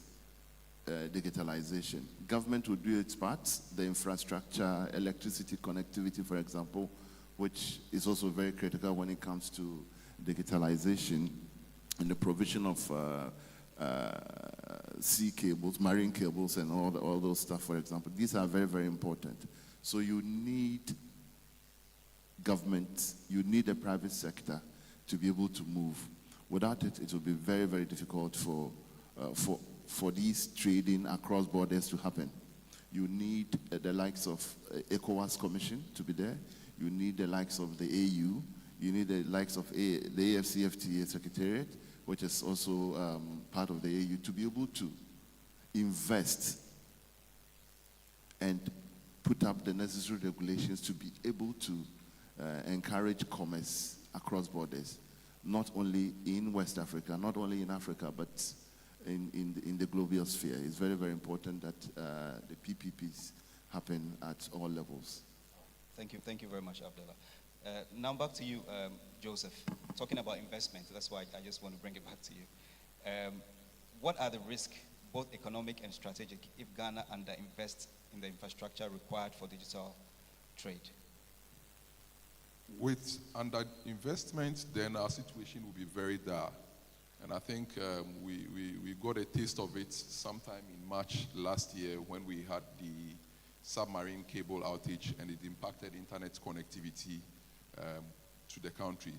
digitalization. Government will do its part, the infrastructure, electricity connectivity, for example, which is also very critical when it comes to digitalization and the provision of sea cables, marine cables, and all those stuff, for example. These are very, very important. So you need government, you need the private sector to be able to move. Without it, it will be very, very difficult for these trading across borders to happen. You need the likes of ECOWAS Commission to be there. You need the likes of the AU. You need the likes of the AFCFTA Secretariat, which is also part of the AU, to be able to invest and put up the necessary regulations to be able to encourage commerce across borders, not only in West Africa, not only in Africa, but in the global sphere. It's very, very important that the PPPs happen at all levels. Thank you very much, Abdullah. Now back to you, Joseph. Talking about investment, that's why I just want to bring it back to you. What are the risks, both economic and strategic, if Ghana underinvests in the infrastructure required for digital trade? With underinvestment, then our situation will be very dire. And I think we got a taste of it sometime in March last year when we had the submarine cable outage, and it impacted internet connectivity to the country.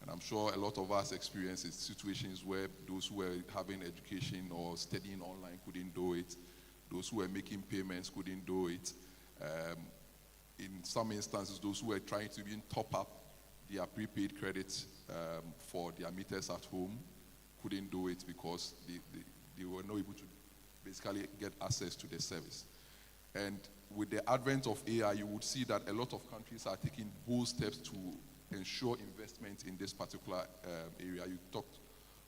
And I'm sure a lot of us experienced situations where those who were having education or studying online couldn't do it. Those who were making payments couldn't do it. In some instances, those who were trying to even top up their prepaid credits for their meters at home couldn't do it because they were not able to basically get access to the service. And with the advent of AI, you would see that a lot of countries are taking bold steps to ensure investment in this particular area. You talked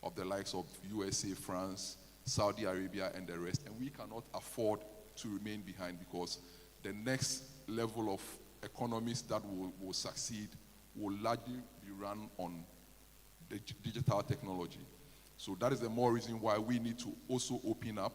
of the likes of USA, France, Saudi Arabia, and the rest. And we cannot afford to remain behind because the next level of economies that will succeed will largely be run on the digital technology. So that is the more reason why we need to also open up,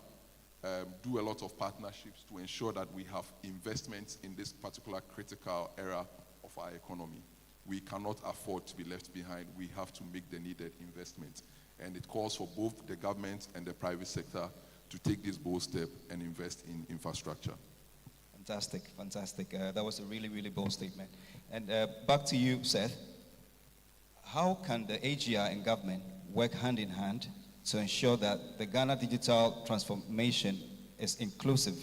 do a lot of partnerships to ensure that we have investments in this particular critical era of our economy. We cannot afford to be left behind. We have to make the needed investments. And it calls for both the government and the private sector to take this bold step and invest in infrastructure. Fantastic, fantastic. That was a really, really bold statement. And back to you, Seth. how can the AGR and government work hand in hand to ensure that the Ghana digital transformation is inclusive,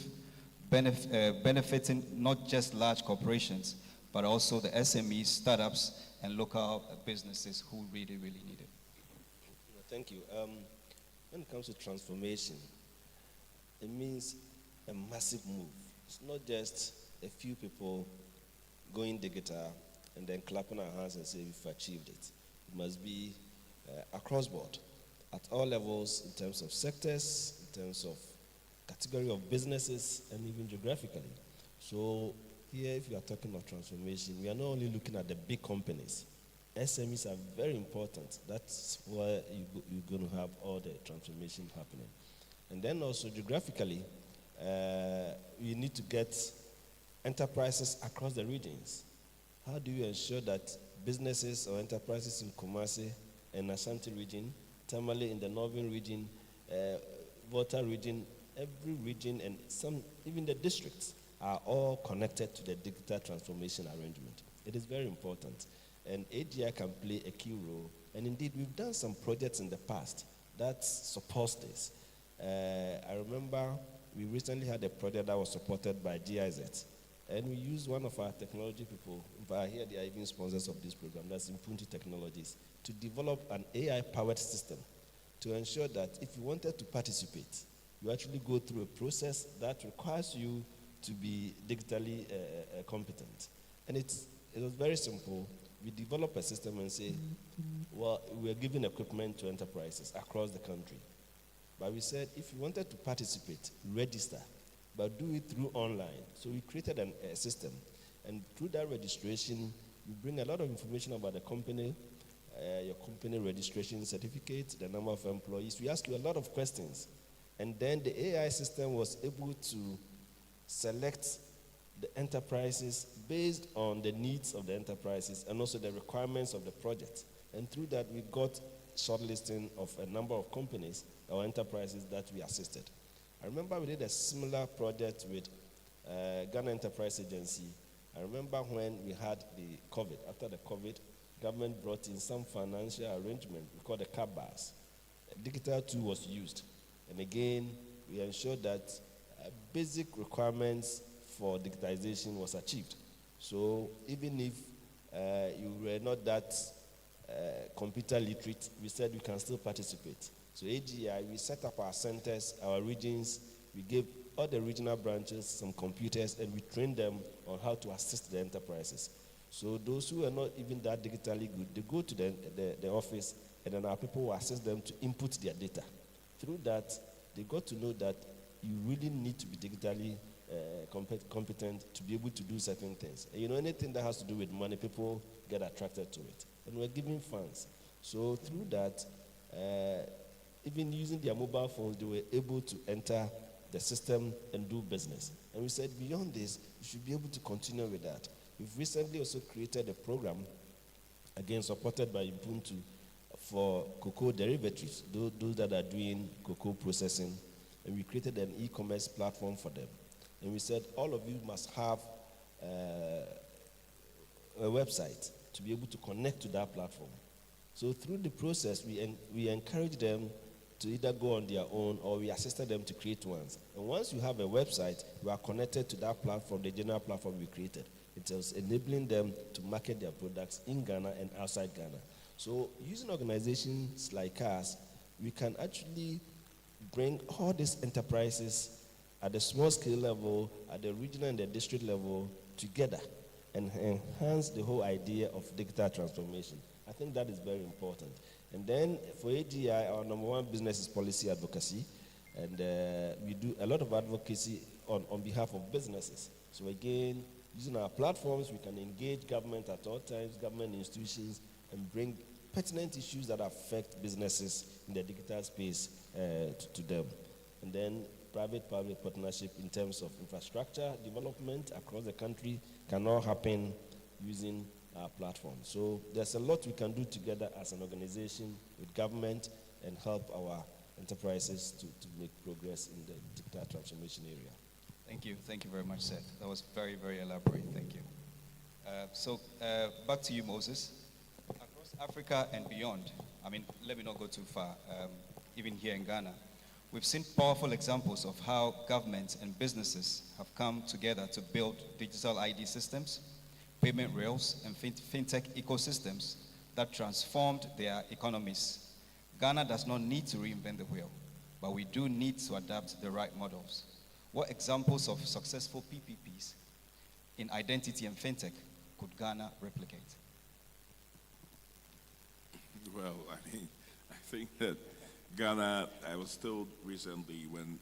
benefiting not just large corporations, but also the SMEs, startups, and local businesses who really, really need it? Thank you. When it comes to transformation, it means a massive move. It's not just a few people going digital and then clapping our hands and saying we've achieved it. It must be across board, at all levels, in terms of sectors, in terms of category of businesses, and even geographically. So here, if you are talking of transformation, we are not only looking at the big companies. SMEs are very important. That's where you're going to have all the transformation happening. And then also geographically, you need to get enterprises across the regions. How do you ensure that businesses or enterprises in Kumasi and Ashanti region, Tamale in the northern region, Volta region, every region, and some, even the districts, are all connected to the digital transformation arrangement? It is very important. And AGI can play a key role. And indeed, we've done some projects in the past that supports this. I remember we recently had a project that was supported by GIZ. And we used one of our technology people, in fact, here they are even sponsors of this program, that's Impunti Technologies, to develop an AI-powered system to ensure that if you wanted to participate, you actually go through a process that requires you to be digitally competent. And it was very simple. We develop a system and say, well, we're giving equipment to enterprises across the country. But we said, if you wanted to participate, register, but do it through online. So we created a system. And through that registration, you bring a lot of information about the company, your company registration certificate, the number of employees. We ask you a lot of questions. And then the AI system was able to select the enterprises based on the needs of the enterprises and also the requirements of the project. And through that, we got shortlisting of a number of companies or enterprises that we assisted. I remember we did a similar project with Ghana Enterprise Agency. I remember when we had the COVID. After the COVID, government brought in some financial arrangement we call the CABAS. A digital tool was used. And again, we ensured that basic requirements for digitization was achieved. So even if you were not that computer literate, we said you can still participate. So AGI, we set up our centers, our regions, we gave all the regional branches some computers, and we trained them on how to assist the enterprises. So those who are not even that digitally good, they go to the office, and then our people will assist them to input their data. Through that, they got to know that you really need to be digitally competent to be able to do certain things. And you know, anything that has to do with money, people get attracted to it. And we're giving funds. So through that, even using their mobile phones, they were able to enter the system and do business. And we said, beyond this, you should be able to continue with that. We've recently also created a program, again supported by Ubuntu, for cocoa derivatives, those that are doing cocoa processing. And we created an e-commerce platform for them. And we said, all of you must have a website to be able to connect to that platform. So through the process, we encourage them to either go on their own or we assisted them to create ones. And once you have a website, you are connected to that platform, the general platform we created. It was enabling them to market their products in Ghana and outside Ghana. So using organizations like us, we can actually bring all these enterprises at the small scale level, at the regional and the district level together and enhance the whole idea of digital transformation. I think that is very important. And then for AGI, our number one business is policy advocacy. And we do a lot of advocacy on behalf of businesses. So again, using our platforms, we can engage government at all times, government institutions, and bring pertinent issues that affect businesses in the digital space to them. And then private-public partnership in terms of infrastructure development across the country can all happen using our platform. So there's a lot we can do together as an organization with government and help our enterprises to make progress in the digital transformation area. Thank you. Thank you very much, Seth. That was very, very elaborate. Thank you. So back to you, Moses. Africa and beyond, I mean, let me not go too far, even here in Ghana, we've seen powerful examples of how governments and businesses have come together to build digital ID systems, payment rails, and fintech ecosystems that transformed their economies. Ghana does not need to reinvent the wheel, but we do need to adapt the right models. What examples of successful PPPs in identity and fintech could Ghana replicate? Well, I think that Ghana, I was told recently when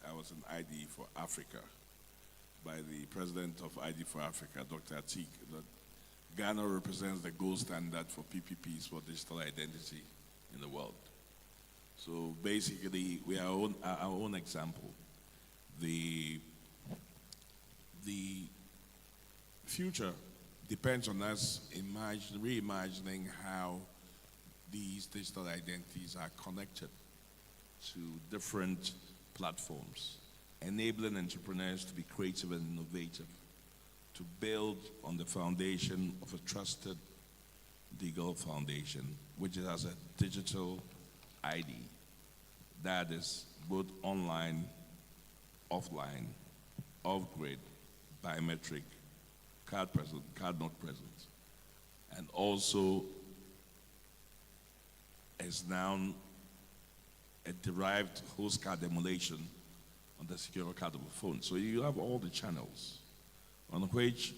I was in ID for Africa by the president of ID for Africa, Dr. Atik, that Ghana represents the gold standard for PPPs for digital identity in the world. So basically, we are our own example. The future depends on us reimagining how these digital identities are connected to different platforms, enabling entrepreneurs to be creative and innovative, to build on the foundation of a trusted legal foundation, which has a digital ID that is both online, offline, off-grid, biometric, card present, card not present, and also is now a derived host card emulation on the secure card of a phone. So you have all the channels on which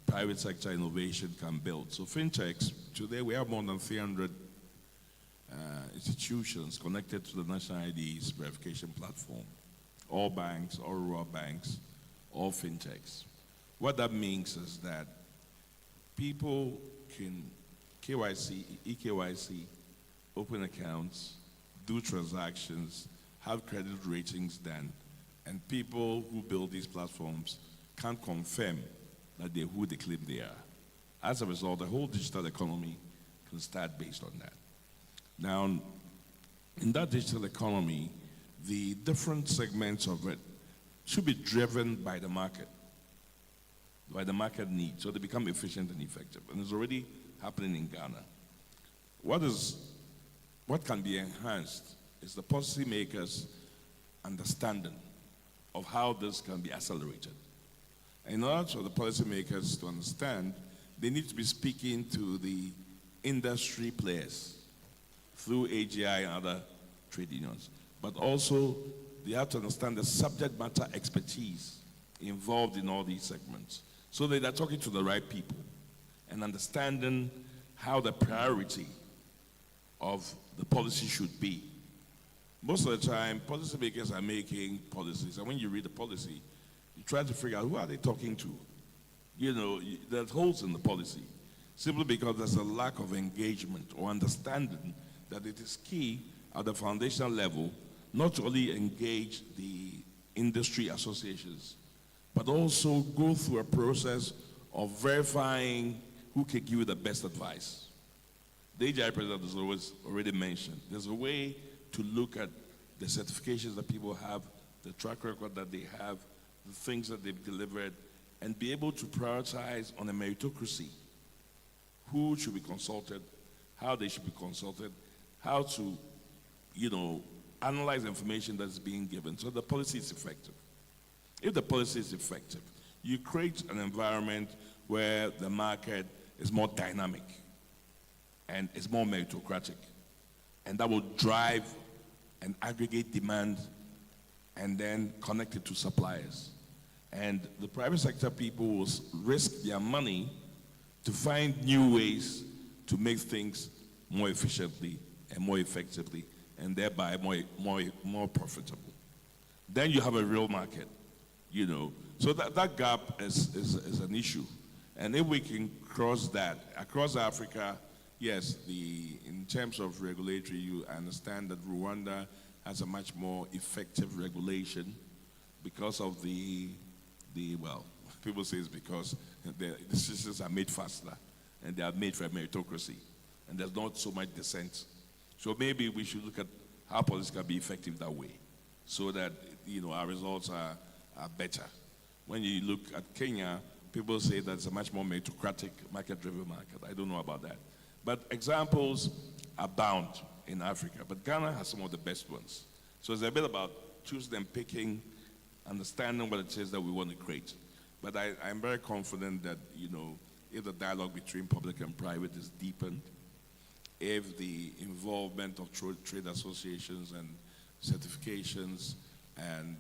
private sector innovation can build. So fintechs, today we have more than 300 institutions connected to the National IDs verification platform. All banks, all rural banks, all fintechs. What that means is that people can KYC, EKYC, open accounts, do transactions, have credit ratings done, and people who build these platforms can confirm that they're who they claim they are. As a result, the whole digital economy can start based on that. Now, in that digital economy, the different segments of it should be driven by the market needs, so they become efficient and effective. And it's already happening in Ghana. What can be enhanced is the policymakers' understanding of how this can be accelerated. And in order for the policymakers to understand, they need to be speaking to the industry players through AGI and other trade unions. But also, they have to understand the subject matter expertise involved in all these segments, so that they're talking to the right people and understanding how the priority of the policy should be. Most of the time, policymakers are making policies, and when you read the policy, you try to figure out who are they talking to. You know, there's holes in the policy, simply because there's a lack of engagement or understanding that it is key at the foundational level not to only engage the industry associations, but also go through a process of verifying who can give you the best advice. The AGI president has already mentioned, there's a way to look at the certifications that people have, the track record that they have, the things that they've delivered, and be able to prioritize on a meritocracy. Who should be consulted, how they should be consulted, how to, analyze information that's being given so the policy is effective. If the policy is effective, you create an environment where the market is more dynamic and is more meritocratic, and that will drive and aggregate demand and then connect it to suppliers. And the private sector people will risk their money to find new ways to make things more efficiently and more effectively, and thereby more profitable. Then you have a real market, So that gap is an issue. And if we can cross that, across Africa, yes, in terms of regulatory, you understand that Rwanda has a much more effective regulation because of people say it's because the decisions are made faster and they are made for meritocracy, and there's not so much dissent. So maybe we should look at how policy can be effective that way, so that our results are better. When you look at Kenya, People say that it's a much more meritocratic, market-driven market. I don't know about that. But examples abound in Africa, but Ghana has some of the best ones. So it's a bit about choosing and picking, understanding what it is that we want to create. But I'm very confident that, if the dialogue between public and private is deepened, if the involvement of trade associations and certifications and,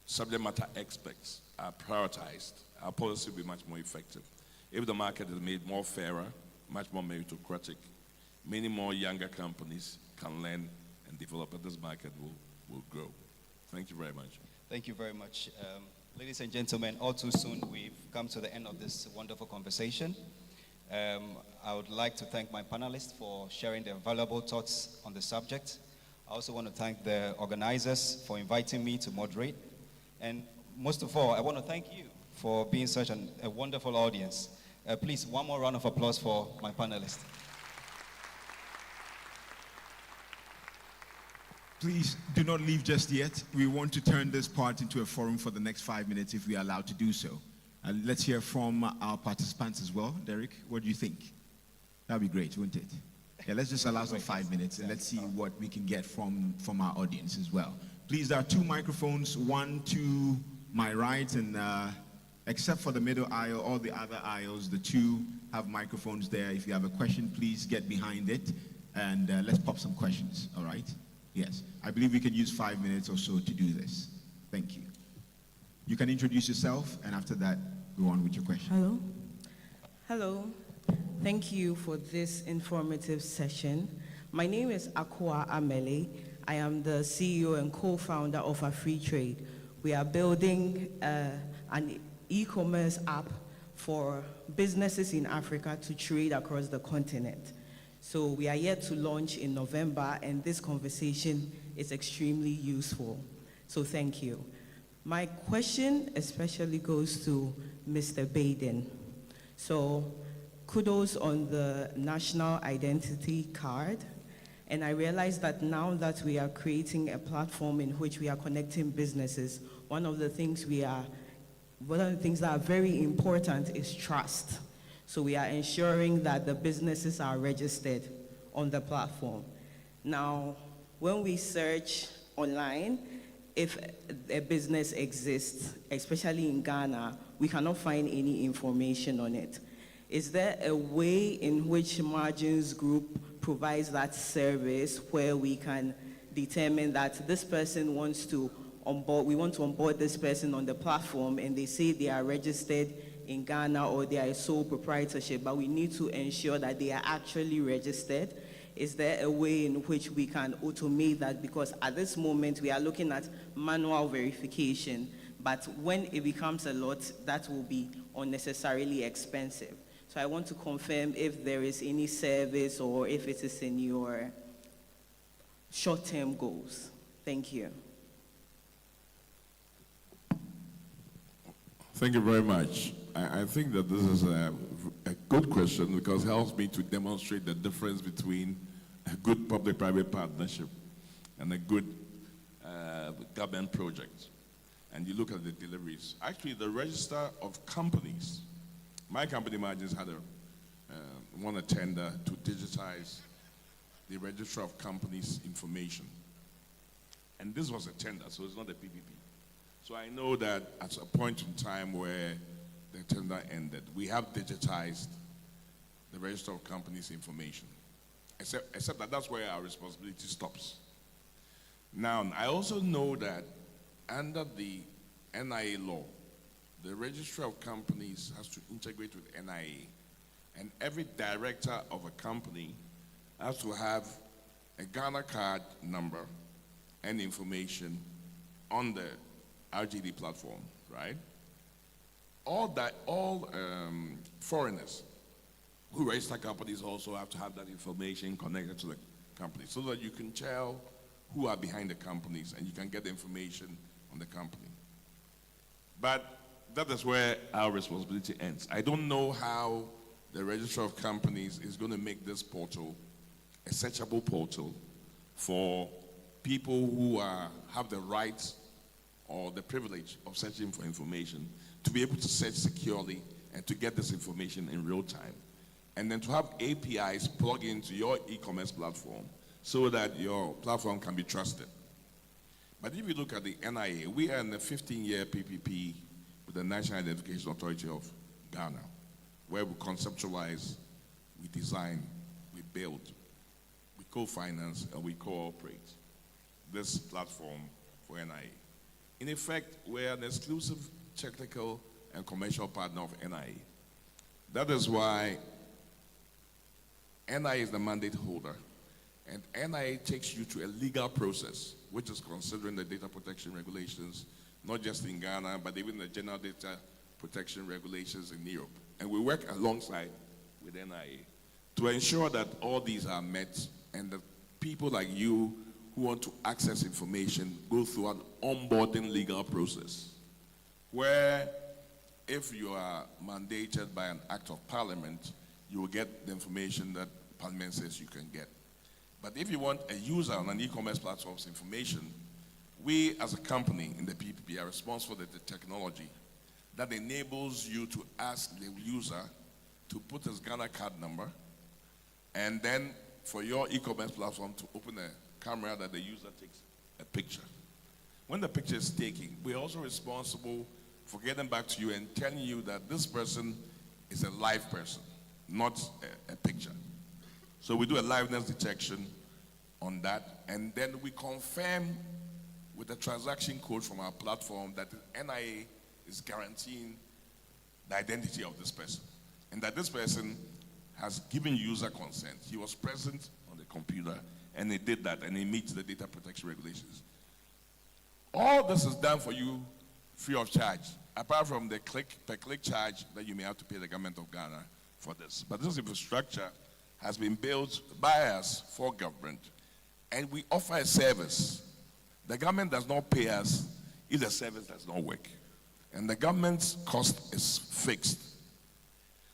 subject matter experts are prioritized, our policy will be much more effective. If the market is made more fairer, much more meritocratic, many more younger companies can learn and develop, and this market will grow. Thank you very much. Thank you very much. Ladies and gentlemen, all too soon we've come to the end of this wonderful conversation. I would like to thank my panelists for sharing their valuable thoughts on the subject. I also want to thank the organizers for inviting me to moderate. And most of all, I want to thank you for being such a wonderful audience. Please, one more round of applause for my panelists. Please do not leave just yet. We want to turn this part into a forum for the next 5 minutes if we are allowed to do so. Let's hear from our participants as well. Derek, what do you think? That'd be great, wouldn't it? Yeah, let's just allow some 5 minutes and let's see what we can get from our audience as well. Please, there are 2 microphones, one to my right, and except for the middle aisle, all the other aisles, the 2 have microphones there. If you have a question, please get behind it and let's pop some questions, all right? Yes, I believe we can use 5 minutes or so to do this. Thank you. You can introduce yourself, and after that, go on with your question. Hello. Hello. Thank you for this informative session. My name is Akua Amele. I am the CEO and co-founder of AfriTrade. We are building an e-commerce app for businesses in Africa to trade across the continent. So we are yet to launch in November, and this conversation is extremely useful. So thank you. My question especially goes to Mr. Baden. So kudos on the national identity card. And I realize that now that we are creating a platform in which we are connecting businesses, one of the things that are very important is trust. So we are ensuring that the businesses are registered on the platform. Now, when we search online, if a business exists, especially in Ghana, we cannot find any information on it. Is there a way in which Margins Group provides that service where we can determine that this person wants to onboard, we want to onboard this person on the platform, and they say they are registered in Ghana or they are a sole proprietorship, but we need to ensure that they are actually registered? Is there a way in which we can automate that? Because at this moment, we are looking at manual verification, but when it becomes a lot, that will be unnecessarily expensive. So I want to confirm if there is any service or if it is in your short-term goals. Thank you. Thank you very much. I think that this is a good question because it helps me to demonstrate the difference between a good public-private partnership and a good government project. And you look at the deliveries. Actually, the register of companies, my company Margins had won a tender to digitize the register of companies information. And this was a tender, so it's not a PPP. So I know that at a point in time where the tender ended, we have digitized the register of companies information, except that that's where our responsibility stops. Now, I also know that under the NIA law, the register of companies has to integrate with NIA, and every director of a company has to have a Ghana card number and information on the RGD platform, right? All foreigners who register companies also have to have that information connected to the company so that you can tell who are behind the companies and you can get the information on the company. But that is where our responsibility ends. I don't know how the Register of Companies is going to make this portal a searchable portal for people who have the rights or the privilege of searching for information to be able to search securely and to get this information in real time. And then to have APIs plug into your e-commerce platform so that your platform can be trusted. But if you look at the NIA, we are in a 15-year PPP with the National Identification Authority of Ghana, where we conceptualize, we design, we build, we co-finance, and we cooperate this platform for NIA. In effect, we're an exclusive technical and commercial partner of NIA. That is why NIA is the mandate holder, and NIA takes you to a legal process, which is considering the data protection regulations, not just in Ghana, but even the general data protection regulations in Europe. And we work alongside with NIA to ensure that all these are met and that people like you who want to access information go through an onboarding legal process, where if you are mandated by an act of parliament, you will get the information that parliament says you can get. But if you want a user on an e-commerce platform's information, we as a company in the PPP are responsible for the technology that enables you to ask the user to put his Ghana card number, and then for your e-commerce platform to open a camera that the user takes a picture. When the picture is taken, we're also responsible for getting back to you and telling you that this person is a live person, not a picture. So we do a liveness detection on that, and then we confirm with the transaction code from our platform that the NIA is guaranteeing the identity of this person, and that this person has given user consent. He was present on the computer, and he did that, and he meets the data protection regulations. All this is done for you free of charge, apart from the per-click charge that you may have to pay the government of Ghana for this. But this infrastructure has been built by us for government, and we offer a service. The government does not pay us if the service does not work, and the government's cost is fixed.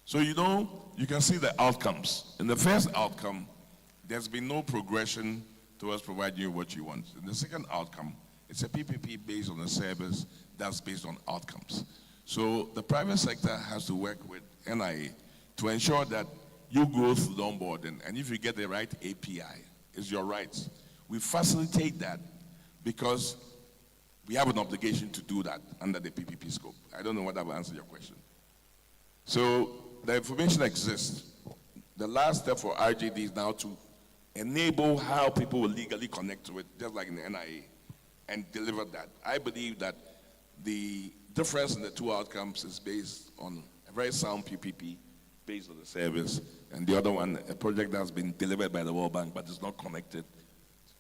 So you can see the outcomes. In the first outcome, there's been no progression towards providing you what you want. In the second outcome, it's a PPP based on a service that's based on outcomes. So the private sector has to work with NIA to ensure that you go through the onboarding, and if you get the right API, it's your rights. We facilitate that because we have an obligation to do that under the PPP scope. I don't know whether I've answered your question. So the information exists. The last step for RGD is now to enable how people will legally connect to it, just like in the NIA, and deliver that. I believe that the difference in the two outcomes is based on a very sound PPP based on the service, and the other one, a project that's been delivered by the World Bank, but it's not connected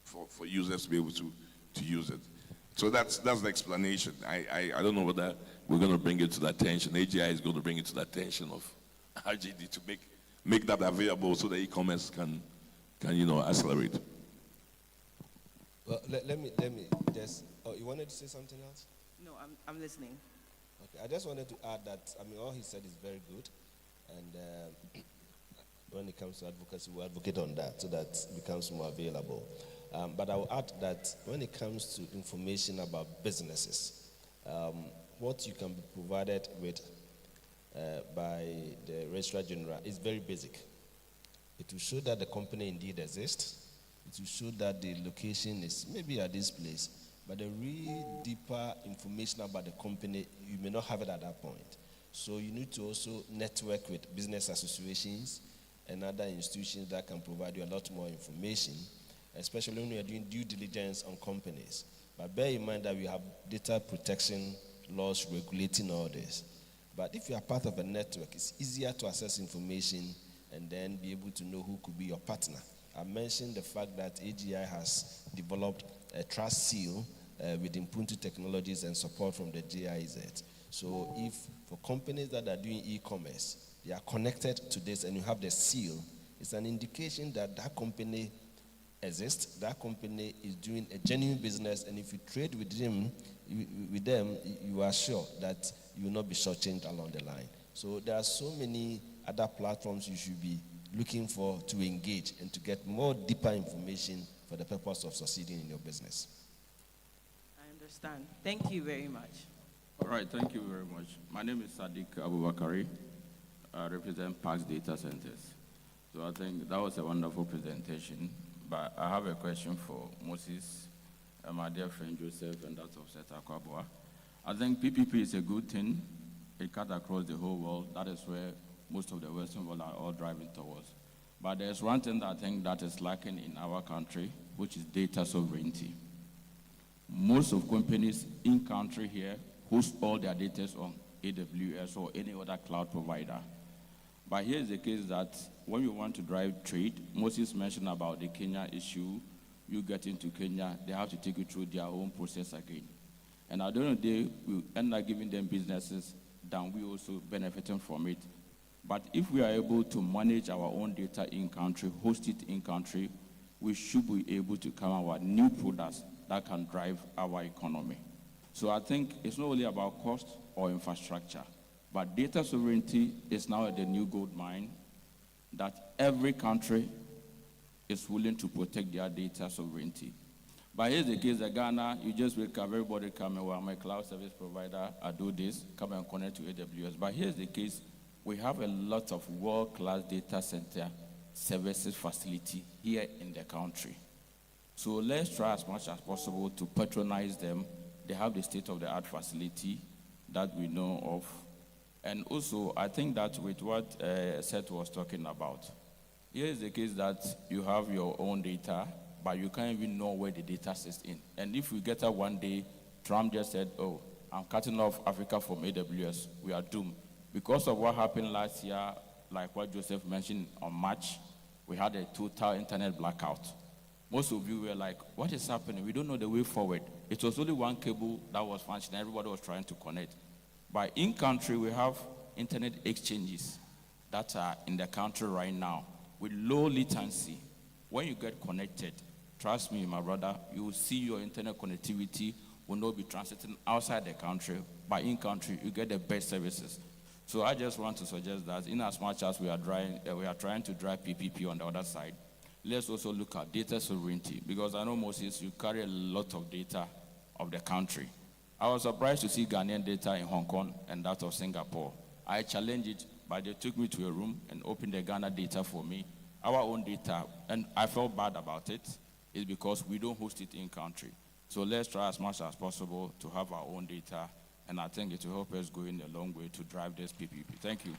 for users to be able to use it. So that's the explanation. I don't know whether we're going to bring it to the attention. AGI is going to bring it to the attention of RGD to make that available so the e-commerce can accelerate. Well, let me just. Oh, you wanted to say something else? No, I'm listening. Okay, I just wanted to add that all he said is very good, and when it comes to advocacy, we'll advocate on that so that it becomes more available. But I will add that when it comes to information about businesses, what you can be provided with by the Registrar General is very basic. It will show that the company indeed exists. It will show that the location is maybe at this place, but the real deeper information about the company, you may not have it at that point. So you need to also network with business associations and other institutions that can provide you a lot more information, especially when you are doing due diligence on companies. But bear in mind that we have data protection laws regulating all this. But if you are part of a network, it's easier to access information and then be able to know who could be your partner. I mentioned the fact that AGI has developed a trust seal with Impuntu Technologies and support from the GIZ. So if for companies that are doing e-commerce, they are connected to this and you have the seal, it's an indication that that company exists, that company is doing a genuine business, and if you trade with them, you are sure that you will not be shortchanged along the line. So there are so many other platforms you should be looking for to engage and to get more deeper information for the purpose of succeeding in your business. I understand. stand. Thank you very much. All right, thank you very much. My name is Sadiq Abubakari. I represent Parks Data Centers. So I think that was a wonderful presentation, but I have a question for Moses, my dear friend Joseph, and that of Seta Kwabwa. I think PPP is a good thing. It cuts across the whole world. That is where most of the Western world are all driving towards. But there's one thing that I think that is lacking in our country, which is data sovereignty. Most of companies in country here host all their data on AWS or any other cloud provider. But here's the case that when you want to drive trade, Moses mentioned about the Kenya issue. You get into Kenya, they have to take you through their own process again. And at the end of the day, we end up giving them businesses, then we also benefiting from it. But if we are able to manage our own data in country, host it in country, we should be able to come out with new products that can drive our economy. So I think it's not only about cost or infrastructure, but data sovereignty is now the new gold mine that every country is willing to protect their data sovereignty. But here's the case that Ghana, you just wake up, everybody come and well, I'm a cloud service provider, I do this, come and connect to AWS. But here's the case, we have a lot of world-class data center services facility here in the country. So let's try as much as possible to patronize them. They have the state-of-the-art facility that we know of. And also, I think that with what Seth was talking about, here is the case that you have your own data, but you can't even know where the data sits in. And if we get up one day, Trump just said, oh, I'm cutting off Africa from AWS, we are doomed. Because of what happened last year, like what Joseph mentioned on March, we had a total internet blackout. Most of you were like, what is happening? We don't know the way forward. It was only one cable that was functioning. Everybody was trying to connect. But in country, we have internet exchanges that are in the country right now with low latency. When you get connected, trust me, my brother, you will see your internet connectivity will not be transiting outside the country, but in country, you get the best services. So I just want to suggest that in as much as we are trying to drive PPP on the other side, let's also look at data sovereignty, because I know, Moses, you carry a lot of data of the country. I was surprised to see Ghanaian data in Hong Kong and that of Singapore. I challenged it, but they took me to a room and opened the Ghana data for me, our own data, and I felt bad about it. It's because we don't host it in country. So let's try as much as possible to have our own data, and I think it will help us go in a long way to drive this PPP. Thank you.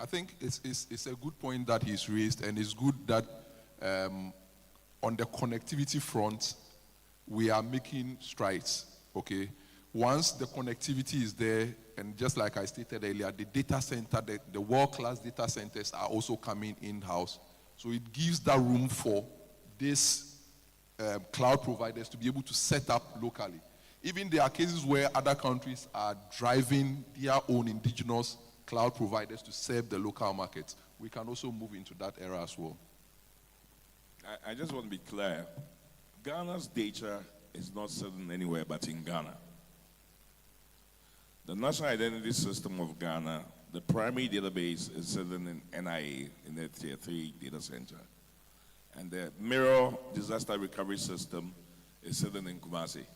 I think it's a good point that he's raised, and it's good that on the connectivity front, we are making strides, okay? Once the connectivity is there, and just like I stated earlier, the data center, the world-class data centers are also coming in-house. So it gives that room for these cloud providers to be able to set up locally. Even there are cases where other countries are driving their own indigenous cloud providers to serve the local markets. We can also move into that era as well. I just want to be clear. Ghana's data is not sitting anywhere but in Ghana. The National Identity System of Ghana, the primary database is sitting in NIA, in the Tier 3 data center. And the mirror disaster recovery system is sitting in Kumasi.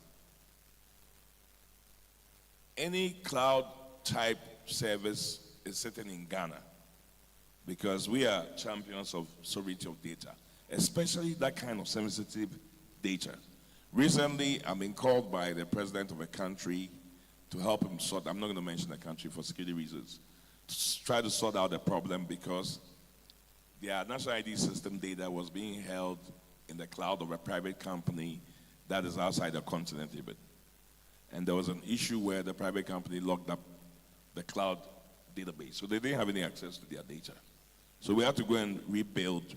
Any cloud type service is sitting in Ghana because we are champions of sovereignty of data, especially that kind of sensitive data. Recently, I've been called by the president of a country to help him sort, I'm not going to mention the country for security reasons, to try to sort out the problem because their national ID system data was being held in the cloud of a private company that is outside the continent even. And there was an issue where the private company locked up the cloud database, so they didn't have any access to their data. So we had to go and rebuild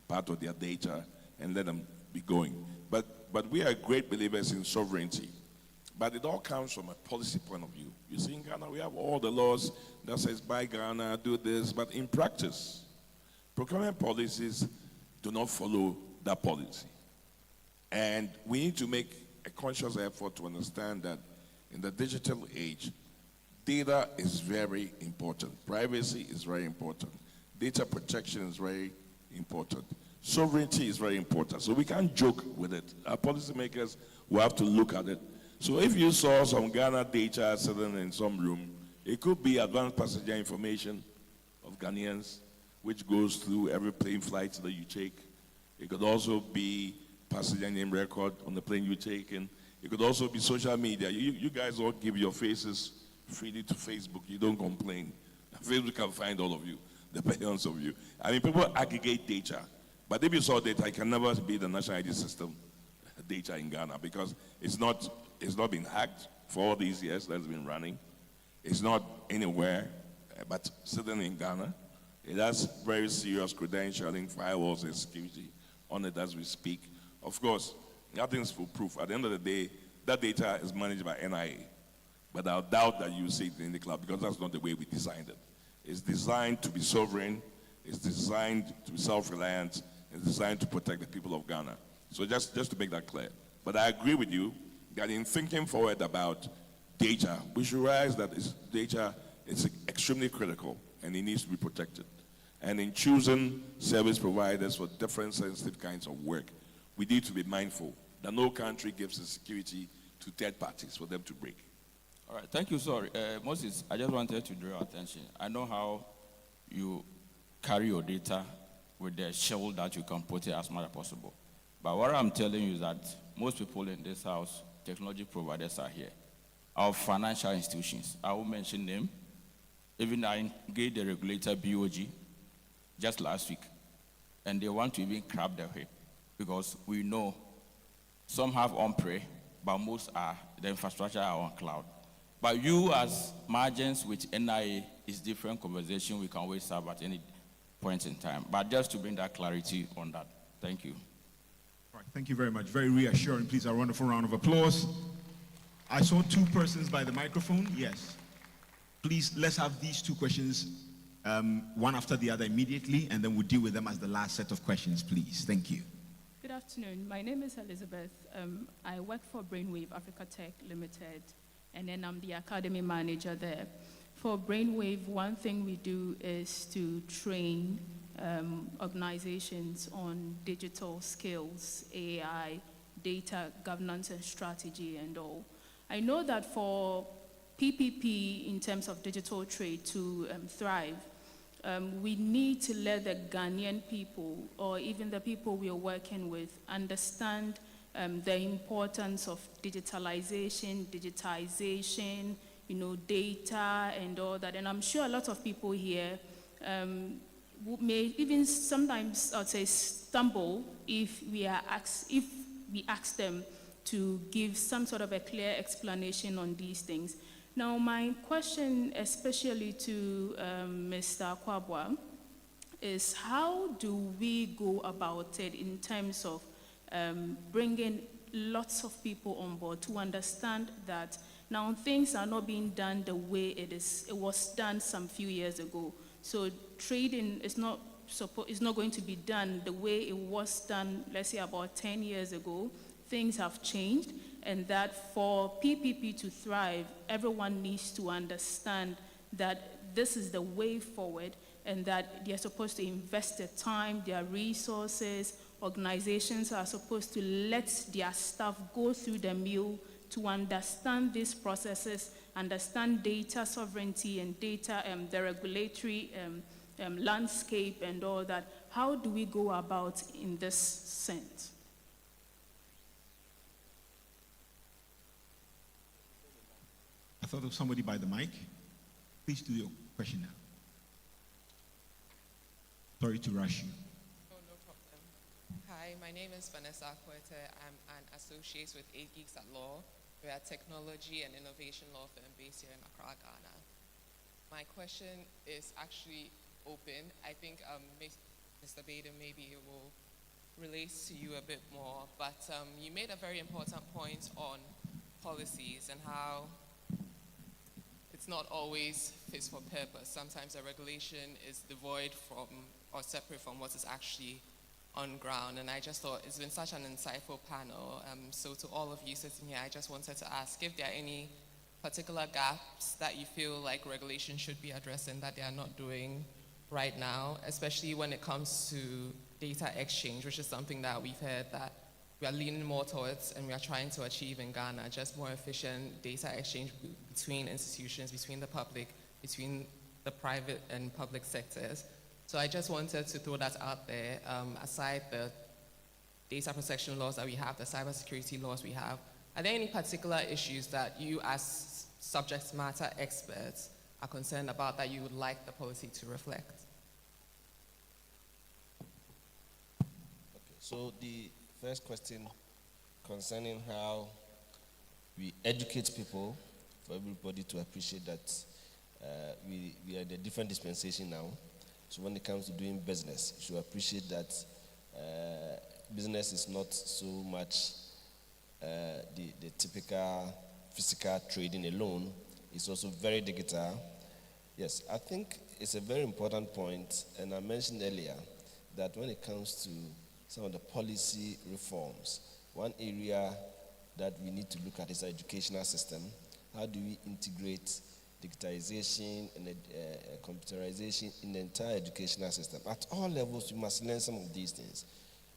part of their data and let them be going. But we are great believers in sovereignty. But it all comes from a policy point of view. You see, in Ghana, we have all the laws that says, buy Ghana, do this, but in practice, procurement policies do not follow that policy. And we need to make a conscious effort to understand that in the digital age, data is very important. Privacy is very important. Data protection is very important. Sovereignty is very important. So we can't joke with it. Our policymakers will have to look at it. So if you saw some Ghana data sitting in some room, it could be advanced passenger information of Ghanaians, which goes through every plane flight that you take. It could also be passenger name record on the plane you take in. It could also be social media. You guys all give your faces freely to Facebook. You don't complain. Facebook can find all of you, the billions of you. I mean, people aggregate data. But if you saw data, it can never be the national ID system data in Ghana because it's not been hacked for all these years that's been running. It's not anywhere but sitting in Ghana. It has very serious credentialing, firewalls, and security on it as we speak. Of course, nothing's foolproof. At the end of the day, that data is managed by NIA. But I doubt that you see it in the cloud because that's not the way we designed it. It's designed to be sovereign. It's designed to be self-reliant. It's designed to protect the people of Ghana. So just to make that clear. But I agree with you that in thinking forward about data, we should realize that data is extremely critical and it needs to be protected. And in choosing service providers for different sensitive kinds of work, we need to be mindful that no country gives the security to third parties for them to break. All right, thank you, sorry. Moses, I just wanted to draw your attention. I know how you carry your data with the shell that you can put it as much as possible. But what I'm telling you is that most people in this house, technology providers are here. Our financial institutions, I will mention them. Even I engaged the regulator BOG just last week, and they want to even crab their whip because we know some have on-prem, but most are, the infrastructure are on cloud. But you as margins with NIA is different conversation we can always have at any point in time. But just to bring that clarity on that. Thank you. All right, thank you very much. Very reassuring. Please, a wonderful round of applause. I saw two persons by the microphone. Yes. Please, let's have these two questions, one after the other immediately, and then we'll deal with them as the last set of questions, please. Thank you. Good afternoon. My name is Elizabeth. I work for Brainwave Africa Tech Limited, and then I'm the academy manager there. For Brainwave, one thing we do is to train organizations on digital skills, AI, data governance and strategy and all. I know that for PPP in terms of digital trade to thrive, we need to let the Ghanaian people or even the people we are working with understand the importance of digitalization, digitization, data and all that. And I'm sure a lot of people here may even sometimes, I'd say, stumble if we ask them to give some sort of a clear explanation on these things. Now, my question, especially to Mr. Kwabwa, is how do we go about it in terms of bringing lots of people on board to understand that now things are not being done the way it was done some few years ago. So trading is not going to be done the way it was done, let's say about 10 years ago. Things have changed, and that for PPP to thrive, everyone needs to understand that this is the way forward and that they're supposed to invest their time, their resources. Organizations are supposed to let their staff go through the mill to understand these processes, understand data sovereignty and data, the regulatory landscape and all that. How do we go about in this sense? I thought of somebody by the mic. Please do your question now. Sorry to rush you. Oh, no problem. Hi, my name is Vanessa Akwete. I'm an associate with 8 Geeks at Law. We are a technology and innovation law firm based here in Accra, Ghana. My question is actually open. I think Mr. Baden maybe will relate to you a bit more, but you made a very important point on policies and how it's not always fit for purpose. Sometimes a regulation is devoid from or separate from what is actually on ground. And I just thought it's been such an insightful panel. So to all of you sitting here, I just wanted to ask if there are any particular gaps that you feel like regulation should be addressing that they are not doing, right now, especially when it comes to data exchange, which is something that we've heard that we are leaning more towards and we are trying to achieve in Ghana, just more efficient data exchange between institutions, between the public, between the private and public sectors. So I just wanted to throw that out there. Aside the data protection laws that we have, the cybersecurity laws we have, are there any particular issues that you as subject matter experts are concerned about that you would like the policy to reflect? Okay, so the first question concerning how we educate people for everybody to appreciate that we are in a different dispensation now. So when it comes to doing business, you should appreciate that business is not so much the typical physical trading alone. It's also very digital. Yes, I think it's a very important point, and I mentioned earlier that when it comes to some of the policy reforms, one area that we need to look at is our educational system. How do we integrate digitization and computerization in the entire educational system? At all levels, we must learn some of these things.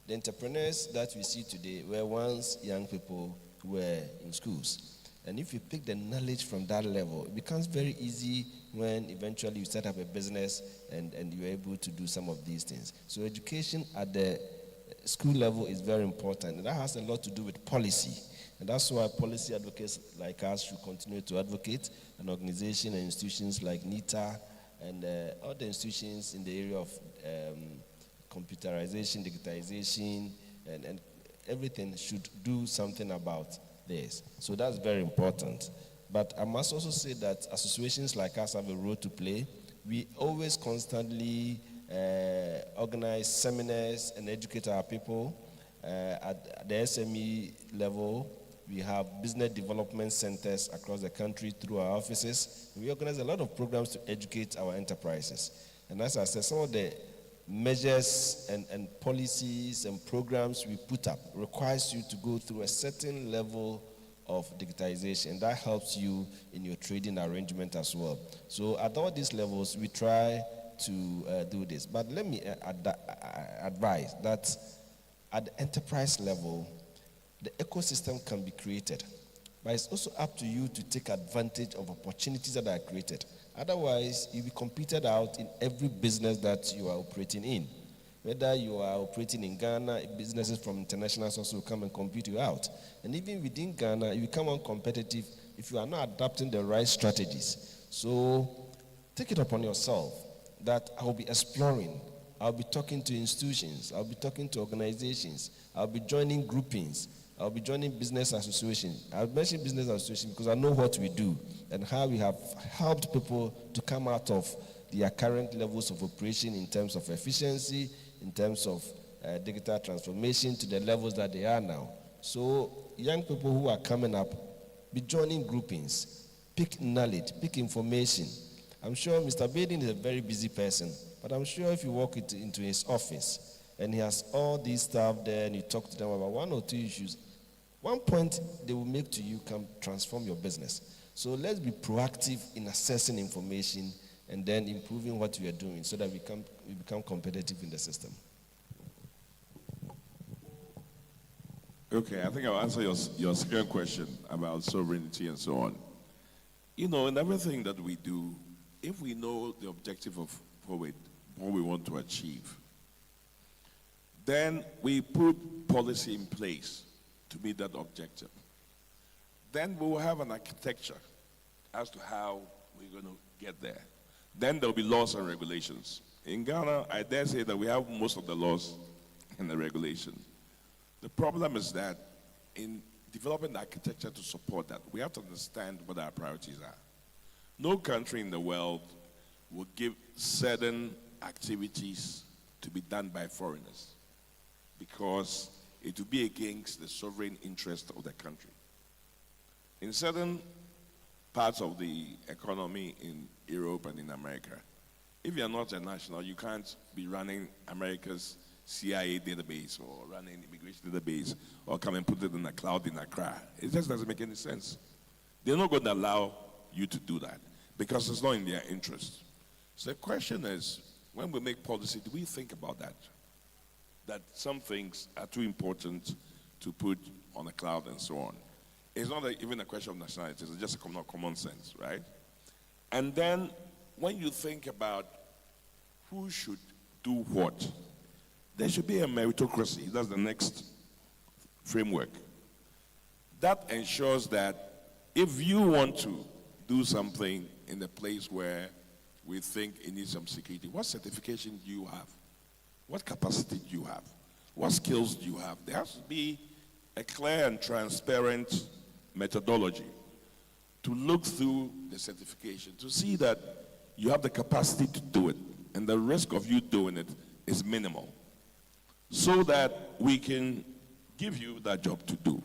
The entrepreneurs that we see today were once young people who were in schools. And if you pick the knowledge from that level, it becomes very easy when eventually you set up a business and you're able to do some of these things. So education at the school level is very important. And that has a lot to do with policy. And that's why policy advocates like us should continue to advocate, and organizations and institutions like NITA and other institutions in the area of computerization, digitization, and everything should do something about this. So that's very important. But I must also say that associations like us have a role to play. We always constantly organize seminars and educate our people. At the SME level, we have business development centers across the country through our offices. We organize a lot of programs to educate our enterprises. And as I said, some of the measures and policies and programs we put up requires you to go through a certain level of digitization. That helps you in your trading arrangement as well. So at all these levels, we try to do this. But let me advise that at the enterprise level, the ecosystem can be created. But it's also up to you to take advantage of opportunities that are created. Otherwise, you'll be competed out in every business that you are operating in. Whether you are operating in Ghana, businesses from international sources will come and compete you out. And even within Ghana, you become uncompetitive if you are not adapting the right strategies. So take it upon yourself that I will be exploring. I'll be talking to institutions. I'll be talking to organizations. I'll be joining groupings. I'll be joining business associations. I'll mention business associations because I know what we do and how we have helped people to come out of their current levels of operation in terms of efficiency, in terms of digital transformation to the levels that they are now. So young people who are coming up, be joining groupings, pick knowledge, pick information. I'm sure Mr. Baden is a very busy person, but I'm sure if you walk into his office and he has all these staff there and you talk to them about one or two issues, one point they will make to you can transform your business. So let's be proactive in assessing information and then improving what we are doing so that we become competitive in the system. Okay, I think I'll answer your second question about sovereignty and so on. You know, in everything that we do, if we know the objective of what we want to achieve, then we put policy in place to meet that objective. Then we will have an architecture as to how we're going to get there. Then there will be laws and regulations. In Ghana, I dare say that we have most of the laws and the regulations. The problem is that in developing the architecture to support that, we have to understand what our priorities are. No country in the world will give certain activities to be done by foreigners because it will be against the sovereign interest of the country. In certain parts of the economy in Europe and in America, if you're not a national, you can't be running America's CIA database or running immigration database or come and put it in the cloud in Accra. It just doesn't make any sense. They're not going to allow you to do that because it's not in their interest. So the question is, when we make policy, do we think about that? That some things are too important to put on the cloud and so on. It's not even a question of nationality, it's just a common sense, right? And then when you think about who should do what, there should be a meritocracy. That's the next framework. That ensures that if you want to do something in the place where we think it needs some security, what certification do you have? What capacity do you have? What skills do you have? There has to be a clear and transparent methodology to look through the certification to see that you have the capacity to do it and the risk of you doing it is minimal, so that we can give you that job to do.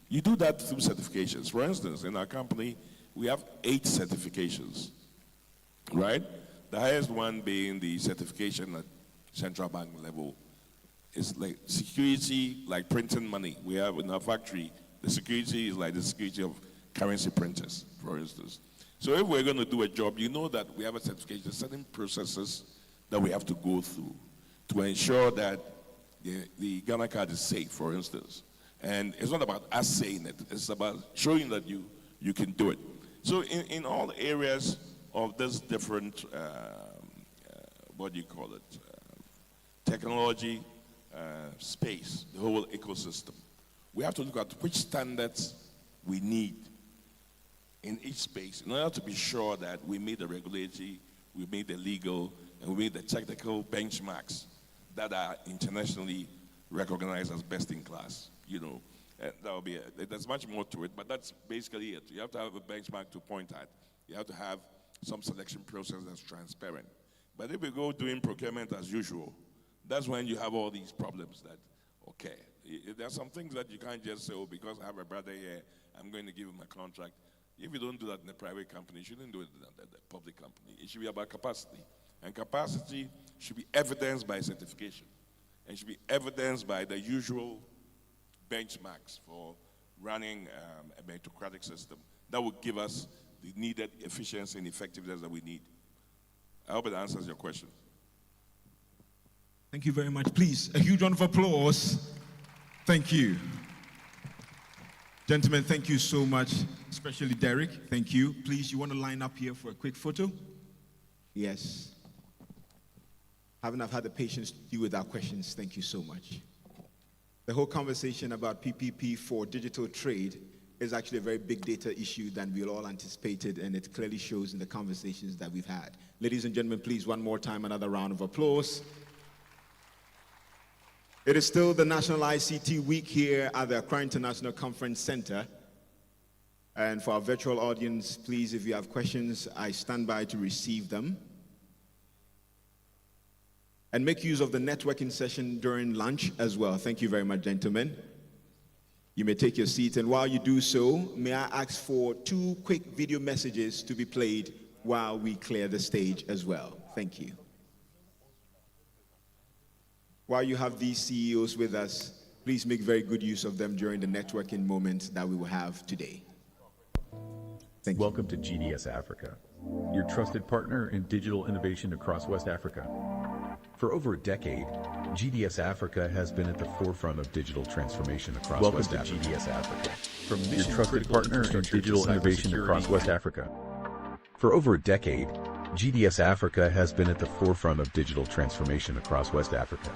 You do that through certifications. For instance, in our company, we have 8 certifications, right? The highest one being the certification at central bank level. It's like security, like printing money. We have in our factory, the security is like the security of currency printers, for instance. So if we're going to do a job, you know that we have a certification, certain processes that we have to go through to ensure that the Ghana card is safe, for instance. And it's not about us saying it, it's about showing that you can do it. So in all areas of this different, what do you call it, technology space, the whole ecosystem, we have to look at which standards we need in each space in order to be sure that we meet the regulatory, we meet the legal, and we meet the technical benchmarks that are internationally recognized as best in class. You know, that will be there's much more to it, but that's basically it. You have to have a benchmark to point at. You have to have some selection process that's transparent. But if we go doing procurement as usual, that's when you have all these problems that, okay, there are some things that you can't just say, oh, because I have a brother here, I'm going to give him a contract. If you don't do that in a private company, you shouldn't do it in a public company. It should be about capacity. And capacity should be evidenced by certification. And should be evidenced by the usual benchmarks for running a meritocratic system. That will give us the needed efficiency and effectiveness that we need. I hope it answers your question. Thank you very much. Please, a huge round of applause. Thank you. Gentlemen, thank you so much, especially Derek. Thank you. Please, you want to line up here for a quick photo? Yes. Haven't had the patience to deal with our questions. Thank you so much. The whole conversation about PPP for digital trade is actually a very big data issue than we all anticipated, and it clearly shows in the conversations that we've had. Ladies and gentlemen, please, one more time, another round of applause. It is still the National ICT Week here at the Accra International Conference Center. And for our virtual audience, please, if you have questions, I stand by to receive them. And make use of the networking session during lunch as well. Thank you very much, gentlemen. You may take your seat, and while you do so, may I ask for 2 quick video messages to be played while we clear the stage as well. Thank you. While you have these CEOs with us, please make very good use of them during the networking moment that we will have today. Thank you. Welcome to GDS Africa, your trusted partner in digital innovation across West Africa. For over a decade, GDS Africa has been at the forefront of digital transformation across West Africa. Welcome to GDS Africa, from your trusted partner in digital innovation across West Africa. For over a decade, GDS Africa has been at the forefront of digital transformation across West Africa.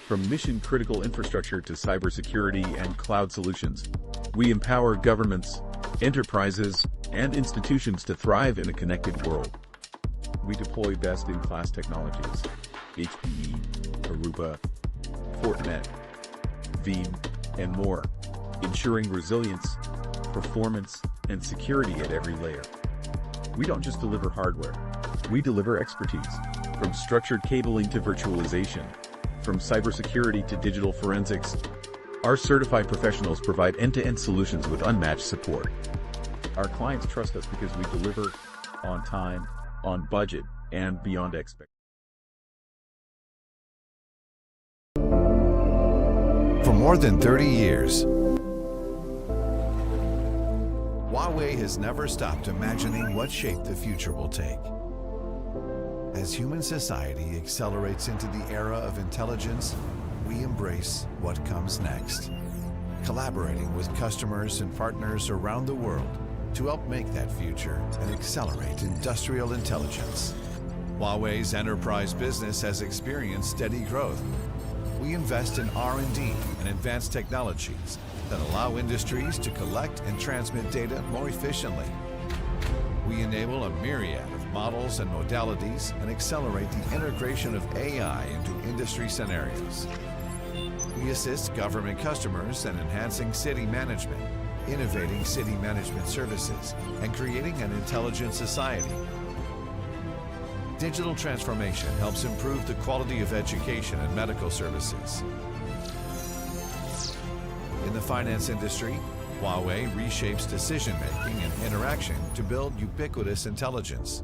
From mission-critical infrastructure to cybersecurity and cloud solutions, we empower governments, enterprises, and institutions to thrive in a connected world. We deploy best-in-class technologies, HPE, Aruba, Fortinet, Veeam, and more, ensuring resilience, performance, and security at every layer. We don't just deliver hardware, we deliver expertise. From structured cabling to virtualization, from cybersecurity to digital forensics, our certified professionals provide end-to-end solutions with unmatched support. Our clients trust us because we deliver on time, on budget, and beyond expectations. For more than 30 years, Huawei has never stopped imagining what shape the future will take. As human society accelerates into the era of intelligence, we embrace what comes next, collaborating with customers and partners around the world to help make that future and accelerate industrial intelligence. Huawei's enterprise business has experienced steady growth. We invest in R&D and advanced technologies that allow industries to collect and transmit data more efficiently. We enable a myriad of models and modalities and accelerate the integration of AI into industry scenarios. We assist government customers in enhancing city management, innovating city management services, and creating an intelligent society. Digital transformation helps improve the quality of education and medical services. In the finance industry, Huawei reshapes decision-making and interaction to build ubiquitous intelligence.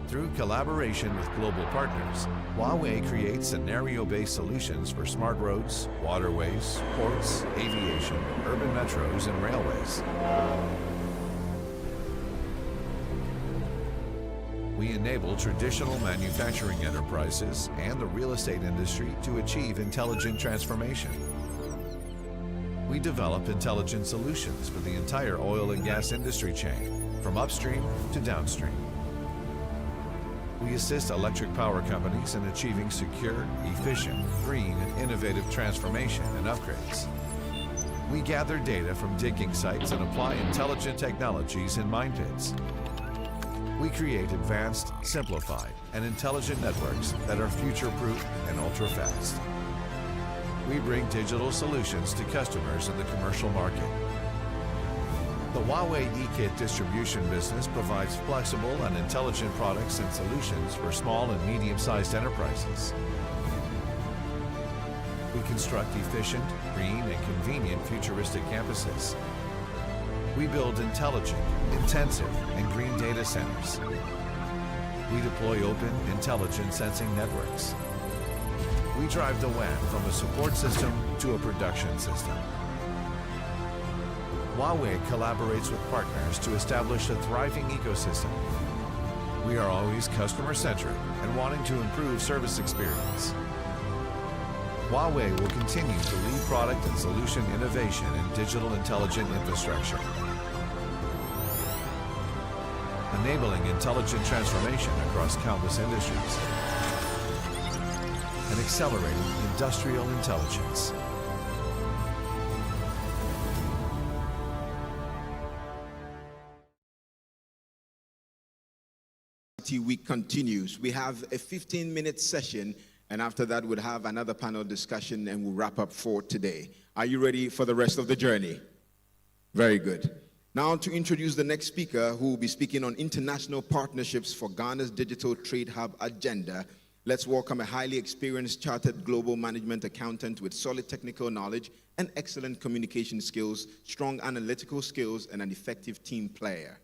Through collaboration with global partners, Huawei creates scenario-based solutions for smart roads, waterways, ports, aviation, urban metros, and railways. We enable traditional manufacturing enterprises and the real estate industry to achieve intelligent transformation. We develop intelligent solutions for the entire oil and gas industry chain, from upstream to downstream. We assist electric power companies in achieving secure, efficient, green, and innovative transformation and upgrades. We gather data from digging sites and apply intelligent technologies in mine pits. We create advanced, simplified, and intelligent networks that are future-proof and ultra-fast. We bring digital solutions to customers in the commercial market. The Huawei eKit distribution business provides flexible and intelligent products and solutions for small and medium-sized enterprises. We construct efficient, green, and convenient futuristic campuses. We build intelligent, intensive, and green data centers. We deploy open, intelligent sensing networks. We drive the WAN from a support system to a production system. Huawei collaborates with partners to establish a thriving ecosystem. We are always customer-centric and wanting to improve service experience. Huawei will continue to lead product and solution innovation in digital intelligent infrastructure, enabling intelligent transformation across countless industries, and accelerating industrial intelligence. Week continues. We have a 15-minute session, and after that we'll have another panel discussion and we'll wrap up for today. Are you ready for the rest of the journey? Very good. Now to introduce the next speaker, who will be speaking on international partnerships for Ghana's Digital Trade Hub agenda, let's welcome a highly experienced chartered global management accountant with solid technical knowledge and excellent communication skills, strong analytical skills, and an effective team player.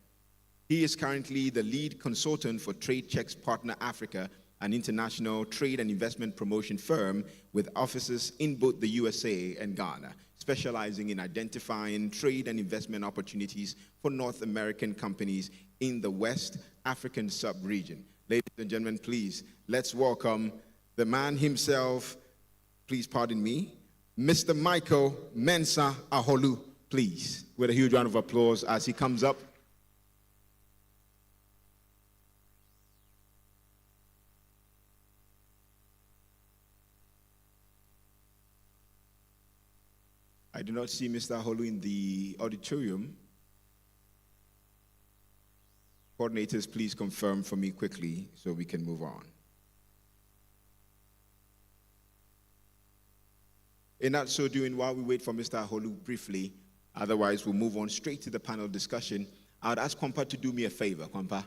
He is currently the lead consultant for Trade Checks Partner Africa, an international trade and investment promotion firm with offices in both the USA and Ghana, specializing in identifying trade and investment opportunities for North American companies in the West African sub-region. Ladies and gentlemen, please, let's welcome the man himself, please pardon me, Mr. Michael Mensah Aholu, please, with a huge round of applause as he comes up. I do not see Mr. Aholu in the auditorium. Coordinators, please confirm for me quickly so we can move on. In that so doing, while we wait for Mr. Aholu briefly, otherwise we'll move on straight to the panel discussion. I would ask Kwampa to do me a favor, Kwampa.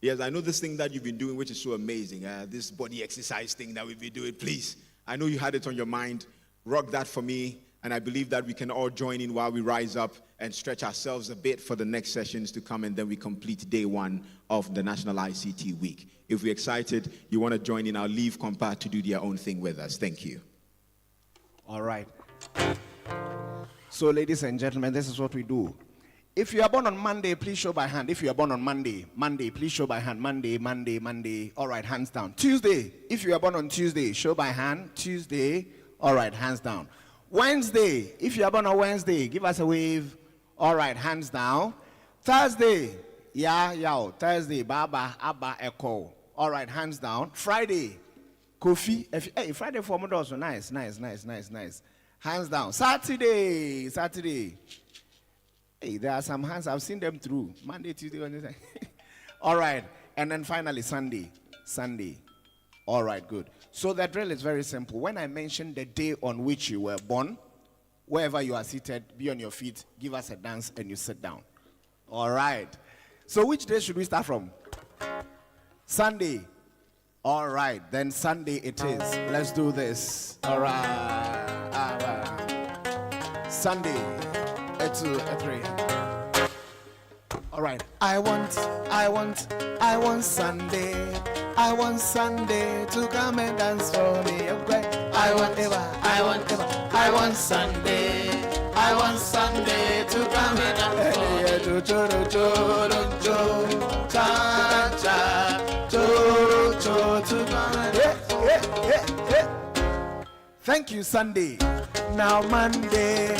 Yes, I know this thing that you've been doing, which is so amazing, this body exercise thing that we've been doing, please. I know you had it on your mind. Rock that for me. And I believe that we can all join in while we rise up and stretch ourselves a bit for the next sessions to come, and then we complete day one of the National ICT Week. If we're excited, you want to join in, I'll leave Compa to do their own thing with us. Thank you. All right. So, ladies and gentlemen, this is what we do. If you are born on Monday, please show by hand. If you are born on Monday, please show by hand. Monday. All right, hands down. Tuesday, if you are born on Tuesday, show by hand. Tuesday, all right, hands down. Wednesday, if you are born on Wednesday, give us a wave. All right, hands down. Thursday, Thursday, Baba, Abba, Echo. All right, hands down. Friday, Kofi. Hey, Friday for me also nice. Hands down. Saturday. Hey, there are some hands, I've seen them through. Monday, Tuesday, Wednesday. All right. And then finally, Sunday. All right, good. So the drill is very simple. When I mention the day on which you were born, wherever you are seated, be on your feet, give us a dance, and you sit down. All right. So which day should we start from? Sunday. All right. Then Sunday it is. Let's do this. All right. Sunday. A 2, a 3. All right. I want Sunday. I want Sunday to come and dance for me. I want Sunday. I want Sunday to come and dance for me. Thank you, Sunday. Now Monday,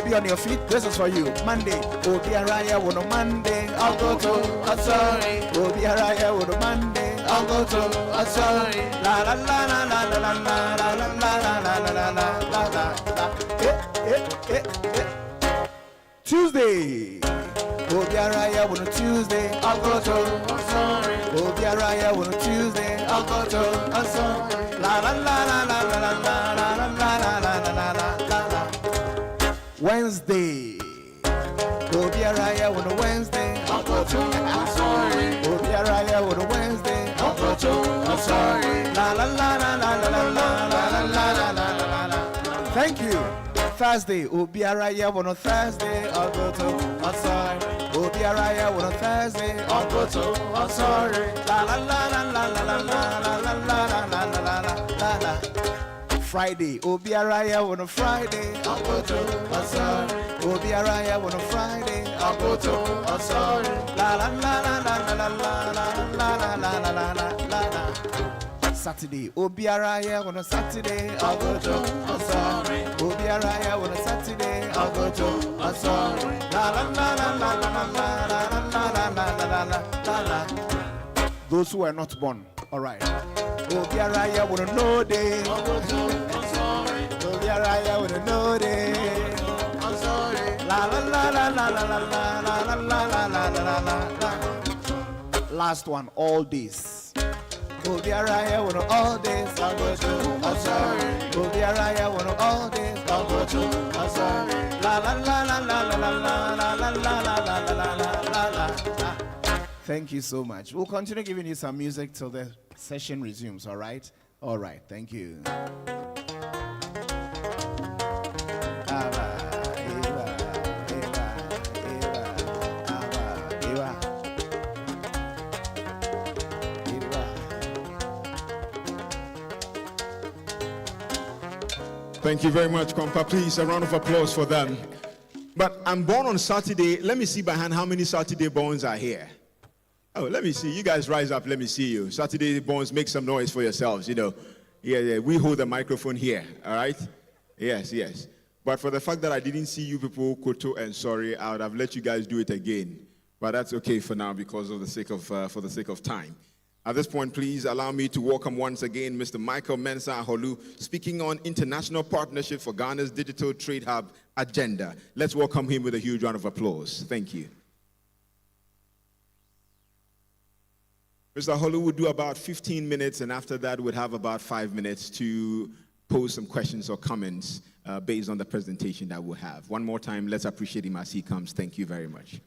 be on your feet. This is for you. Monday, Obi Araya wono Monday. I'll go to sorry. Obi Araya wono Monday. I'll go to sorry. La la la la la la la la la la la la la la. Tuesday, Obi Araya wono Tuesday. I'll go to sorry. Obi Araya wono Tuesday. I'll go to sorry. La la la la la la la la la la la la. Wednesday, Obi Araya on a Wednesday. I'll go to. I'm sorry. Obi Araya on a Wednesday. I'll go to. I'm sorry. La la la la la la la la la la la la. Thank you. Thursday, Obi Araya on a Thursday. I'll go to. I'm sorry. Obi Araya on a Thursday. I'll go to. I'm sorry. La la la la la la la la la la la la la. Friday, Obi Araya on a Friday. I'll go to. I'm sorry. Obi Araya on a Friday. I'll go to. I'm sorry. La la la la la la la la la la la la. Saturday, Obi Araya on a Saturday. I'll go to. I'm sorry. Obi Araya on a Saturday. I'll go to. I'm sorry. La la la la la la la la la la la. Those who are not born, all right. Obi Araya on a no day. I'll go to. I'm sorry. Obi Araya on a no day. I'm sorry. La la la la la la la la la la la la la. Last one, all days. Obi Araya on all days. I'll go to. I'm sorry. Obi Araya on all days. I'll go to. I'm sorry. La la la la la la la la la la la la. Thank you so much. We'll continue giving you some music till the session resumes, all right? All right, thank you. Thank you very much, Compa. Please, a round of applause for them. But I'm born on Saturday. Let me see by hand how many Saturday borns are here. Oh, let me see. You guys rise up. Let me see you. Saturday borns, make some noise for yourselves, you know. Yeah. We hold the microphone here, all right? Yes. But for the fact that I didn't see you people, Koto and sorry, I would have let you guys do it again. But that's okay for now because of the sake of, for the sake of time. At this point, please allow me to welcome once again Mr. Michael Mensah Aholu, speaking on international partnership for Ghana's Digital Trade Hub agenda. Let's welcome him with a huge round of applause. Thank you. Mr. Aholu would do about 15 minutes, and after that, we'd have about 5 minutes to pose some questions or comments based on the presentation that we'll have. One more time, let's appreciate him as he comes. Thank you very much.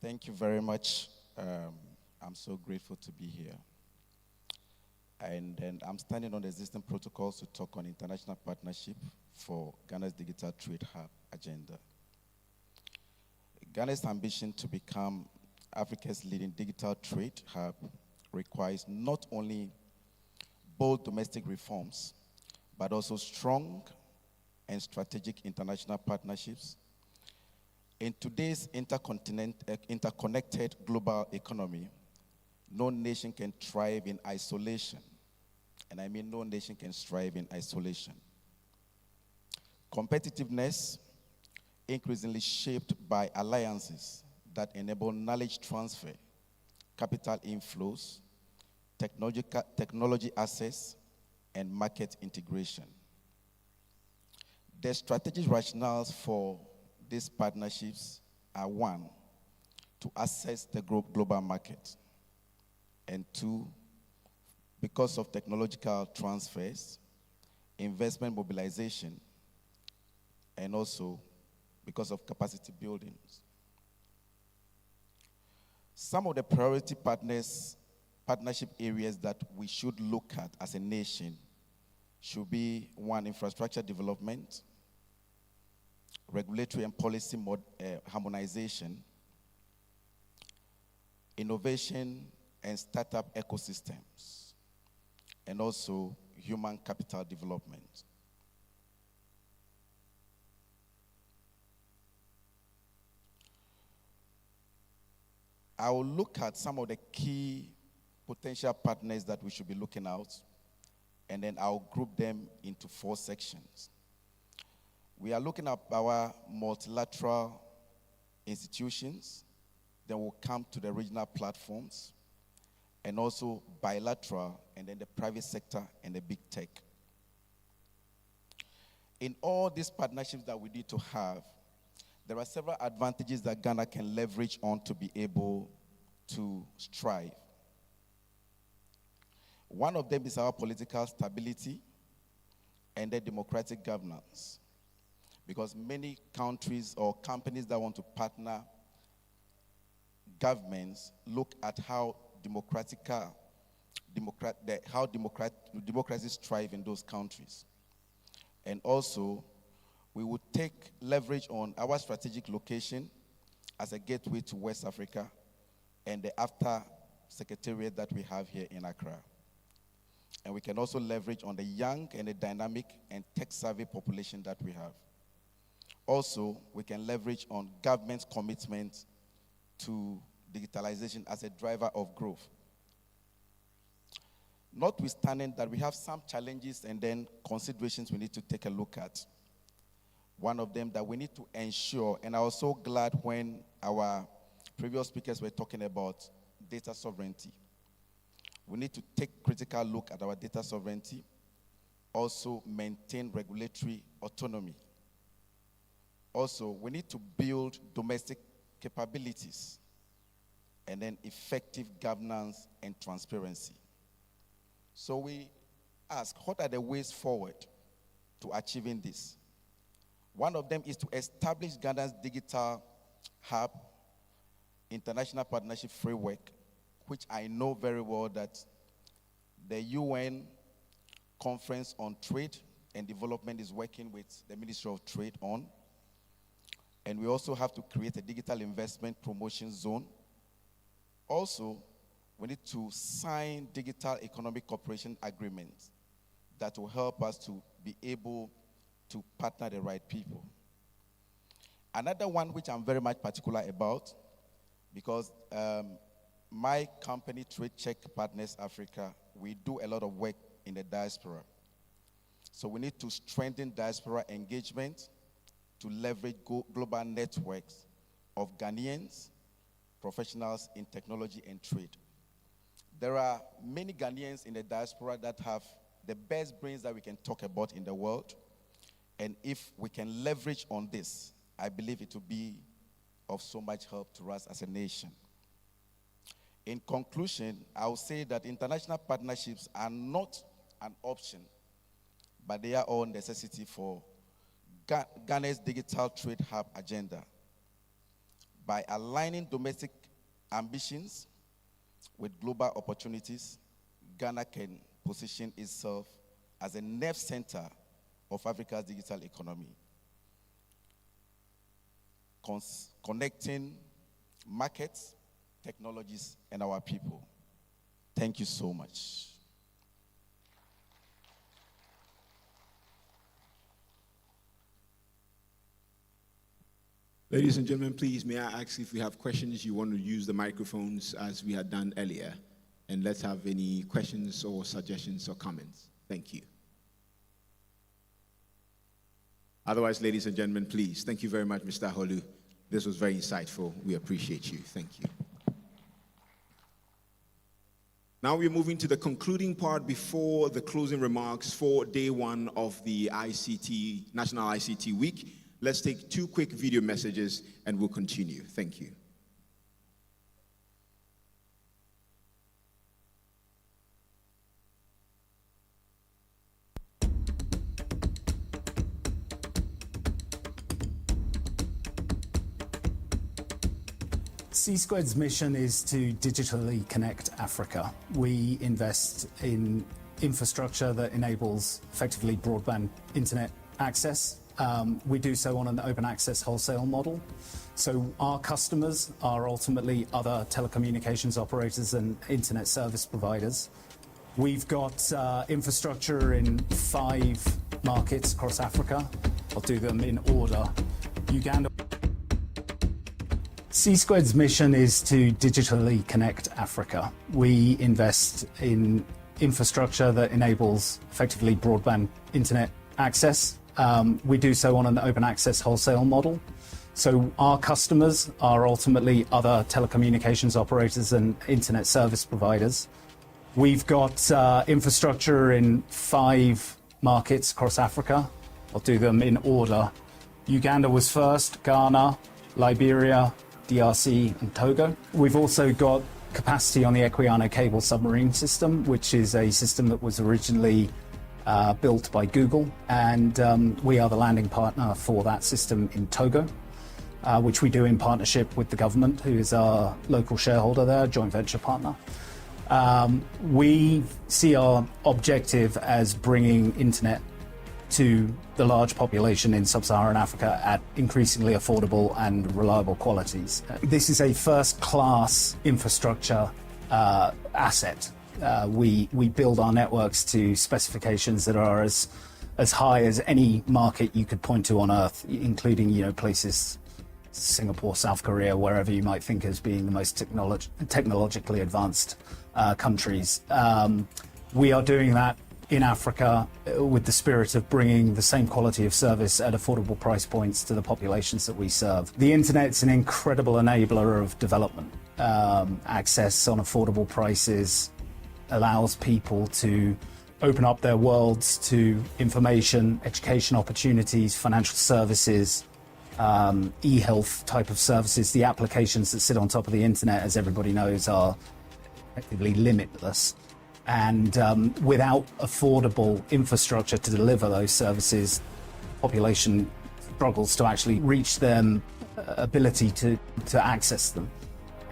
Thank you very much. I'm so grateful to be here. And I'm standing on the existing protocols to talk on international partnership for Ghana's Digital Trade Hub agenda. Ghana's ambition to become Africa's leading digital trade hub requires not only bold domestic reforms, but also strong and strategic international partnerships. In today's interconnected global economy, no nation can thrive in isolation. And I mean no nation can strive in isolation. Competitiveness, increasingly shaped by alliances that enable knowledge transfer, capital inflows, technology access, and market integration. The strategic rationales for these partnerships are: one, to access the global market, and two, because of technological transfers, investment mobilization, and also because of capacity buildings. Some of the priority partnership areas that we should look at as a nation should be: one, infrastructure development, regulatory and policy harmonization, innovation and startup ecosystems, and also human capital development. I will look at some of the key potential partners that we should be looking out, and then I'll group them into 4 sections. We are looking at our multilateral institutions, then we'll come to the regional platforms, and also bilateral, and then the private sector and the big tech. In all these partnerships that we need to have, there are several advantages that Ghana can leverage on to be able to strive. One of them is our political stability and the democratic governance. Because many countries or companies that want to partner governments look at how democracies thrive in those countries. And also, we would take leverage on our strategic location as a gateway to West Africa and the AFTA secretariat that we have here in Accra. And we can also leverage on the young and the dynamic and tech-savvy population that we have. Also, we can leverage on government's commitment to digitalization as a driver of growth. Notwithstanding that we have some challenges and then considerations we need to take a look at. One of them that we need to ensure, and I was so glad when our previous speakers were talking about data sovereignty. We need to take critical look at our data sovereignty, also maintain regulatory autonomy. Also, we need to build domestic capabilities, and then effective governance and transparency. So we ask, what are the ways forward to achieving this? One of them is to establish Ghana's digital hub, international partnership framework, which I know very well that the UN Conference on Trade and Development is working with the Ministry of Trade on. And we also have to create a digital investment promotion zone. Also, we need to sign digital economic cooperation agreements that will help us to be able to partner the right people. Another one which I'm very much particular about, because my company, Trade Check Partners Africa, we do a lot of work in the diaspora. So we need to strengthen diaspora engagement to leverage global networks of Ghanaians, professionals in technology and trade. There are many Ghanaians in the diaspora that have the best brains that we can talk about in the world. And if we can leverage on this, I believe it will be of so much help to us as a nation. In conclusion, I will say that international partnerships are not an option, but they are all necessity for Ghana's digital trade hub agenda. By aligning domestic ambitions with global opportunities, Ghana can position itself as a nerve center of Africa's digital economy. connecting markets, technologies, and our people. Thank you so much. Ladies and gentlemen, please, may I ask if we have questions, you want to use the microphones as we had done earlier. And let's have any questions or suggestions or comments. Thank you. Otherwise, ladies and gentlemen, please. Thank you very much, Mr. Holu. This was very insightful. We appreciate you. Thank you. Now we're moving to the concluding part before the closing remarks for day one of the ICT, National ICT Week. Let's take 2 quick video messages and we'll continue. Thank you. C-Squared's mission is to digitally connect Africa. We invest in infrastructure that enables effectively broadband internet access. We do so on an open access wholesale model. So our customers are ultimately other telecommunications operators and internet service providers. We've got infrastructure in 5 markets across Africa. I'll do them in order. Uganda. C-Squared's mission is to digitally connect Africa. We invest in infrastructure that enables effectively broadband internet access. We do so on an open access wholesale model. So our customers are ultimately other telecommunications operators and internet service providers. We've got infrastructure in 5 markets across Africa. I'll do them in order. Uganda was first, Ghana, Liberia, DRC and Togo. We've also got capacity on the Equiano cable submarine system, which is a system that was originally built by Google, and we are the landing partner for that system in Togo, which we do in partnership with the government, who is our local shareholder there, joint venture partner. We see our objective as bringing internet to the large population in sub-Saharan Africa at increasingly affordable and reliable qualities. This is a first-class infrastructure asset. We build our networks to specifications that are as high as any market you could point to on Earth, including places, Singapore, South Korea, wherever you might think as being the most technologically advanced countries. We are doing that in Africa with the spirit of bringing the same quality of service at affordable price points to the populations that we serve. The internet's an incredible enabler of development. Access on affordable prices allows people to open up their worlds to information, education opportunities, financial services, e-health type of services. The applications that sit on top of the internet, as everybody knows, are effectively limitless. And without affordable infrastructure to deliver those services, the population struggles to actually reach their ability to access them.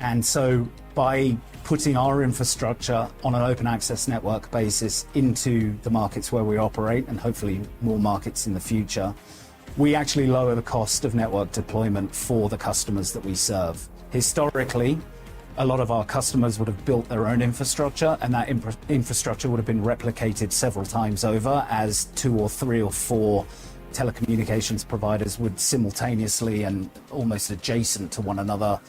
And so by putting our infrastructure on an open access network basis into the markets where we operate, and hopefully more markets in the future, we actually lower the cost of network deployment for the customers that we serve. Historically, a lot of our customers would have built their own infrastructure, and that infrastructure would have been replicated several times over as 2 or 3 or 4 telecommunications providers would simultaneously and almost adjacent to one another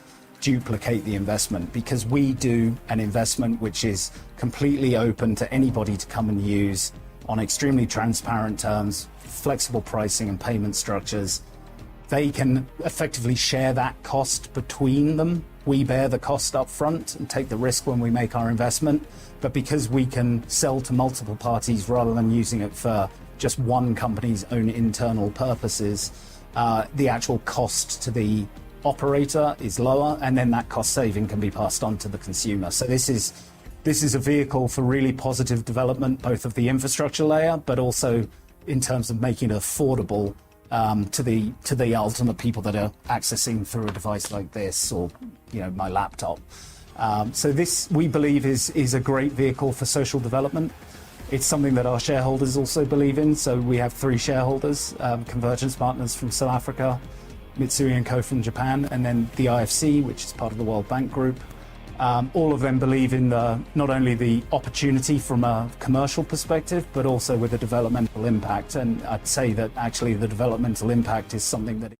duplicate the investment. Because we do an investment which is completely open to anybody to come and use on extremely transparent terms, flexible pricing and payment structures, they can effectively share that cost between them. We bear the cost up front and take the risk when we make our investment, but because we can sell to multiple parties rather than using it for just one company's own internal purposes, the actual cost to the operator is lower, and then that cost saving can be passed on to the consumer. So this is a vehicle for really positive development, both of the infrastructure layer, but also in terms of making it affordable to the ultimate people that are accessing through a device like this, or my laptop. So this, we believe, is a great vehicle for social development. It's something that our shareholders also believe in. So we have 3 shareholders, Convergence Partners from South Africa, Mitsui & Co. from Japan, and then the IFC, which is part of the World Bank Group. All of them believe in not only the opportunity from a commercial perspective, but also with a developmental impact. And I'd say that actually the developmental impact is something that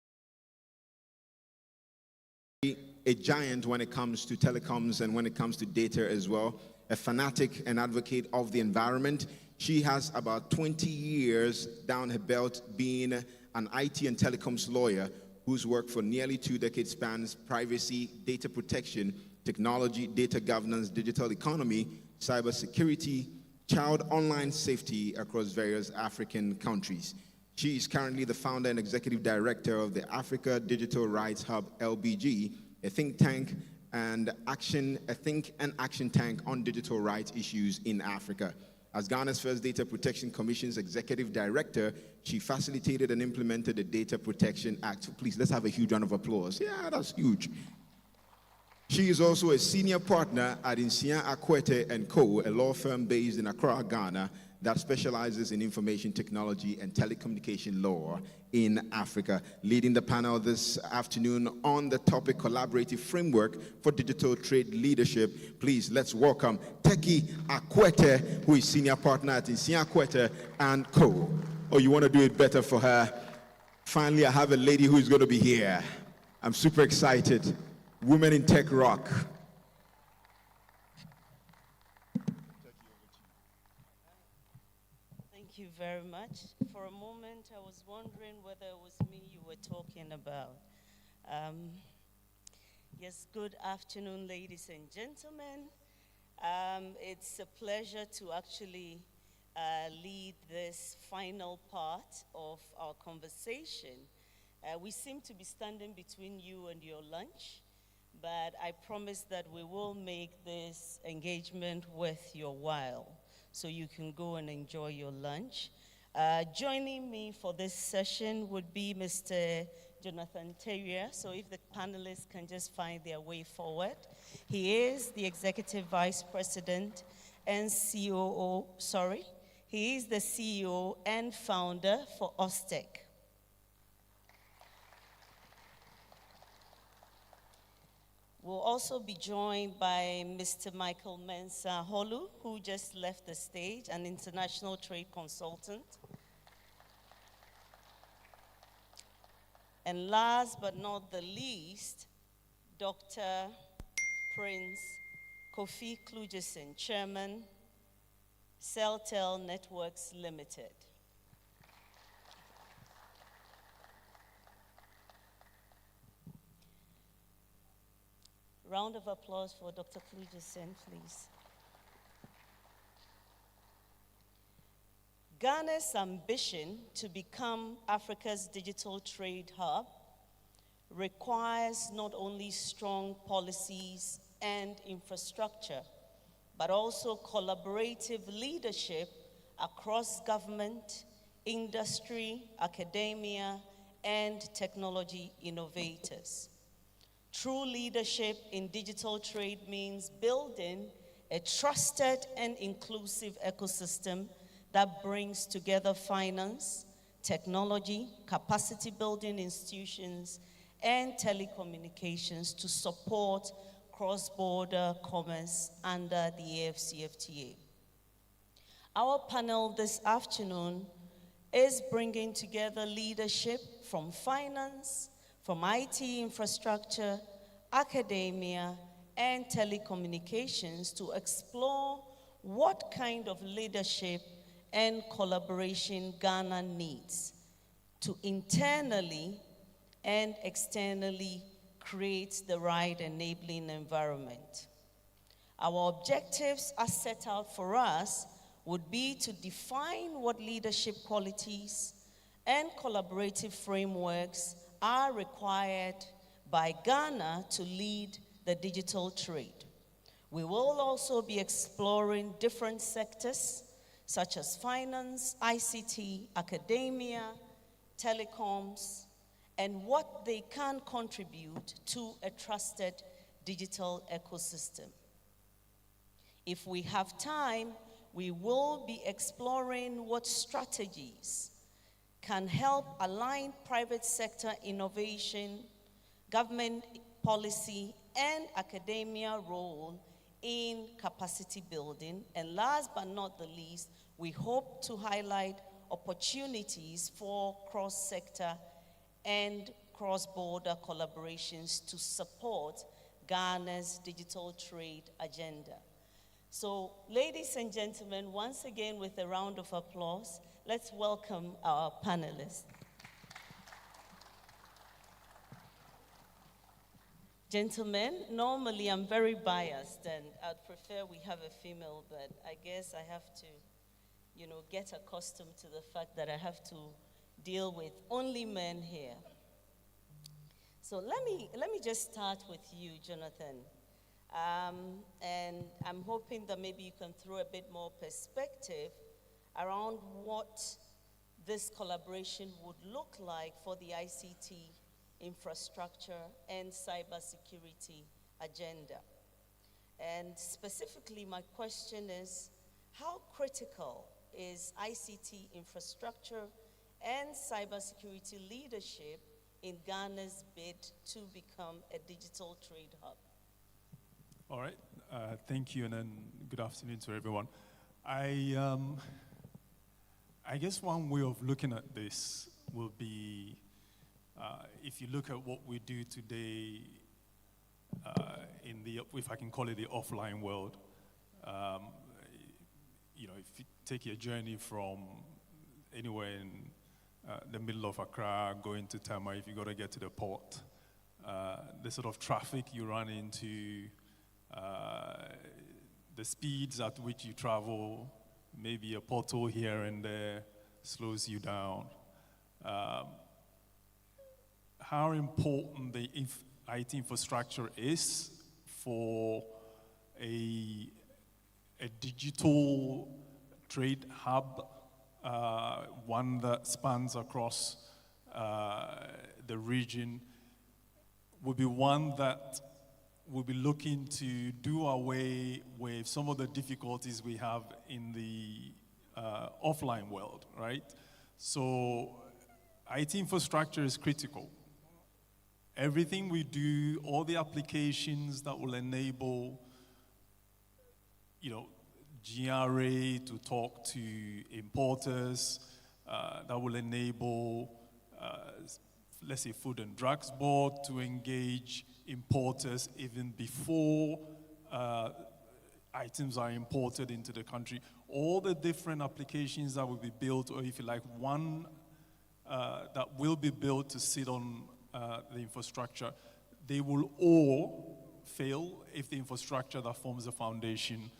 a giant when it comes to telecoms and when it comes to data as well, a fanatic and advocate of the environment. She has about 20 years down her belt being an IT and telecoms lawyer who's worked for nearly 2 decades spans privacy, data protection, technology, data governance, digital economy, cybersecurity, child online safety across various African countries. She is currently the founder and executive director of the Africa Digital Rights Hub, LBG, a think and action tank on digital rights issues in Africa. As Ghana's first Data Protection Commission's executive director, she facilitated and implemented the Data Protection Act. So please, let's have a huge round of applause. Yeah, that's huge. She is also a senior partner at Insia Akwete & Co., a law firm based in Accra, Ghana, that specializes in information technology and telecommunication law in Africa. Leading the panel this afternoon on the topic Collaborative Framework for Digital Trade Leadership, please let's welcome Teki Akwete, who is senior partner at Insia Akwete & Co. Oh, you want to do it better for her? Finally, I have a lady who is going to be here. I'm super excited. Women in Tech Rock. Thank you very much. For a moment, I was wondering whether it was me you were talking about. Yes, good afternoon, ladies and gentlemen. It's a pleasure to actually lead this final part of our conversation. We seem to be standing between you and your lunch, but I promise that we will make this engagement worth your while, so you can go and enjoy your lunch. Joining me for this session would be Mr. Jonathan Terrier, so if the panelists can just find their way forward. He is the Executive Vice President and COO, he is the CEO and founder for Ostec. We'll also be joined by Mr. Michael Mensah Holu, who just left the stage, an international trade consultant. And last but not the least, Dr. Prince Kofi Klugesen, Chairman, Celtel Networks Limited. Round of applause for Dr. Klugesen, please. Ghana's ambition to become Africa's digital trade hub requires not only strong policies and infrastructure, but also collaborative leadership across government, industry, academia, and technology innovators. True leadership in digital trade means building a trusted and inclusive ecosystem that brings together finance, technology, capacity building institutions, and telecommunications to support cross-border commerce under the AFCFTA. Our panel this afternoon is bringing together leadership from finance, from IT infrastructure, academia, and telecommunications to explore what kind of leadership and collaboration Ghana needs to internally and externally create the right enabling environment. Our objectives as set out for us would be to define what leadership qualities and collaborative frameworks are required by Ghana to lead the digital trade. We will also be exploring different sectors such as finance, ICT, academia, telecoms, and what they can contribute to a trusted digital ecosystem. If we have time, we will be exploring what strategies can help align private sector innovation, government policy, and academia role in capacity building. And last but not the least, we hope to highlight opportunities for cross-sector and cross-border collaborations to support Ghana's digital trade agenda. So, ladies and gentlemen, once again with a round of applause, let's welcome our panelists. Gentlemen, normally I'm very biased and I'd prefer we have a female, but I guess I have to, get accustomed to the fact that I have to deal with only men here. So let me just start with you, Jonathan. And I'm hoping that maybe you can throw a bit more perspective around what this collaboration would look like for the ICT infrastructure and cybersecurity agenda. And specifically, my question is, how critical is ICT infrastructure and cybersecurity leadership in Ghana's bid to become a digital trade hub? All right, thank you, and then good afternoon to everyone. I guess one way of looking at this will be, if you look at what we do today in the, if I can call it the offline world, if you take your journey from anywhere in the middle of Accra, going to Tama, if you got to get to the port, the sort of traffic you run into, the speeds at which you travel, maybe a pothole here and there slows you down. How important the IT infrastructure is for a digital trade hub, one that spans across the region, will be one that will be looking to do away with some of the difficulties we have in the offline world, right? So IT infrastructure is critical. Everything we do, all the applications that will enable, GRA to talk to importers, that will enable, let's say, Food and Drugs Board to engage importers even before items are imported into the country. All the different applications that will be built, or if you like, one that will be built to sit on the infrastructure, they will all fail if the infrastructure that forms the foundation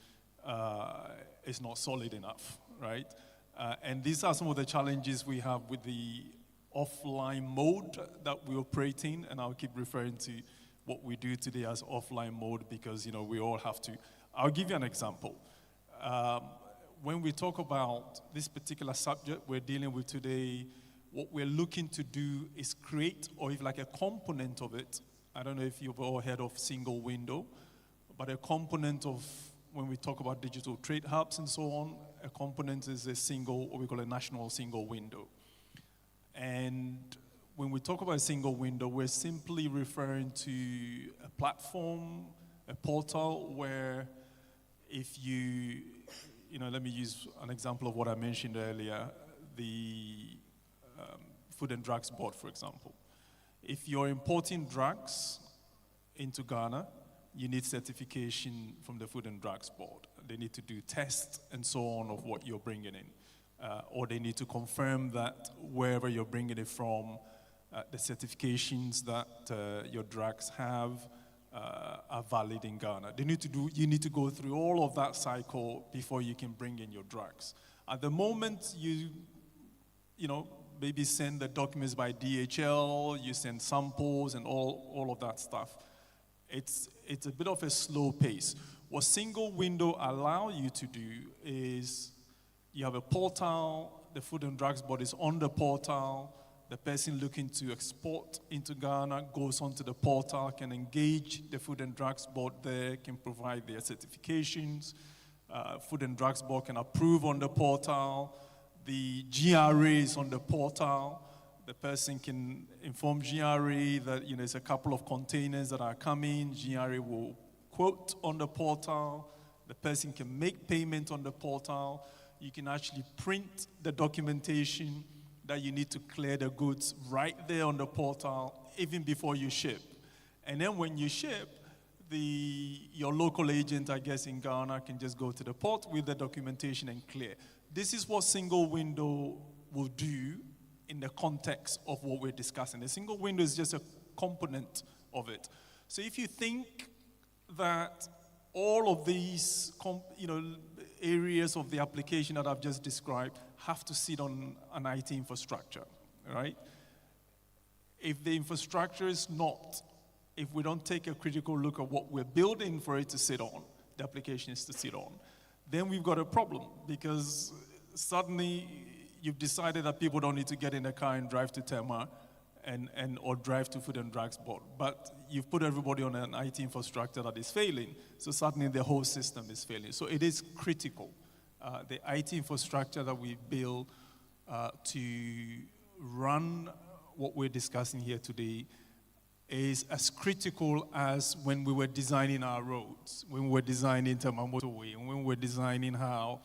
is not solid enough, right? And these are some of the challenges we have with the offline mode that we operate in, and I'll keep referring to what we do today as offline mode because, we all have to. I'll give you an example. When we talk about this particular subject we're dealing with today, what we're looking to do is create, or if like a component of it, I don't know if you've all heard of single window, but a component of, when we talk about digital trade hubs and so on, a component is a single, what we call a national single window. And when we talk about a single window, we're simply referring to a platform, a portal where if you, let me use an example of what I mentioned earlier, the Food and Drugs Board, for example. If you're importing drugs into Ghana, you need certification from the Food and Drugs Board. They need to do tests and so on of what you're bringing in. Or they need to confirm that wherever you're bringing it from, the certifications that your drugs have are valid in Ghana. You need to go through all of that cycle before you can bring in your drugs. At the moment, you maybe send the documents by DHL, you send samples and all of that stuff. It's a bit of a slow pace. What single window allow you to do is you have a portal, the Food and Drugs Board is on the portal, the person looking to export into Ghana goes onto the portal, can engage the Food and Drugs Board there, can provide their certifications. Food and Drugs Board can approve on the portal. The GRA is on the portal. The person can inform GRA that there's a couple of containers that are coming. GRA will quote on the portal. The person can make payment on the portal. You can actually print the documentation that you need to clear the goods right there on the portal, even before you ship. And then when you ship, your local agent, I guess in Ghana, can just go to the port with the documentation and clear. This is what single window will do in the context of what we're discussing. The single window is just a component of it. So if you think that all of these areas of the application that I've just described have to sit on an IT infrastructure, right? If the infrastructure is not, if we don't take a critical look at what we're building for it to sit on, the application is to sit on, then we've got a problem, because suddenly you've decided that people don't need to get in a car and drive to Tema or drive to Food and Drugs Board, but you've put everybody on an IT infrastructure that is failing, so suddenly the whole system is failing. So it is critical. The IT infrastructure that we build to run what we're discussing here today is as critical as when we were designing our roads, when we were designing Tema Motorway, and when we were designing how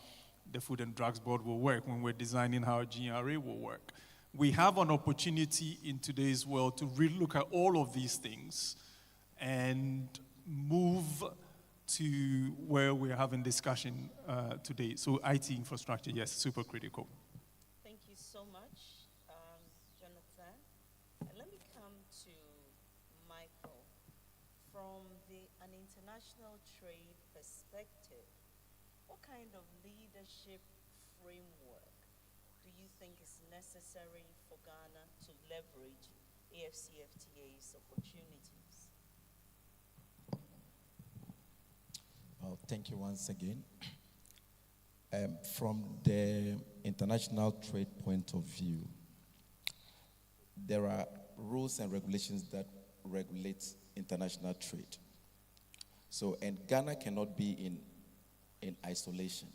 the Food and Drugs Board will work, when we're designing how GRA will work. We have an opportunity in today's world to really look at all of these things and move to where we're having discussion today. So IT infrastructure, yes, super critical. Thank you so much, Jonathan. Let me come to Michael. From an international trade perspective, what kind of leadership framework do you think is necessary for Ghana to leverage AFCFTA's opportunities? Well, thank you once again. From the international trade point of view, there are rules and regulations that regulate international trade. So, and Ghana cannot be in isolation.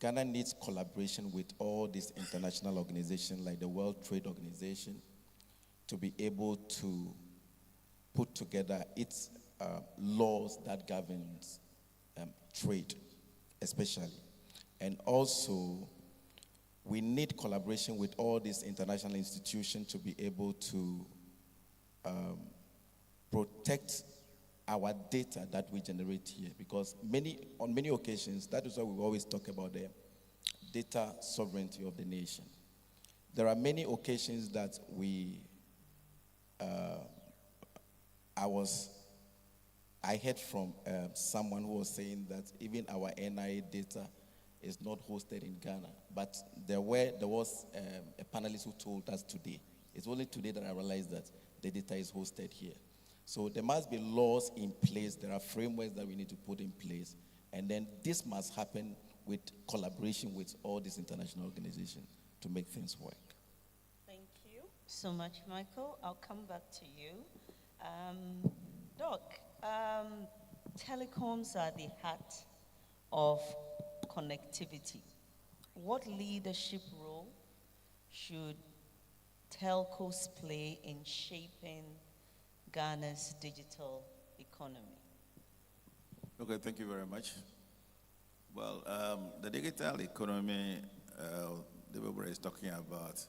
Ghana needs collaboration with all these international organizations like the World Trade Organization to be able to put together its laws that governs trade, especially. And also, we need collaboration with all these international institutions to be able to protect our data that we generate here, because on many occasions, that is why we always talk about the data sovereignty of the nation. There are many occasions that I heard from someone who was saying that even our NIA data is not hosted in Ghana, but there was a panelist who told us today. It's only today that I realized that the data is hosted here. So there must be laws in place. There are frameworks that we need to put in place. And then this must happen with collaboration with all these international organizations to make things work. Thank you so much, Michael. I'll come back to you. Doc, telecoms are the heart of connectivity. What leadership role should telcos play in shaping Ghana's digital economy? Okay, thank you very much. Well, the digital economy, the way is talking about,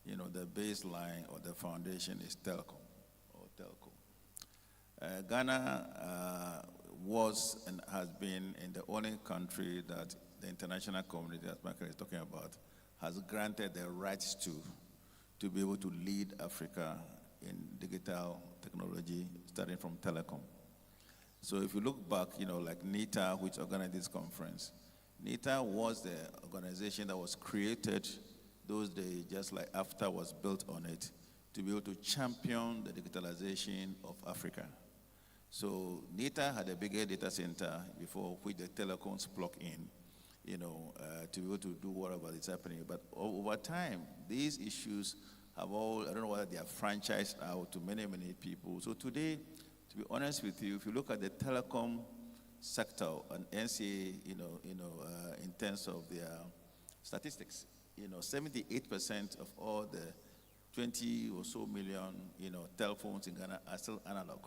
the baseline or the foundation is telecom or telco. Ghana was and has been in the only country that the international community, as Michael is talking about, has granted the rights to be able to lead Africa in digital technology, starting from telecom. So if you look back, like NITA, which organized this conference, NITA was the organization that was created those days, just like AFTA was built on it, to be able to champion the digitalization of Africa. So NITA had a bigger data center before which the telecoms plug in, to be able to do whatever is happening. But over time, these issues have all, I don't know whether they are franchised out to many, many people. So today, to be honest with you, if you look at the telecom sector and NCA, in terms of their statistics. 78% of all the 20 or so million, telephones in Ghana are still analog.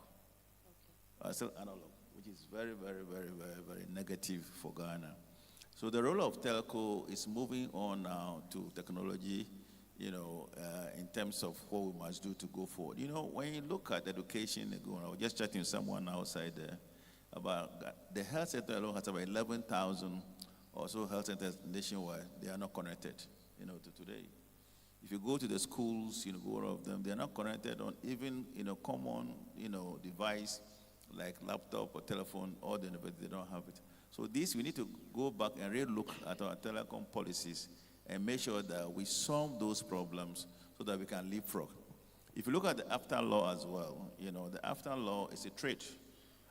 Are still analog, which is very, very, very, very, very negative for Ghana. So the role of telco is moving on now to technology, in terms of what we must do to go forward. When you look at education, I was just chatting with someone outside there about the health sector alone has about 11,000 or so health centers nationwide. They are not connected, to today. If you go to the schools, go all of them, they are not connected on even, common, device like laptop or telephone, or they don't have it. So this, we need to go back and really look at our telecom policies and make sure that we solve those problems so that we can leapfrog. If you look at the after law as well, the after law is a trade.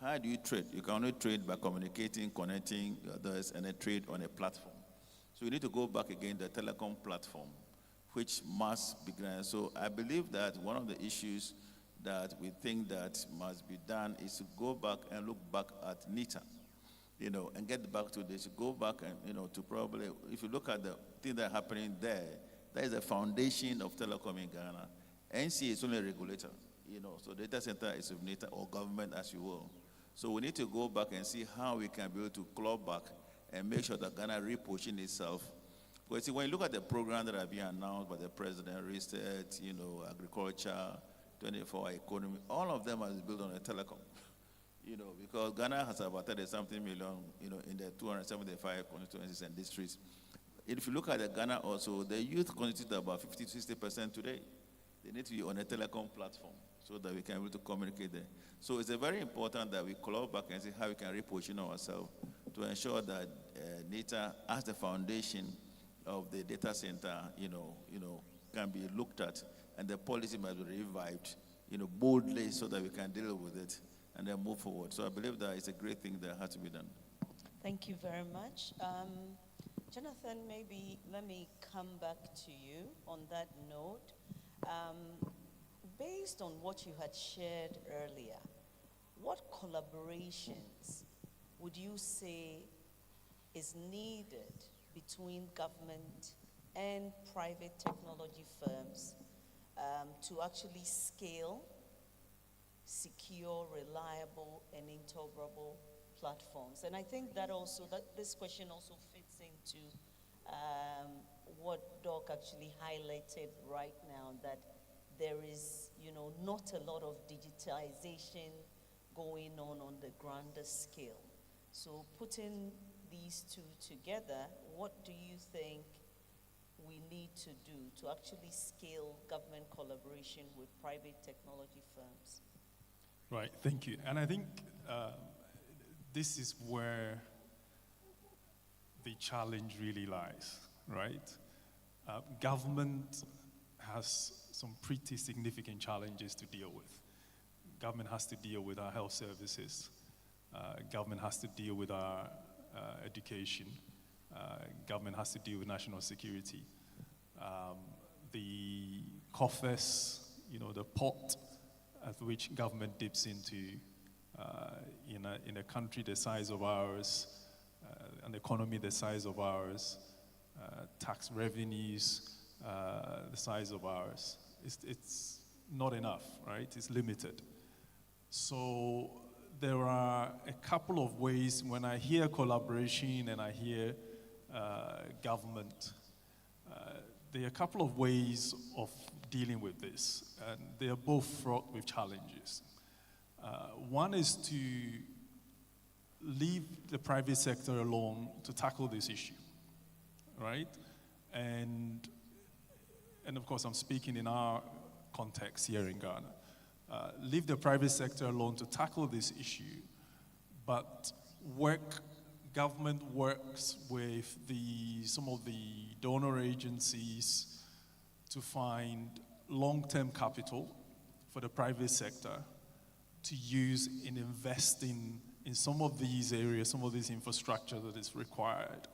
How do you trade? You can only trade by communicating, connecting others, and then trade on a platform. So you need to go back again to the telecom platform, which must be granted. So I believe that one of the issues that we think that must be done is to go back and look back at NITA, and get back to this. Go back and, to probably, if you look at the thing that's happening there, that is the foundation of telecom in Ghana. NCA is only a regulator, so data center is of NITA or government, as you will. So we need to go back and see how we can be able to claw back and make sure that Ghana reposition itself. Because see, when you look at the program that have been announced by the president, research, agriculture, 24-hour economy, all of them are built on a telecom. Because Ghana has about 30-something million, in the 275 constituencies and districts. If you look at the Ghana also, the youth constitute about 50-60% today. They need to be on a telecom platform so that we can be able to communicate there. So it's very important that we claw back and see how we can reposition ourselves to ensure that NITA, as the foundation of the data center, can be looked at, and the policy must be revived, boldly, so that we can deal with it and then move forward. So I believe that it's a great thing that has to be done. Thank you very much. Jonathan, maybe let me come back to you on that note. Based on what you had shared earlier, what collaborations would you say is needed between government and private technology firms to actually scale secure, reliable, and interoperable platforms? And I think that this question also fits into what Doc actually highlighted right now, that there is, not a lot of digitization going on the grander scale. So putting these two together, what do you think we need to do to actually scale government collaboration with private technology firms? Right, thank you. And I think this is where the challenge really lies, right? Government has some pretty significant challenges to deal with. Government has to deal with our health services. Government has to deal with our education. Government has to deal with national security. The coffers, the pot at which government dips into in a country the size of ours, an economy the size of ours, tax revenues the size of ours. It's not enough, right? It's limited. So there are a couple of ways when I hear collaboration and I hear government, there are a couple of ways of dealing with this, and they are both fraught with challenges. One is to leave the private sector alone to tackle this issue, right? And of course, I'm speaking in our context here in Ghana. Leave the private sector alone to tackle this issue, but government works with some of the donor agencies to find long-term capital for the private sector to use in investing in some of these areas, some of this infrastructure that is required,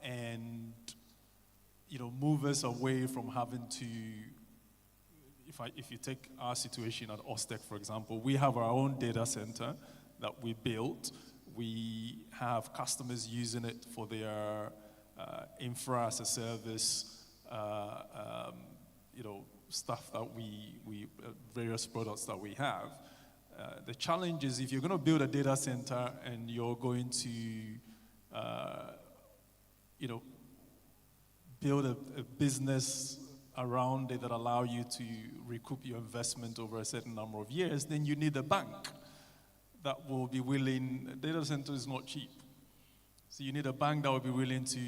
and move us away from having to. If you take our situation at Ostec, for example, we have our own data center that we built. We have customers using it for their infra as a service, stuff that various products that we have. The challenge is if you're going to build a data center and you're going to, build a business around it that allow you to recoup your investment over a certain number of years, then you need a bank that will be willing. A data center is not cheap. So you need a bank that will be willing to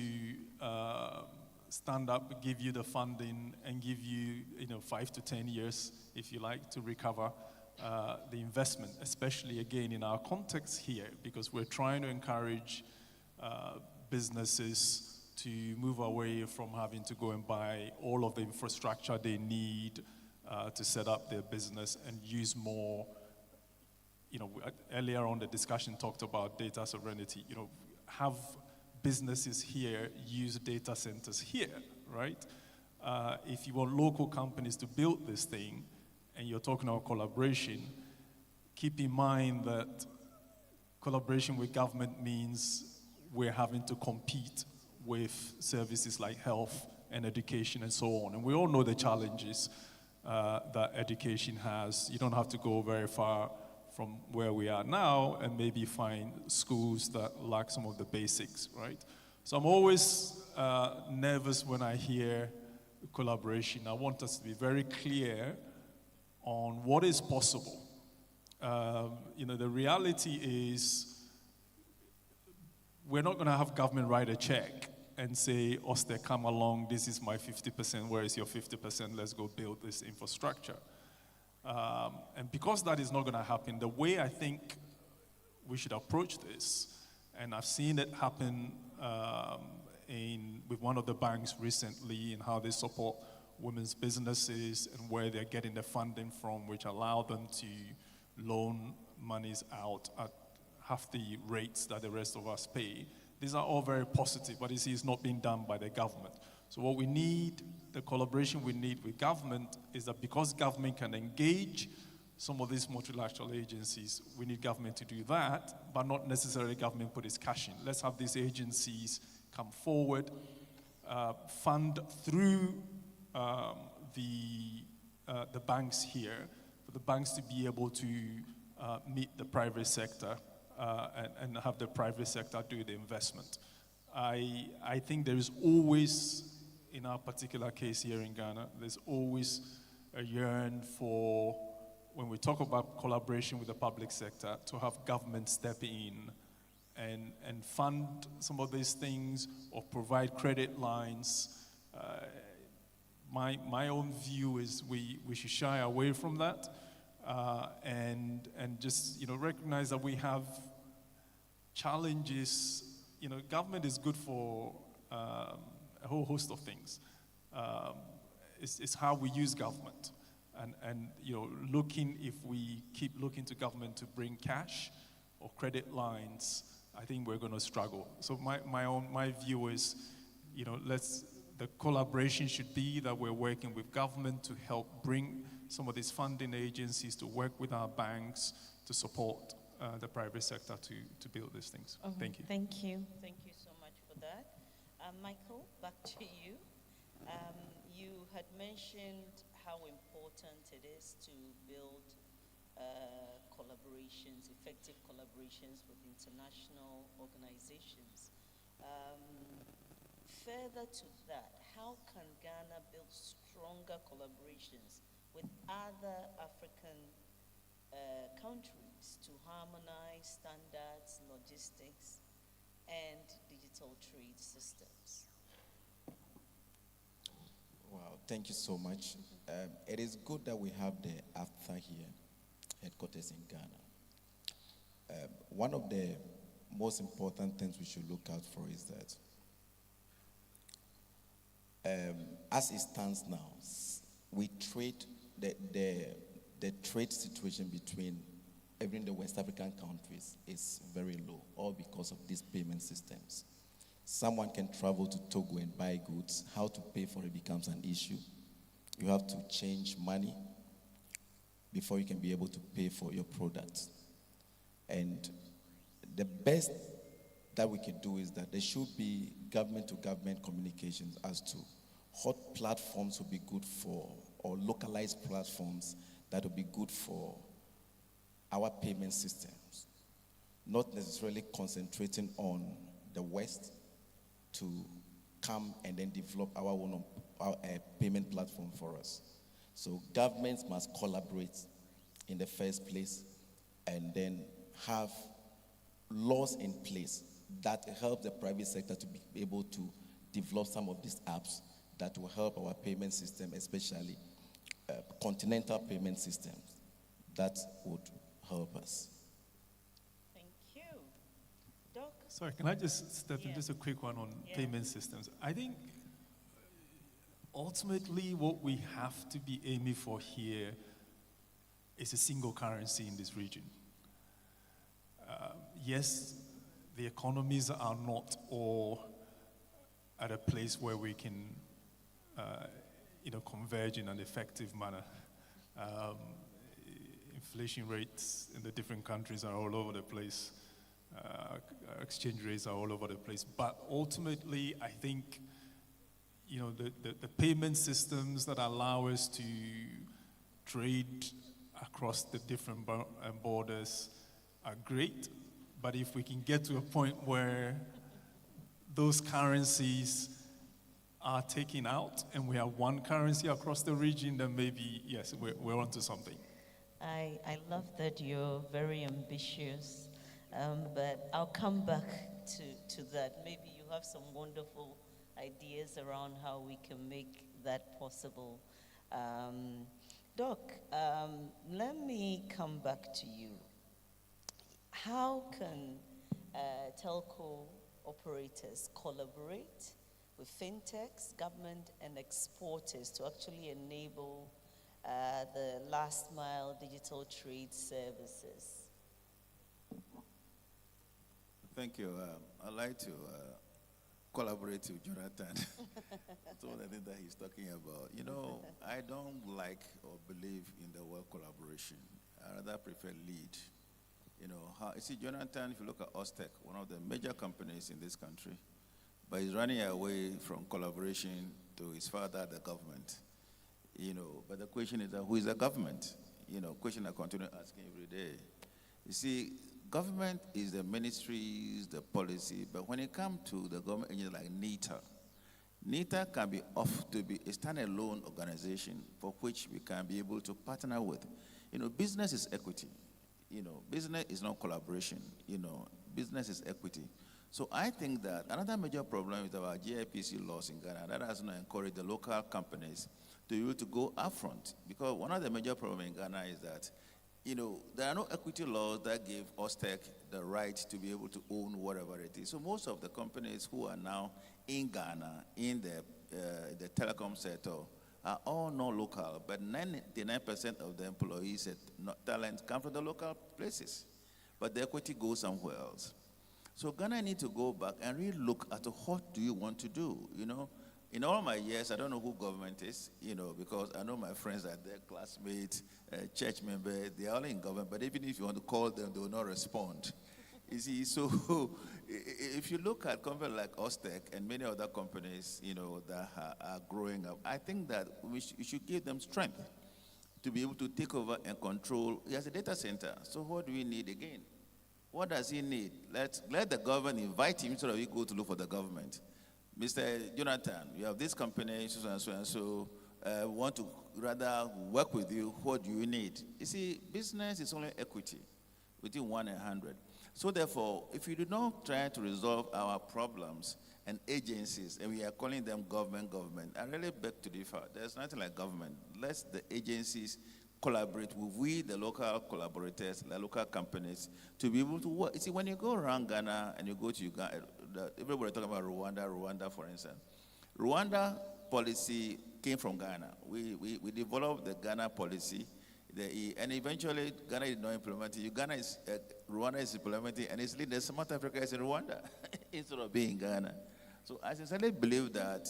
stand up, give you the funding, and give you, 5 to 10 years, if you like, to recover the investment, especially, again, in our context here, because we're trying to encourage businesses to move away from having to go and buy all of the infrastructure they need to set up their business and use more. Earlier on the discussion talked about data sovereignty. Have businesses here use data centers here, right? If you want local companies to build this thing, and you're talking about collaboration, keep in mind that collaboration with government means we're having to compete with services like health and education and so on. And we all know the challenges that education has. You don't have to go very far from where we are now and maybe find schools that lack some of the basics, right? So I'm always nervous when I hear collaboration. I want us to be very clear on what is possible. The reality is we're not going to have government write a check and say, Oster, come along, this is my 50%, where is your 50%, let's go build this infrastructure. And because that is not going to happen, the way I think we should approach this, and I've seen it happen with one of the banks recently in how they support women's businesses and where they're getting the funding from, which allow them to loan monies out at half the rates that the rest of us pay. These are all very positive, but you see, it's not being done by the government. So what we need, the collaboration we need with government, is that because government can engage some of these multilateral agencies, we need government to do that, but not necessarily government put its cash in. Let's have these agencies come forward, fund through the banks here, for the banks to be able to meet the private sector and have the private sector do the investment. I think there is always, in our particular case here in Ghana, there's always a yearn for, when we talk about collaboration with the public sector, to have government step in and fund some of these things or provide credit lines. My own view is we should shy away from that and just recognize that we have challenges. Government is good for a whole host of things. It's how we use government, and if we keep looking to government to bring cash or credit lines, I think we're going to struggle. So my view is, the collaboration should be that we're working with government to help bring some of these funding agencies to work with our banks to support the private sector to build these things. Thank you. Thank you. Thank you so much for that. Michael, back to you. You had mentioned how important it is to build effective collaborations with international organizations. Further to that, how can Ghana build stronger collaborations with other African countries to harmonize standards, logistics, and digital trade systems? Wow, thank you so much. It is good that we have the AFTA here, headquarters in Ghana. One of the most important things we should look out for is that as it stands now, we trade the trade situation between even the West African countries is very low, all because of these payment systems. Someone can travel to Togo and buy goods. How to pay for it becomes an issue. You have to change money before you can be able to pay for your products. And the best that we can do is that there should be government-to-government communications as to what platforms would be good for, or localized platforms that would be good for our payment systems, not necessarily concentrating on the West to come and then develop our own payment platform for us. So governments must collaborate in the first place and then have laws in place that help the private sector to be able to develop some of these apps that will help our payment system, especially continental payment systems. That would help us. Thank you. Doc? Sorry, can I just step in? Just a quick one on payment systems. I think ultimately what we have to be aiming for here is a single currency in this region. Yes, the economies are not all at a place where we can converge in an effective manner. Inflation rates in the different countries are all over the place. Exchange rates are all over the place. But ultimately, I think, the payment systems that allow us to trade across the different borders are great. But if we can get to a point where those currencies are taken out and we have one currency across the region, then maybe, yes, we're onto something. I love that you're very ambitious, but I'll come back to that. Maybe you have some wonderful ideas around how we can make that possible. Doc, let me come back to you. How can telco operators collaborate with fintechs, government, and exporters to actually enable the last mile digital trade services? Thank you. I'd like to collaborate with Jonathan. So I think that he's talking about. I don't like or believe in the word collaboration. I rather prefer lead. You see, Jonathan, if you look at Ostec, one of the major companies in this country, but he's running away from collaboration to his father, the government. But the question is, who is the government? Question I continue asking every day. You see, government is the ministries, the policy, but when it comes to the government agency like NITA, NITA can be off to be a standalone organization for which we can be able to partner with. Business is equity. Business is not collaboration. Business is equity. So I think that another major problem with our GIPC laws in Ghana, that has not encouraged the local companies to be able to go upfront. Because one of the major problems in Ghana is that, there are no equity laws that give Ostec the right to be able to own whatever it is. So most of the companies who are now in Ghana, in the telecom sector, are all non-local, but 99% of the employees and talent come from the local places. But the equity goes somewhere else. So Ghana need to go back and really look at what do you want to do, In all my years, I don't know who government is, because I know my friends are their classmates, church members, they are all in government, but even if you want to call them, they will not respond. You see, so if you look at companies like Ostec and many other companies, that are growing up, I think that we should give them strength to be able to take over and control. He has a data center, so what do we need again? What does he need? Let the government invite him so that we go to look for the government. Mr. Jonathan, you have this company, so and so, want to rather work with you. What do you need? You see, business is only equity within 1 and 100. So therefore, if you do not try to resolve our problems and agencies, and we are calling them government, I really beg to differ. There's nothing like government. Let the agencies collaborate with we, the local collaborators, the local companies, to be able to work. You see, when you go around Ghana and you go to Uganda, everybody talking about Rwanda, for instance. Rwanda policy came from Ghana. We developed the Ghana policy, and eventually Ghana did not implement it. Rwanda is implementing, and it's leading. South Africa is in Rwanda instead of being Ghana. So I sincerely believe that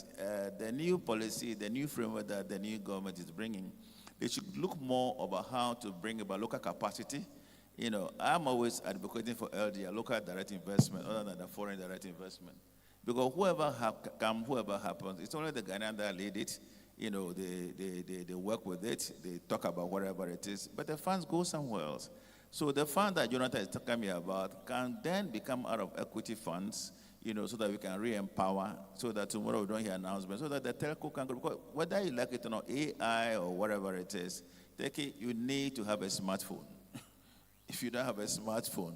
the new policy, the new framework that the new government is bringing, they should look more about how to bring about local capacity, You know, I'm always advocating for LDI, local direct investment, other than the foreign direct investment. Because whoever happens, it's only the Ghanaian that lead it. You know, they work with it, they talk about whatever it is, but the funds go somewhere else. So the fund that Jonathan is talking me about can then become out of equity funds, you know, so that we can re-empower, so that tomorrow we don't hear announcements, so that the telco can go, because whether you like it or not, AI or whatever it is, you need to have a smartphone. If you don't have a smartphone,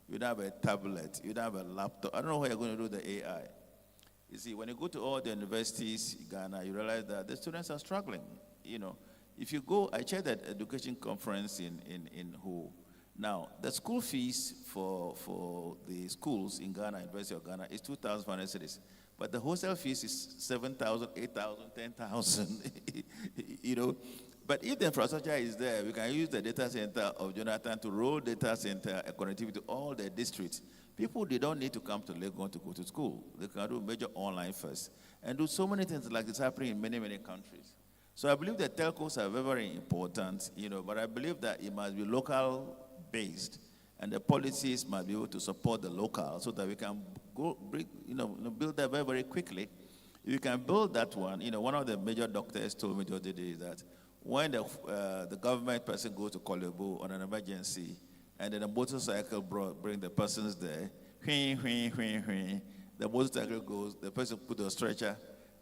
you don't have a tablet, you don't have a laptop, I don't know how you're going to do the AI. You see, when you go to all the universities in Ghana, you realize that the students are struggling. You know, if you go, I chaired that education conference in Ho. Now, the school fees for the schools in Ghana, University of Ghana, is 2,500 cedis. But the hostel fees is 7,000, 8,000, 10,000. You know, but if the infrastructure is there, we can use the data center of Jonathan to roll data center connectivity to all the districts. People, they don't need to come to Legon to go to school. They can do major online first and do so many things like this happening in many, many countries. So I believe that telcos are very, very important, you know, but I believe that it must be local based and the policies must be able to support the local so that we can build that very, very quickly. If you can build that one, you know, one of the major doctors told me the other day that when the government person goes to Kolebo on an emergency, and then a motorcycle bring the persons there, the motorcycle goes, the person put the stretcher,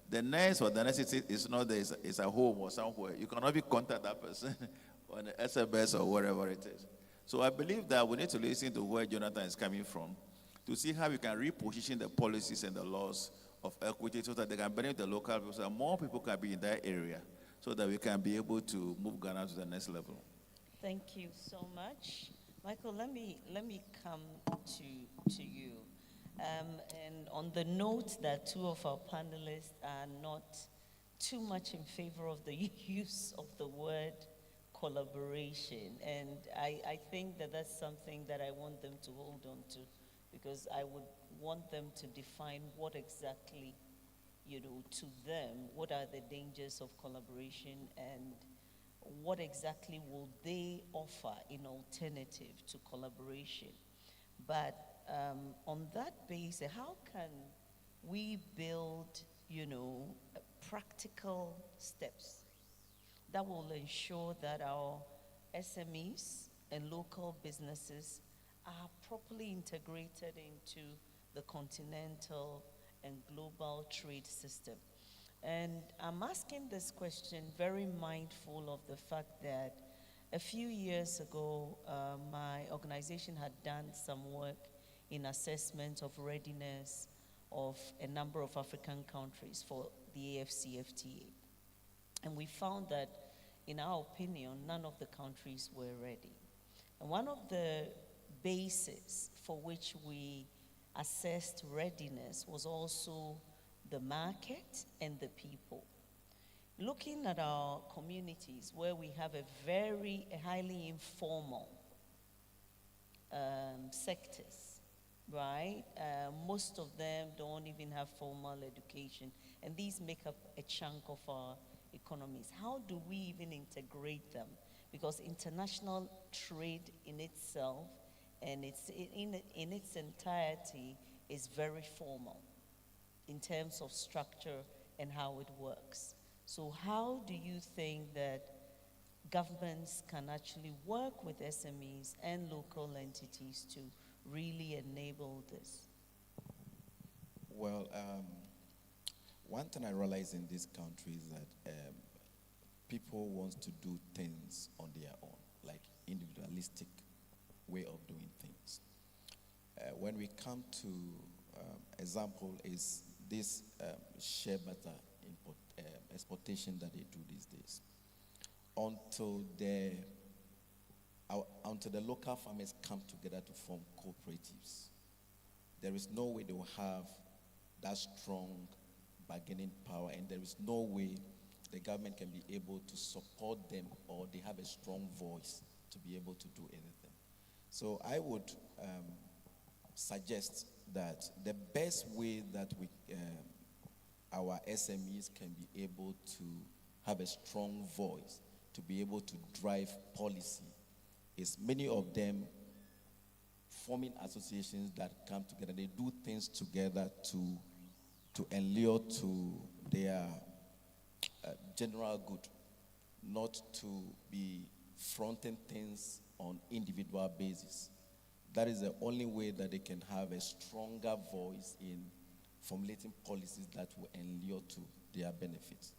the nurse or the nurse is not there, it's at home or somewhere. You cannot be contact that person on the SMS or whatever it is. So I believe that we need to listen to where Jonathan is coming from to see how we can reposition the policies and the laws of equity so that they can benefit the local people, so that more people can be in that area, so that we can be able to move Ghana to the next level. Thank you so much. Michael, let me come to you. And on the note that two of our panelists are not too much in favor of the use of the word collaboration. And I think that that's something that I want them to hold on to, because I would want them to define what exactly, you know, to them, what are the dangers of collaboration and what exactly will they offer in alternative to collaboration. But on that basis, how can we build, you know, practical steps that will ensure that our SMEs and local businesses are properly integrated into the continental and global trade system? And I'm asking this question very mindful of the fact that a few years ago, my organization had done some work in assessment of readiness of a number of African countries for the AFCFTA. And we found that, in our opinion, none of the countries were ready. And one of the bases for which we assessed readiness was also the market and the people. Looking at our communities where we have a highly informal sectors, right? Most of them don't even have formal education, and these make up a chunk of our economies. How do we even integrate them? Because international trade in itself and in its entirety is very formal in terms of structure and how it works. So how do you think that governments can actually work with SMEs and local entities to really enable this? Well, one thing I realize in this country is that people want to do things on their own, like individualistic way of doing things. When we come to example is this shea butter exportation that they do these days. Until the local farmers come together to form cooperatives, there is no way they will have that strong bargaining power, and there is no way the government can be able to support them, or they have a strong voice to be able to do anything. So I would suggest that the best way that our SMEs can be able to have a strong voice, to be able to drive policy, is many of them forming associations that come together. They do things together to allure to their general good, not to be fronting things on individual basis. That is the only way that they can have a stronger voice in formulating policies that will allure to their benefits.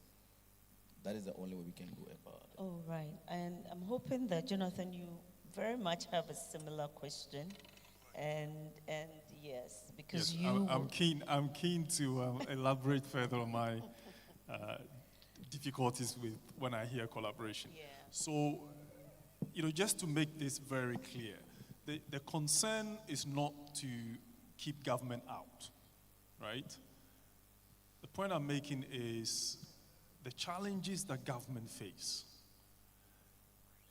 That is the only way we can go about it. Oh, right. And I'm hoping that, Jonathan, you very much have a similar question. And yes, because yes, you... I'm keen to elaborate further on my difficulties with when I hear collaboration. Yeah. So, just to make this very clear, the concern is not to keep government out, right? The point I'm making is the challenges that government face.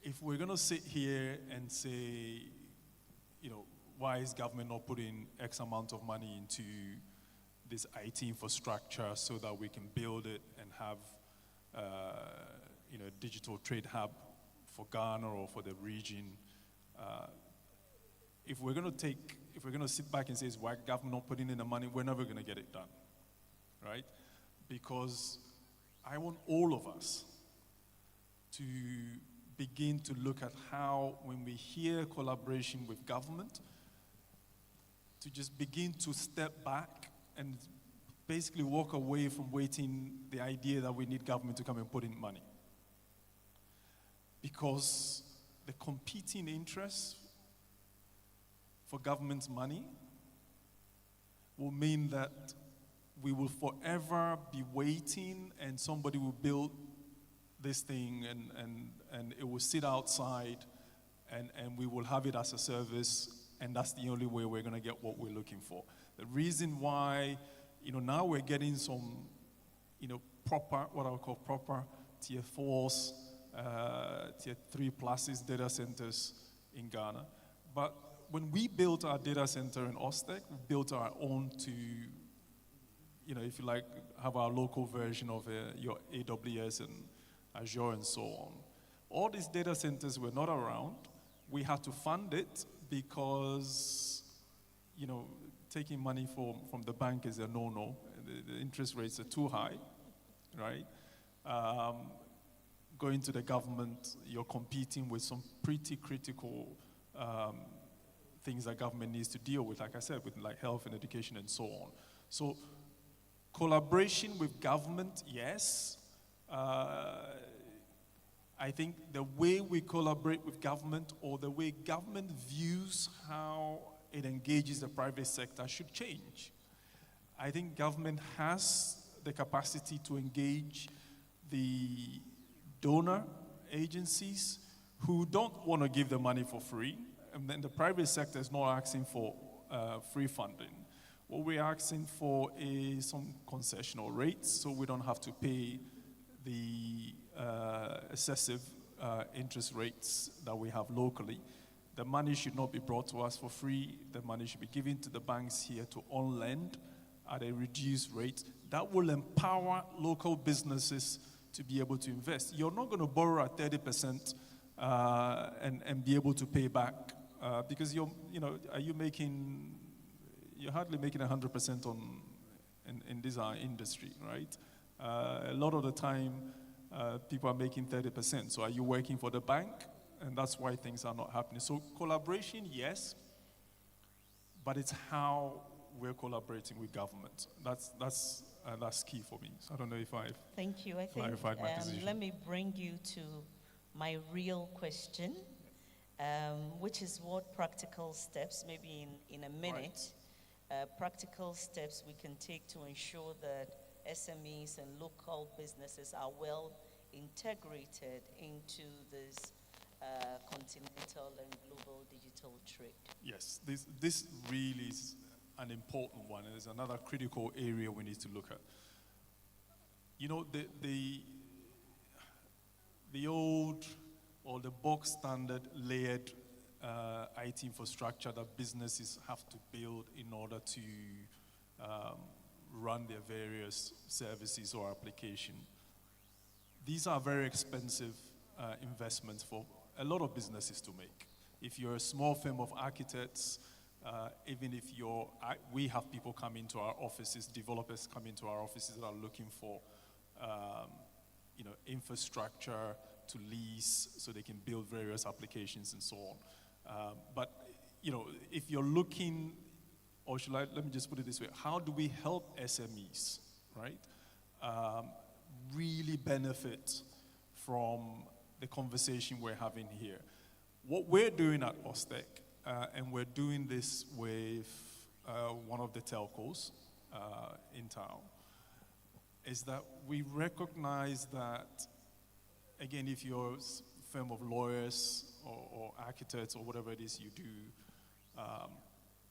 If we're going to sit here and say, why is government not putting X amount of money into this IT infrastructure so that we can build it and have, a digital trade hub for Ghana or for the region? If we're going to sit back and say, why government not putting in the money, we're never going to get it done, right? Because I want all of us to begin to look at how, when we hear collaboration with government, to just begin to step back and basically walk away from waiting the idea that we need government to come and put in money. Because the competing interests for government's money will mean that we will forever be waiting and somebody will build this thing and it will sit outside and we will have it as a service, and that's the only way we're going to get what we're looking for. The reason why, now we're getting some, proper, what I would call proper tier 4s, tier 3+ data centers in Ghana. But when we built our data center in Ostec, we built our own to, if you like, have our local version of your AWS and Azure and so on. All these data centers were not around. We had to fund it because, taking money from the bank is a no-no. The interest rates are too high, right? Going to the government, you're competing with some pretty critical things that government needs to deal with, like I said, with like health and education and so on. So collaboration with government, yes. I think the way we collaborate with government or the way government views how it engages the private sector should change. I think government has the capacity to engage the donor agencies who don't want to give the money for free, and then the private sector is not asking for free funding. What we're asking for is some concessional rates so we don't have to pay the excessive interest rates that we have locally. The money should not be brought to us for free. The money should be given to the banks here to on-lend at a reduced rate. That will empower local businesses to be able to invest. You're not going to borrow at 30% and be able to pay back because you're hardly making 100% in this industry, right? A lot of the time, people are making 30%. So are you working for the bank? And that's why things are not happening. So collaboration, yes, but it's how we're collaborating with government. That's key for me. So I don't know if I've Thank you. I think clarified my position. let me bring you to my real question, which is what practical steps, maybe in a minute, practical steps we can take to ensure that SMEs and local businesses are well integrated into this continental and global digital trade. Yes, this really is an important one, and it's another critical area we need to look at. The old or the box standard layered IT infrastructure that businesses have to build in order to run their various services or application. These are very expensive investments for a lot of businesses to make. If you're a small firm of architects, Even if we have people come into our offices, developers come into our offices that are looking for, infrastructure to lease so they can build various applications and so on. But if you're looking, or let me just put it this way, how do we help SMEs, right, really benefit from the conversation we're having here? What we're doing at OSTEC, and we're doing this with one of the telcos in town, is that we recognize that, again, if you're a firm of lawyers or architects or whatever it is you do,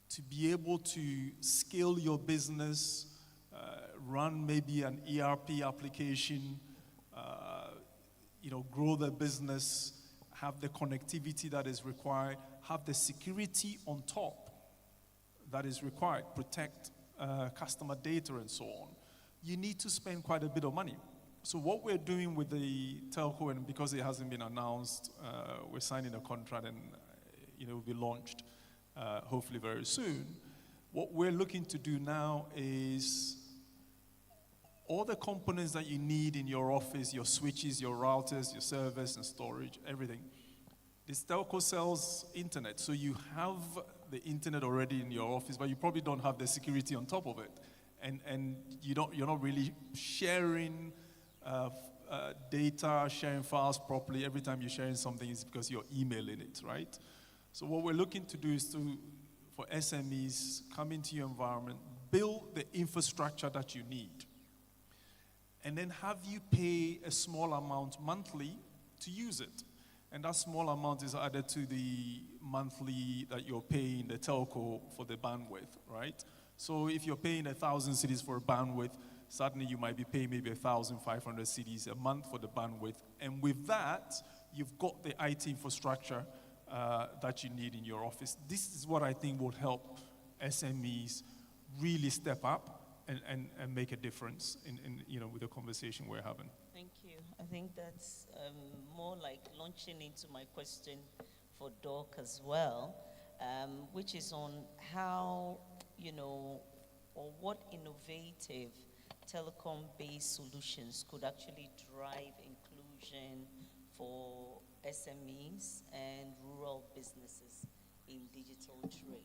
to be able to scale your business, run maybe an ERP application, grow the business, have the connectivity that is required, have the security on top that is required, protect customer data and so on, you need to spend quite a bit of money. So what we're doing with the telco, and because it hasn't been announced, we're signing a contract and it will be launched hopefully very soon. What we're looking to do now is all the components that you need in your office, your switches, your routers, your servers and storage, everything. This telco sells internet, so you have the internet already in your office, but you probably don't have the security on top of it. And you're not really sharing data, sharing files properly. Every time you're sharing something, it's because you're emailing it, right? So what we're looking to do is for SMEs, come into your environment, build the infrastructure that you need, and then have you pay a small amount monthly to use it. And that small amount is added to the monthly that you're paying the telco for the bandwidth, right? So if you're paying 1,000 cedis for a bandwidth, suddenly you might be paying maybe 1,500 cedis a month for the bandwidth. And with that, you've got the IT infrastructure that you need in your office. This is what I think will help SMEs really step up and make a difference in with the conversation we're having. Thank you. I think that's more like launching into my question for Doc as well, which is on how, or what innovative telecom-based solutions could actually drive inclusion for SMEs and rural businesses in digital trade.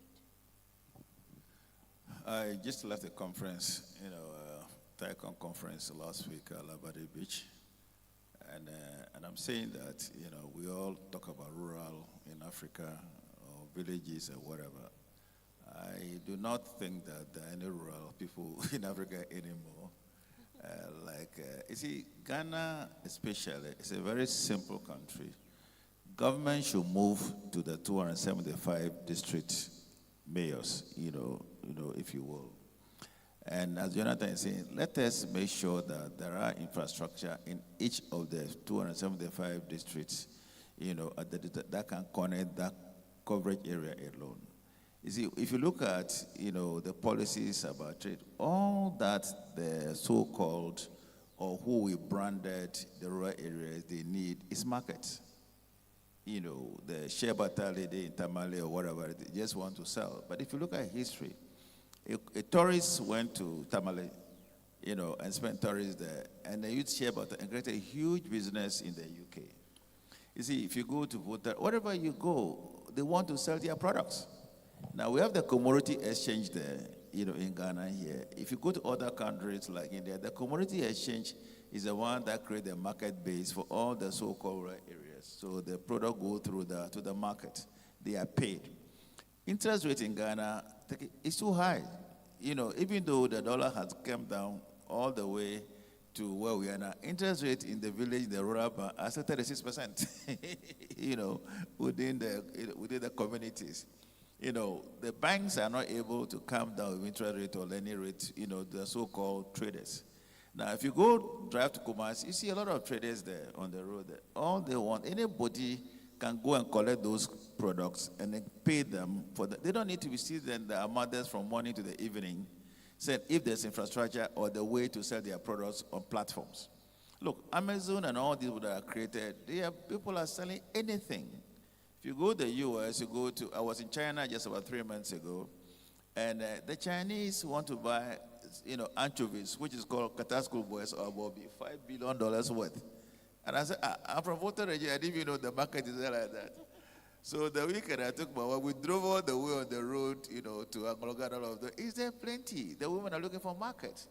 I just left a conference, Telecom conference last week at Labade Beach, and I'm saying that, we all talk about rural in Africa or villages or whatever. I do not think that there are any rural people in Africa anymore. You see, Ghana especially is a very simple country. Government should move to the 275 district mayors, if you will. And as Jonathan is saying, let us make sure that there are infrastructure in each of the 275 districts, that can connect that coverage area alone. You see, if you look at, the policies about trade, all that the so-called, or who we branded the rural areas they need is markets. The Shebata lady in Tamale or whatever, they just want to sell. But if you look at history, a tourist went to Tamale, and spent tourists there, and they used Shebata and created a huge business in the UK. You see, if you go to Volta, wherever you go, they want to sell their products. Now, we have the commodity exchange there, in Ghana here. If you go to other countries like India, the commodity exchange is the one that creates the market base for all the so-called rural areas. So the product go through to the market. They are paid. Interest rate in Ghana is too high. Even though the dollar has come down all the way to where we are now, interest rate in the village, the rural bank, are still 36%, within the communities. The banks are not able to come down with interest rate or lending rate, the so-called traders. Now, if you go drive to Kumasi, you see a lot of traders there on the road. All they want, anybody can go and collect those products and then pay them for that. They don't need to receive them the mothers from morning to the evening, said if there's infrastructure or the way to sell their products on platforms. Look, Amazon and all these that are created, people are selling anything. If you go to the US, I was in China just about 3 months ago, and the Chinese want to buy, anchovies, which is called Katasco boys or Bobby, $5 billion worth. And I said, I'm from Volta region, I didn't even know the market is there like that. So the weekend I took my wife, we drove all the way on the road, to Angola, all of that. Is there plenty? The women are looking for market.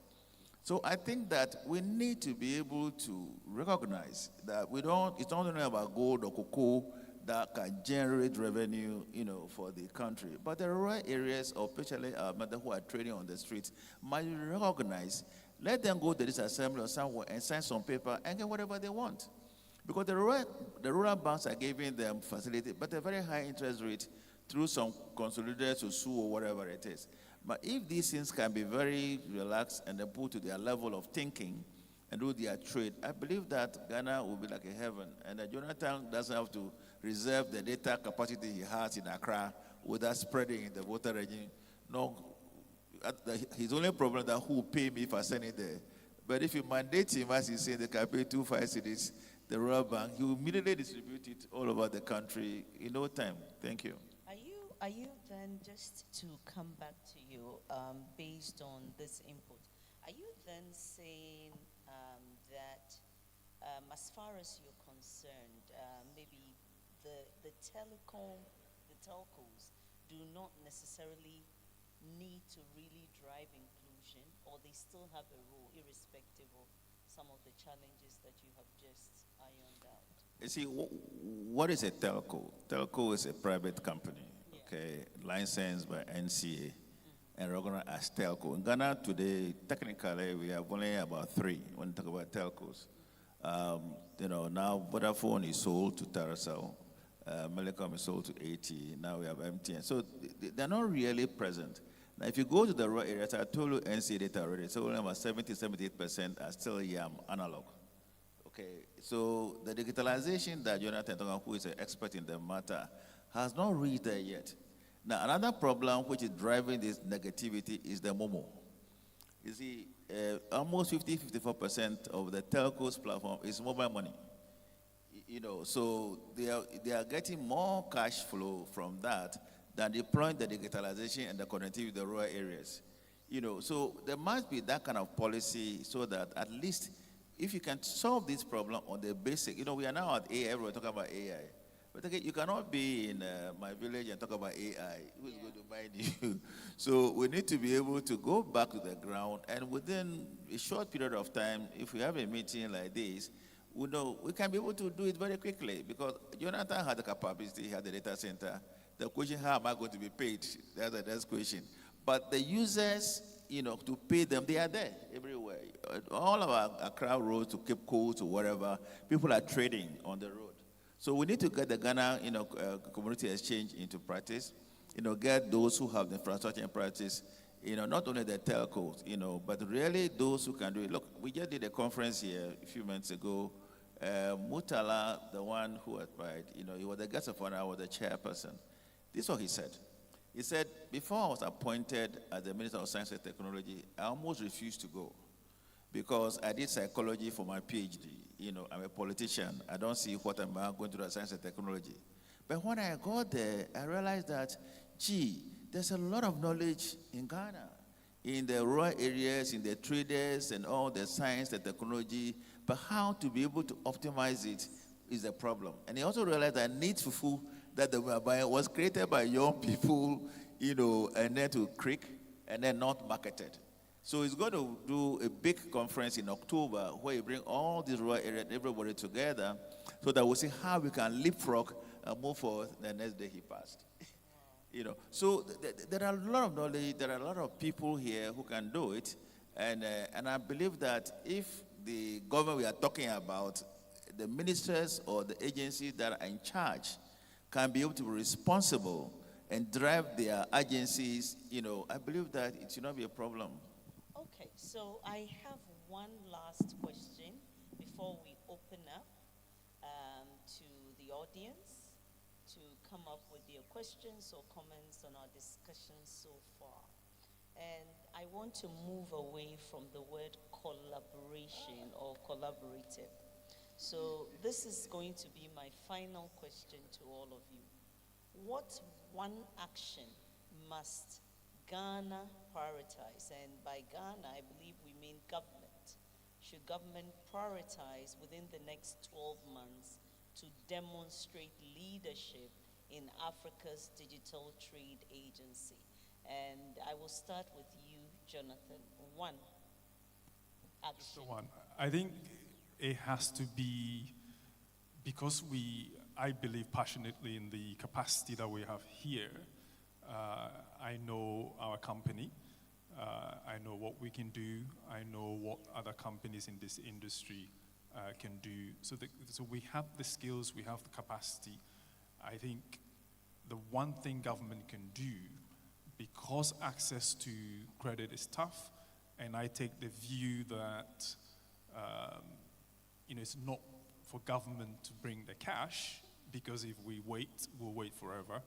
So I think that we need to be able to recognize that it's not only about gold or cocoa that can generate revenue, for the country. But there are areas, especially mothers who are trading on the streets, might recognize, let them go to this assembly or somewhere and sign some paper and get whatever they want. Because the rural banks are giving them facility, but a very high interest rate through some consolidated to sue or whatever it is. But if these things can be very relaxed and then put to their level of thinking and do their trade, I believe that Ghana will be like a heaven. And that Jonathan doesn't have to reserve the data capacity he has in Accra without spreading in the Volta region. No, his only problem is that who will pay me if I send it there. But if you mandate him, as he said, they can pay 25 cedis, the rural bank, he will immediately distribute it all over the country in no time. Thank you. Are you then, just to come back to you, based on this input, are you then saying that as far as you're concerned, maybe the telcos do not necessarily need to really drive inclusion, or they still have a role irrespective of some of the challenges that you have just ironed out? You see, what is a telco? Telco is a private company, okay, licensed by NCA and recognized as telco. In Ghana today, technically, we have only about 3 when we talk about telcos. Now Vodafone is sold to Teracel, Melicom is sold to AT, now we have MTN. So they're not really present. Now, if you go to the rural areas, I told you NCA data already, so only about 78% are still analog. Okay, so the digitalization that Jonathan, who is an expert in the matter, has not reached there yet. Now, another problem which is driving this negativity is the MOMO. You see, almost 54% of the telcos platform is mobile money. So they are getting more cash flow from that than deploying the digitalization and the connectivity in the rural areas. So there must be that kind of policy so that at least if you can solve this problem on the basic, we are now at AI, everyone talking about AI. But again, you cannot be in my village and talk about AI. Who's going to mind you? So we need to be able to go back to the ground, and within a short period of time, if we have a meeting like this, we can be able to do it very quickly, because Jonathan had the capacity, he had the data center. The question, how am I going to be paid? That's the next question. But the users, to pay them, they are there everywhere. All of our Accra roads to Cape Coast to whatever, people are trading on the road. So we need to get the Ghana, community exchange into practice. Get those who have the infrastructure in practice. Not only the telcos, but really those who can do it. Look, we just did a conference here a few months ago. Mutala, the one who applied, he was the guest of honor, I was the chairperson. This is what he said. He said, before I was appointed as the Minister of Science and Technology, I almost refused to go because I did psychology for my PhD. I'm a politician. I don't see what I'm going to do as science and technology. But when I got there, I realized that, there's a lot of knowledge in Ghana, in the rural areas, in the traders and all the science, the technology, but how to be able to optimize it is a problem. And he also realized that NITA fufu that they were buying was created by young people, and then to creek, and then not marketed. So he's going to do a big conference in October where he bring all these rural areas, everybody together, so that we'll see how we can leapfrog and move forward the next day he passed. So there are a lot of knowledge, there are a lot of people here who can do it, and I believe that if the government we are talking about, the ministers or the agencies that are in charge can be able to be responsible and drive their agencies, I believe that it should not be a problem. Okay, so I have one last question before we open up to the audience to come up with your questions or comments on our discussion so far. And I want to move away from the word collaboration or collaborative. So this is going to be my final question to all of you. what one action must Ghana prioritize? And by Ghana, I believe we mean government. Should government prioritize within the next 12 months to demonstrate leadership in Africa's digital trade agency? And I will start with you, Jonathan. One action. Just the one. I think it has to be, because I believe passionately in the capacity that we have here. I know our company. I know what we can do. I know what other companies in this industry can do. So we have the skills, we have the capacity. I think the one thing government can do, because access to credit is tough, and I take the view that it's not for government to bring the cash, because if we wait, we'll wait forever.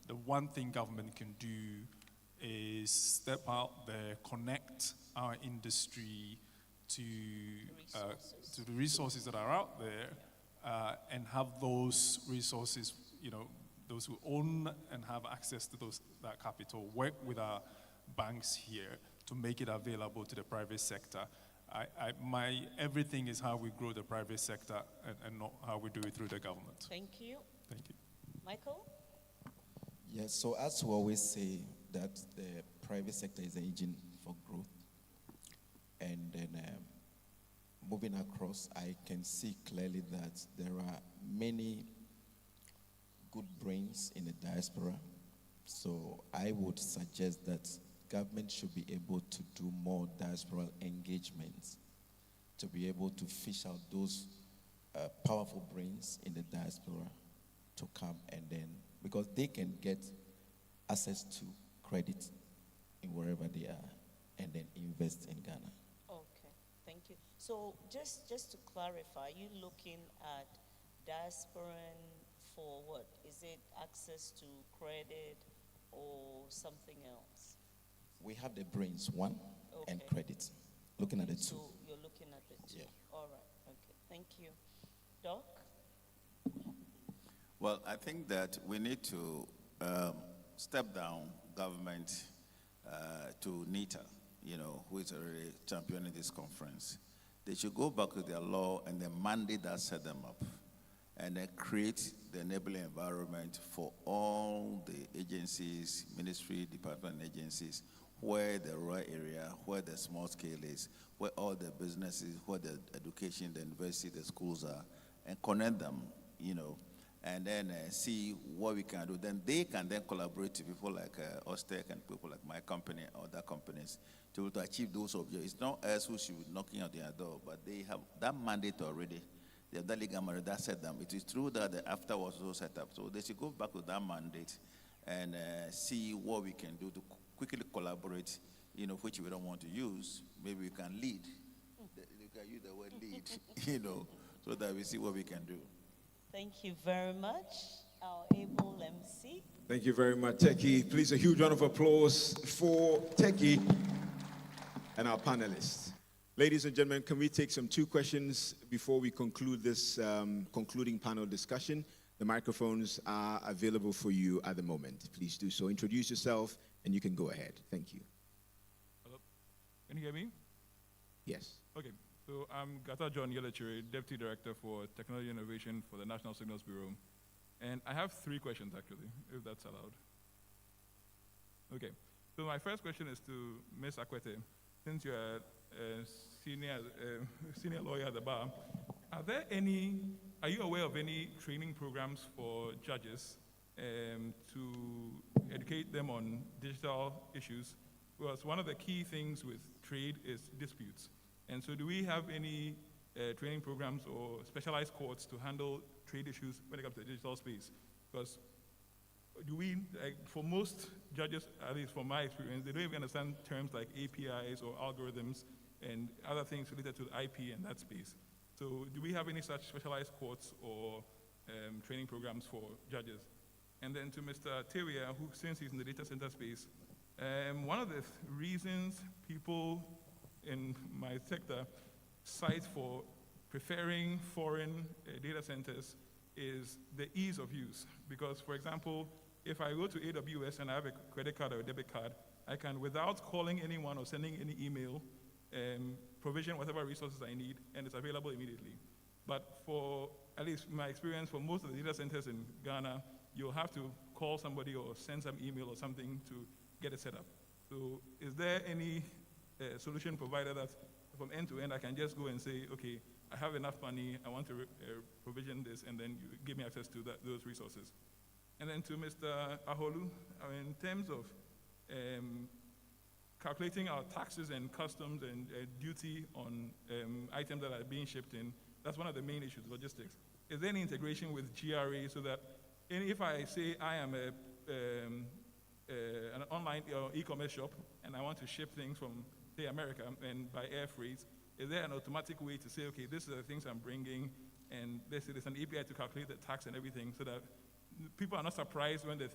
The one thing government can do is step out there, connect our industry to the resources that are out there, and have those resources, those who own and have access to that capital, work with our banks here to make it available to the private sector. My everything is how we grow the private sector and not how we do it through the government. Thank you. Thank you. Michael? Yes, so as we always say, that the private sector is an engine for growth. And then moving across, I can see clearly that there are many good brains in the diaspora. So I would suggest that government should be able to do more diasporal engagements to be able to fish out those powerful brains in the diaspora to come, and then, because they can get access to credit in wherever they are and then invest in Ghana. Okay, thank you. So just to clarify, you looking at diasporan for what? Is it access to credit or something else? We have the brains, one, and credit. Looking at the two. So you're looking at the two. Yeah. All right, okay, thank you. Doc? Well, I think that we need to step down government to NITA, who is already championing this conference. They should go back to their law and the mandate that set them up, and then create the enabling environment for all the agencies, ministry, department agencies, where the rural area, where the small scale is, where all the businesses, where the education, the university, the schools are, and connect them, and then see what we can do. Then they can then collaborate with people like Ostec and people like my company or other companies to achieve those objectives. It's not us who should be knocking on their door, but they have that mandate already. They have that legal mandate that set them. It is true that the AFTA was also set up. So they should go back to that mandate and see what we can do to quickly collaborate, which we don't want to use. Maybe we can lead. You can use the word lead, so that we see what we can do. Thank you very much, our able MC. Thank you very much, Techie. Please, a huge round of applause for Techie and our panelists. Ladies and gentlemen, can we take some 2 questions before we conclude this concluding panel discussion? The microphones are available for you at the moment. Please do so. Introduce yourself, and you can go ahead. Thank you. Hello. Can you hear me? Yes. Okay. So I'm Gata John Yelechere, Deputy Director for Technology Innovation for the National Signals Bureau. And I have 3 questions, actually, if that's allowed. Okay. So my first question is to Ms. Akwete. Since you're a senior lawyer at the bar, are you aware of any training programs for judges to educate them on digital issues? Because one of the key things with trade is disputes. And so do we have any training programs or specialized courts to handle trade issues when it comes to the digital space? Because for most judges, at least from my experience, they don't even understand terms like APIs or algorithms and other things related to IP and that space. So do we have any such specialized courts or training programs for judges? And then to Mr. Tewia, who, since he's in the data center space, one of the reasons people in my sector cite for preferring foreign data centers is the ease of use. Because, for example, if I go to AWS and I have a credit card or a debit card, I can, without calling anyone or sending any email, provision whatever resources I need, and it's available immediately. But for, at least my experience, for most of the data centers in Ghana, you'll have to call somebody or send some email or something to get it set up. So is there any solution provider that from end to end I can just go and say, okay, I have enough money, I want to provision this, and then you give me access to those resources? And then to Mr. Aholu, in terms of calculating our taxes and customs and duty on items that are being shipped in, that's one of the main issues, logistics. Is there any integration with GRA so that if I say I am an online e-commerce shop and I want to ship things from, say, America and by air freight, is there an automatic way to say, okay, this is the things I'm bringing, and there's an API to calculate the tax and everything so that people are not surprised when the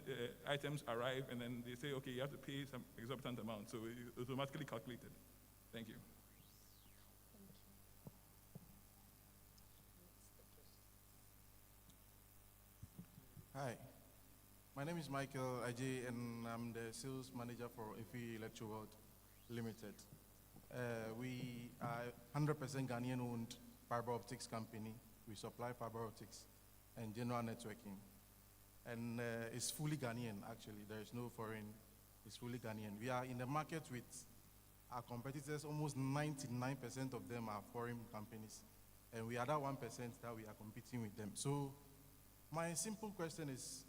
items arrive and then they say, okay, you have to pay some exorbitant amount, so it's automatically calculated. Thank you. Hi, my name is Michael Ajay, and I'm the sales manager for FE Electroworld Limited. We are 100% Ghanaian-owned fiber optics company. We supply fiber optics and general networking. And it's fully Ghanaian, actually. There is no foreign. It's fully Ghanaian. We are in the market with our competitors. Almost 99% of them are foreign companies. And we are that 1% that we are competing with them. So my simple question is,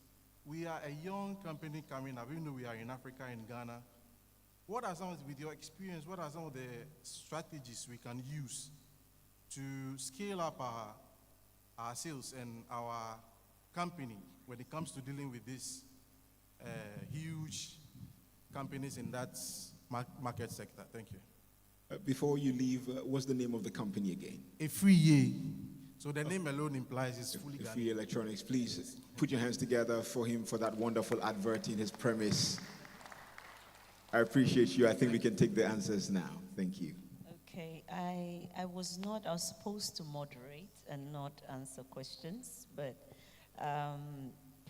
we are a young company coming up, even though we are in Africa, in Ghana. What are some, with your experience, what are some of the strategies we can use to scale up our sales and our company when it comes to dealing with these huge companies in that market sector? Thank you. Before you leave, what's the name of the company again? Free. So the name alone implies it's fully Ghanaian. Free Electronics. Please put your hands together for him for that wonderful advert in his premise. I appreciate you. I think we can take the answers now. Thank you. Okay, I was supposed to moderate and not answer questions, but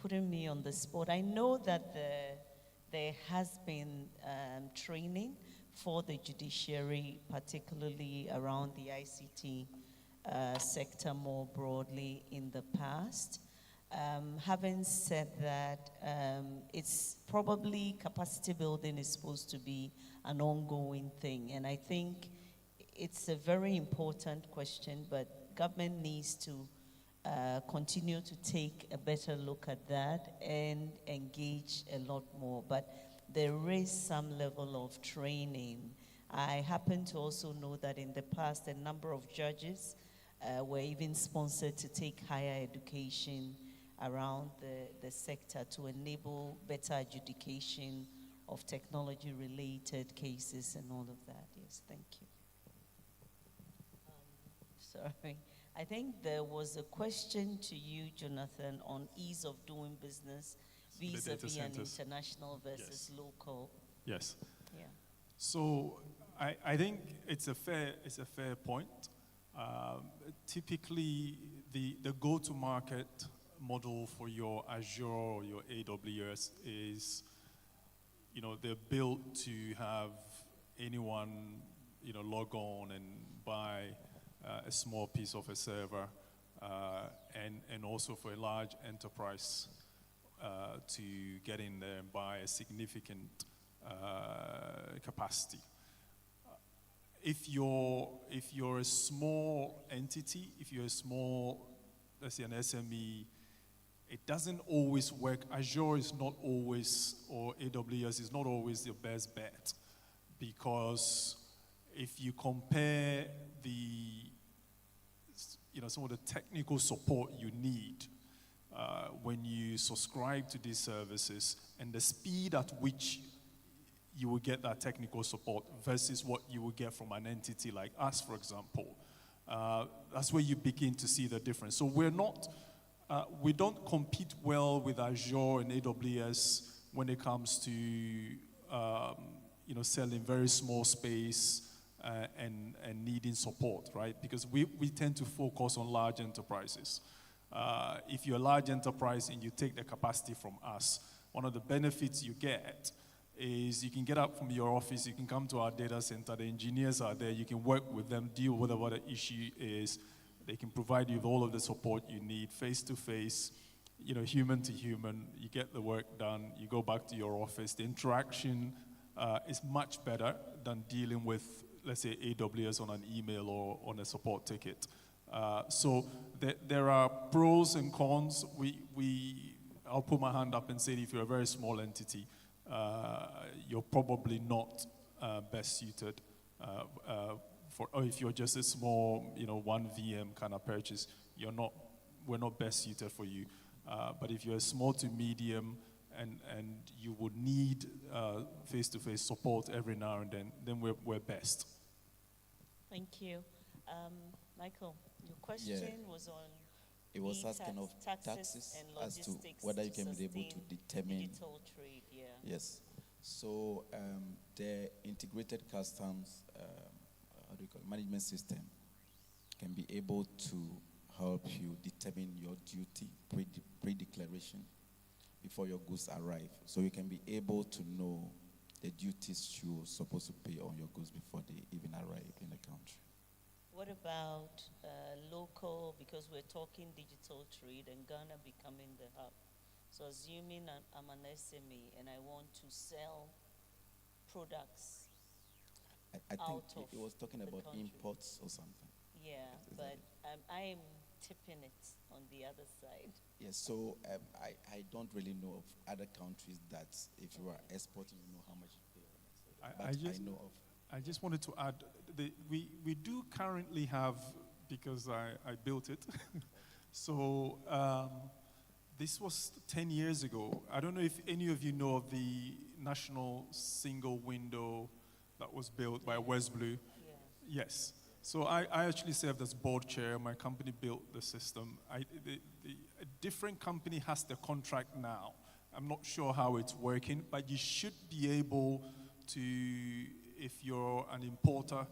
putting me on the spot. I know that there has been training for the judiciary, particularly around the ICT sector more broadly in the past. Having said that, it's probably capacity building is supposed to be an ongoing thing, and I think it's a very important question, but government needs to continue to take a better look at that and engage a lot more. But there is some level of training. I happen to also know that in the past, a number of judges were even sponsored to take higher education around the sector to enable better adjudication of technology-related cases and all of that. Yes, thank you. Sorry. I think there was a question to you, Jonathan, on ease of doing business vis-a-vis an international versus local. Yes. Yeah. So I think it's a fair point. Typically, the go-to-market model for your Azure or your AWS is, they're built to have anyone, log on and buy a small piece of a server, and also for a large enterprise to get in there and buy a significant capacity. If you're a small entity, if you're a small, let's say an SME, it doesn't always work. Azure is not always, or AWS is not always the best bet, because if you compare some of the technical support you need when you subscribe to these services and the speed at which you will get that technical support versus what you will get from an entity like us, for example, that's where you begin to see the difference. So we don't compete well with Azure and AWS when it comes to selling very small space and needing support, right? Because we tend to focus on large enterprises. If you're a large enterprise and you take the capacity from us, one of the benefits you get is you can get up from your office, you can come to our data center, the engineers are there, you can work with them, deal with whatever the issue is. They can provide you with all of the support you need, face to face, human to human. You get the work done, you go back to your office. The interaction is much better than dealing with, let's say, AWS on an email or on a support ticket. So there are pros and cons. I'll put my hand up and say if you're a very small entity, you're probably not best suited or if you're just a small, one VM kind of purchase, we're not best suited for you. But if you're a small to medium and you would need face-to-face support every now and then we're best. Thank you. Michael, your question was on it was asking of taxes and as to whether you can be able to determine digital trade, Yes. So the integrated customs management system can be able to help you determine your duty pre-declaration before your goods arrive. So you can be able to know the duties you're supposed to pay on your goods before they even arrive in the country. What about local, because we're talking digital trade and Ghana becoming the hub. So assuming I'm an SME and I want to sell products I think it was talking about country. Imports or something. Yeah, but I am tipping it on the other side. Yes, so I don't really know of other countries that if you are exporting, you know how much you pay on it. But I know of. I just wanted to add, we do currently have, because I built it, so this was 10 years ago. I don't know if any of you know of the national single window that was built by West Blue. Yes. So I actually served as board chair. My company built the system. A different company has the contract now. I'm not sure how it's working, but you should be able to, if you're an importer,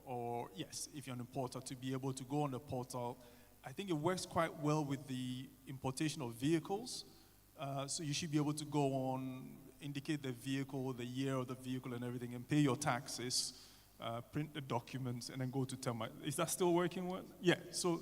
to be able to go on the portal. I think it works quite well with the importation of vehicles. So you should be able to go on, indicate the vehicle, the year of the vehicle and everything, and pay your taxes, print the documents, and then go to tell is that still working well? Yeah, so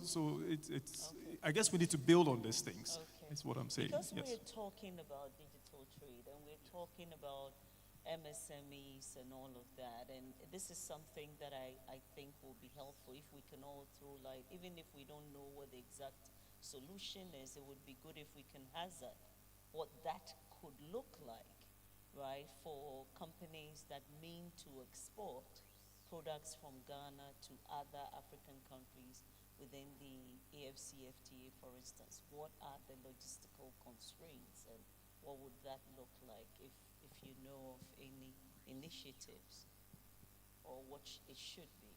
it's I guess we need to build on these things, is what I'm saying. Because yes. we're talking about digital trade and we're talking about MSMEs and all of that, and this is something that I think will be helpful if we can all throw light, even if we don't know what the exact solution is, it would be good if we can hazard what that could look like, right, for companies that mean to export products from Ghana to other African countries within the AFCFTA, for instance. What are the logistical constraints and what would that look like if you know of any initiatives or what it should be?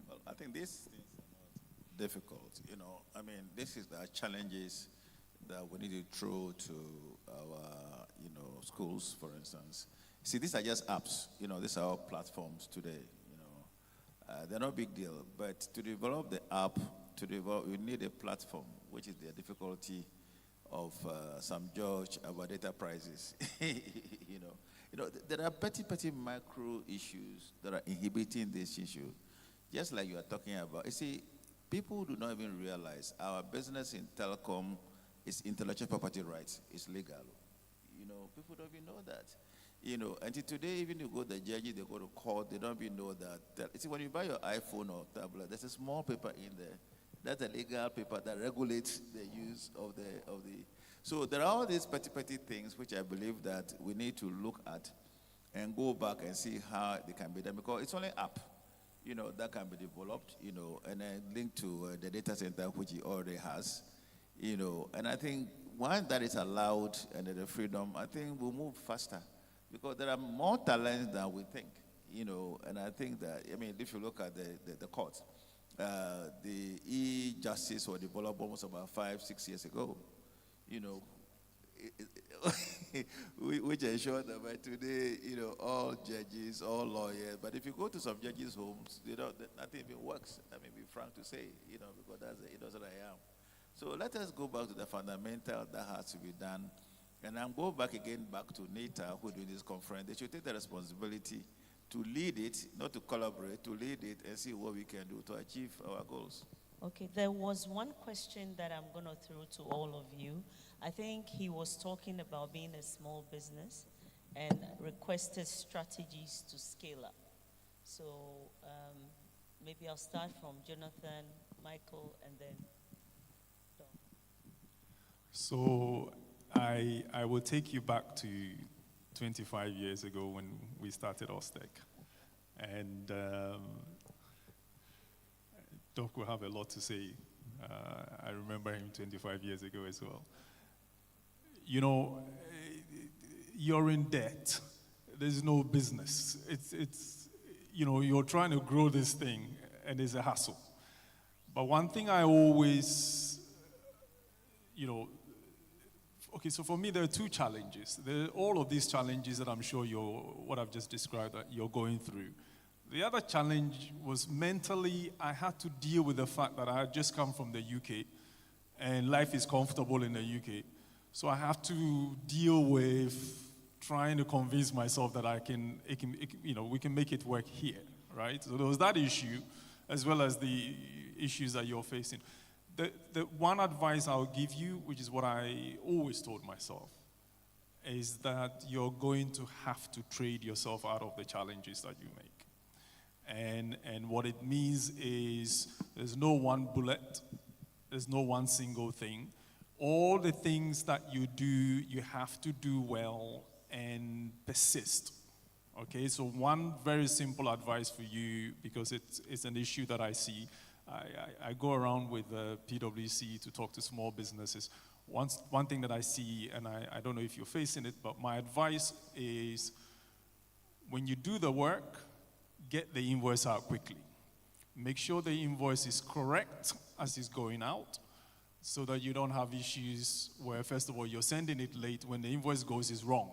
Well, I think these things are not difficult. I mean, this is the challenges that we need to throw to our, schools, for instance. See, these are just apps. These are all platforms today. They're no big deal. But to develop the app, you need a platform, which is the difficulty of some judge about data prices. There are petty micro issues that are inhibiting this issue. Just like you are talking about. You see, people do not even realize our business in telecom is intellectual property rights. It's legal. People don't even know that. Until today, even you go to the judges, they go to court, they don't even know that. See, when you buy your iPhone or tablet, there's a small paper in there. That's a legal paper that regulates the use of the. So there are all these petty things which I believe that we need to look at and go back and see how they can be done, because it's only app, that can be developed, and then linked to the data center which he already has, and I think once that is allowed and the freedom, I think we'll move faster, because there are more talents than we think, and I think that, if you look at the courts, the e-justice was developed almost about 5-6 years ago, which ensured that by today, all judges, all lawyers, but if you go to some judges' homes, nothing even works. Be frank to say, because that's what I am. So let us go back to the fundamental that has to be done. And then go back to NITA, who do this conference. They should take the responsibility to lead it, not to collaborate, to lead it and see what we can do to achieve our goals. Okay, there was one question that I'm going to throw to all of you. I think he was talking about being a small business and requested strategies to scale up. So maybe I'll start from Jonathan, Michael, and then Don. So I will take you back to 25 years ago when we started Ostec. And Doc will have a lot to say. I remember him 25 years ago as well. You know, you're in debt. There's no business. It's you know, you're trying to grow this thing, and it's a hassle. But one thing I always, you know, okay, so for me, there are two challenges. There are all of these challenges that I'm sure what I've just described, that you're going through. The other challenge was mentally, I had to deal with the fact that I had just come from the UK, and life is comfortable in the UK. So I have to deal with trying to convince myself that we can make it work here, right? So there was that issue, as well as the issues that you're facing. The one advice I'll give you, which is what I always told myself, is that you're going to have to trade yourself out of the challenges that you make. And what it means is there's no one bullet, there's no one single thing. All the things that you do, you have to do well and persist. Okay, so one very simple advice for you, because it's an issue that I see. I go around with PwC to talk to small businesses. One thing that I see, and I don't know if you're facing it, but my advice is when you do the work, get the invoice out quickly. Make sure the invoice is correct as it's going out, so that you don't have issues where, first of all, you're sending it late when the invoice goes is wrong,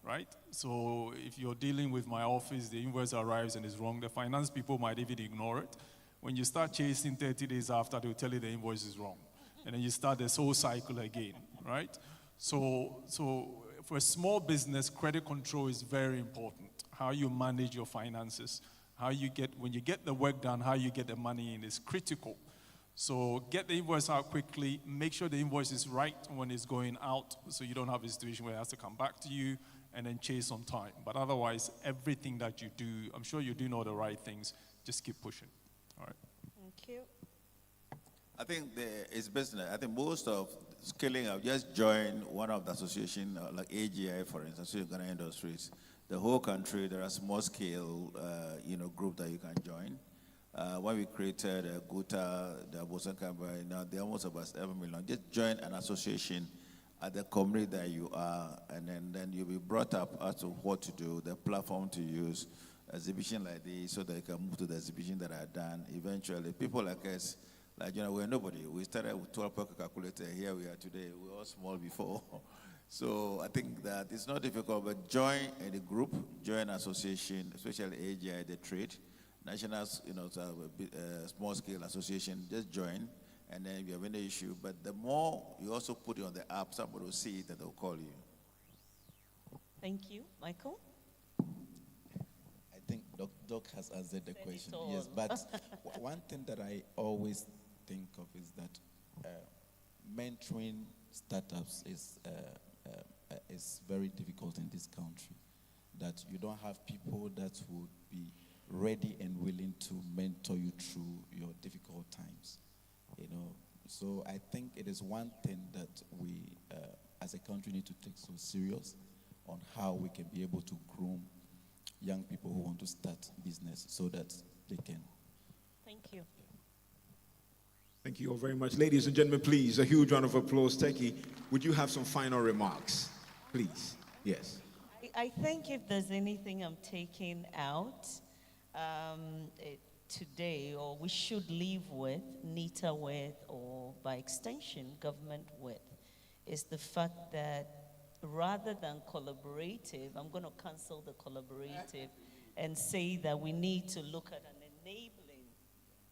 right? So if you're dealing with my office, the invoice arrives and is wrong, the finance people might even ignore it. When you start chasing 30 days after, they'll tell you the invoice is wrong. And then you start this whole cycle again, right? So for a small business, credit control is very important. How you manage your finances, when you get the work done, how you get the money in is critical. So get the invoice out quickly, make sure the invoice is right when it's going out, so you don't have a situation where it has to come back to you, and then chase on time. But otherwise, everything that you do, I'm sure you're doing all the right things, just keep pushing. All right. Thank you. I think it's business. I think most of scaling up, just join one of the association, like AGI, for instance, Association of Ghana Industries. The whole country, there are small scale, group that you can join. When we created GUTA, the Bosankamba, now they're almost about 7 million. Just join an association at the community that you are, and then you'll be brought up as to what to do, the platform to use, exhibition like this, so that you can move to the exhibition that are done. Eventually, people like us, we're nobody. We started with 12 per calculator. Here we are today. We were all small before. So I think that it's not difficult, but join a group, join an association, especially AGI, the trade, national, small scale association, just join, and then if you have any issue. But the more you also put it on the app, somebody will see it and they'll call you. Thank you. Michael? I think Doc has answered the question. Yes, but one thing that I always think of is that mentoring startups is very difficult in this country. That you don't have people that would be ready and willing to mentor you through your difficult times. So I think it is one thing that we, as a country, need to take so serious on how we can be able to groom young people who want to start business so that they can. Thank you. Thank you all very much. Ladies and gentlemen, please, a huge round of applause. Techie, would you have some final remarks? Please. Yes. I think if there's anything I'm taking out today, or we should leave with, NITA with, or by extension, government with, is the fact that rather than collaborative, I'm going to cancel the collaborative and say that we need to look at an enabling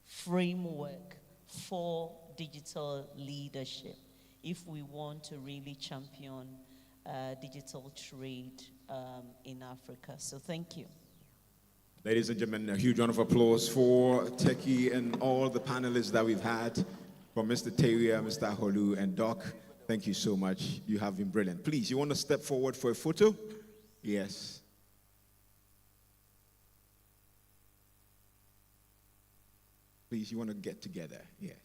framework for digital leadership if we want to really champion digital trade in Africa. So thank you. Ladies and gentlemen, a huge round of applause for Techie and all the panelists that we've had, from Mr. Teria, Mr. Aholu, and Doc. Thank you so much. You have been brilliant. Please, you want to step forward for a photo? Yes. Please, you want to get together? Yes.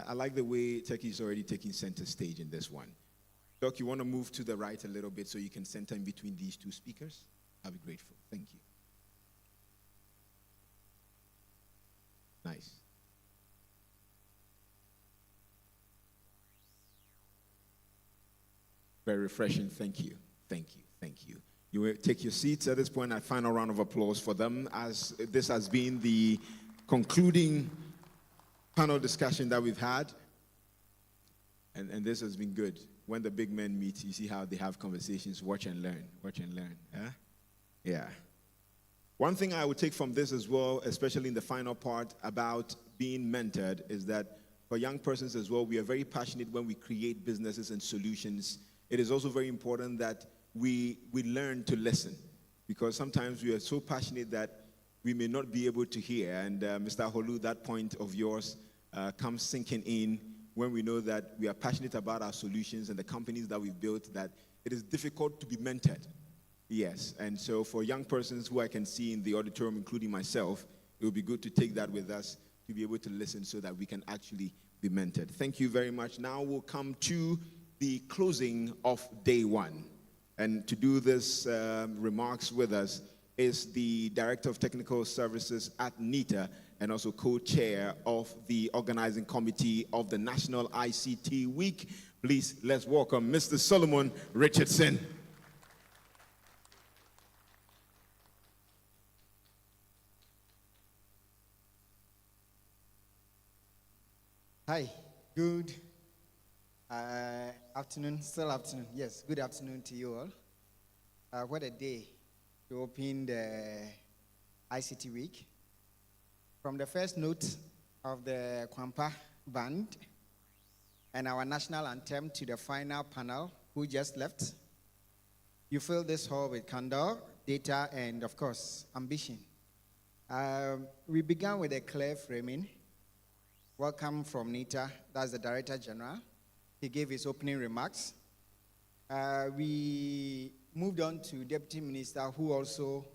I like the way Techie is already taking center stage in this one. Doc, you want to move to the right a little bit so you can center in between these two speakers? I'll be grateful. Thank you. Nice. Very refreshing. Thank you. Thank you. Thank you. You will take your seats at this point. A final round of applause for them, as this has been the concluding panel discussion that we've had. And this has been good. When the big men meet, you see how they have conversations. Watch and learn. Watch and learn. Yeah. One thing I would take from this as well, especially in the final part about being mentored, is that for young persons as well, we are very passionate when we create businesses and solutions. It is also very important that we learn to listen, because sometimes we are so passionate that we may not be able to hear. And Mr. Aholu, that point of yours comes sinking in when we know that we are passionate about our solutions and the companies that we've built, that it is difficult to be mentored. Yes, and so for young persons who I can see in the auditorium, including myself, it would be good to take that with us to be able to listen so that we can actually be mentored. Thank you very much. Now we'll come to the closing of day one. And to do this remarks with us is the Director of Technical Services at NITA and also co-chair of the organizing committee of the National ICT Week. Please, let's welcome Mr. Solomon Richardson. Hi, good afternoon, still afternoon. Yes, good afternoon to you all. What a day to open the ICT Week. From the first note of the Kwampa Band and our national anthem to the final panel who just left, you fill this hall with candor, data, and of course, ambition. We began with a clear framing. Welcome from NITA, that's the Director General. He gave his opening remarks. We moved on to Deputy Minister, who also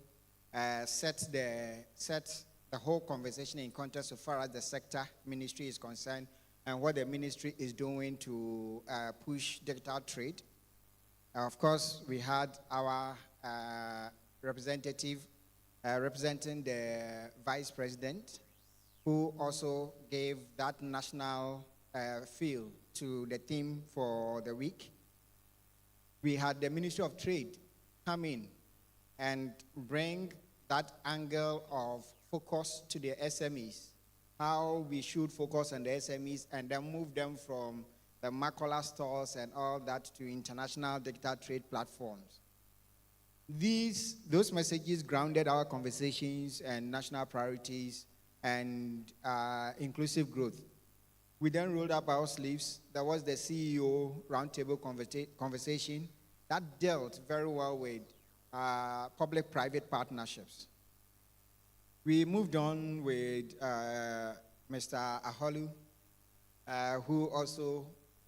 set the whole conversation in context so far as the sector ministry is concerned and what the ministry is doing to push digital trade. Of course, we had our representative representing the Vice President, who also gave that national feel to the theme for the week. We had the Ministry of Trade come in and bring that angle of focus to the SMEs, how we should focus on the SMEs and then move them from the Makola stores and all that to international digital trade platforms. Those messages grounded our conversations and national priorities and inclusive growth. We then rolled up our sleeves. There was the CEO roundtable conversation that dealt very well with public-private partnerships. We moved on with Mr. Aholu, who also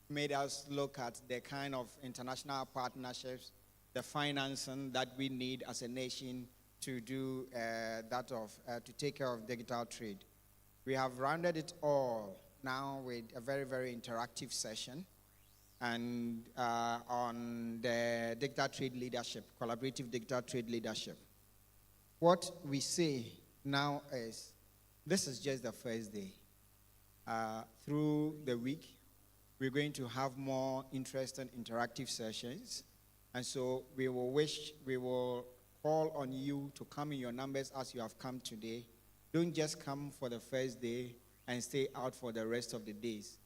made us look at the kind of international partnerships, the financing that we need as a nation to do to take care of digital trade. We have rounded it all now with a very, very interactive session and on the digital trade leadership, collaborative digital trade leadership. What we say now is, this is just the first day. Through the week, we're going to have more interesting interactive sessions. And so we will call on you to come in your numbers as you have come today. Don't just come for the first day and stay out for the rest of the days.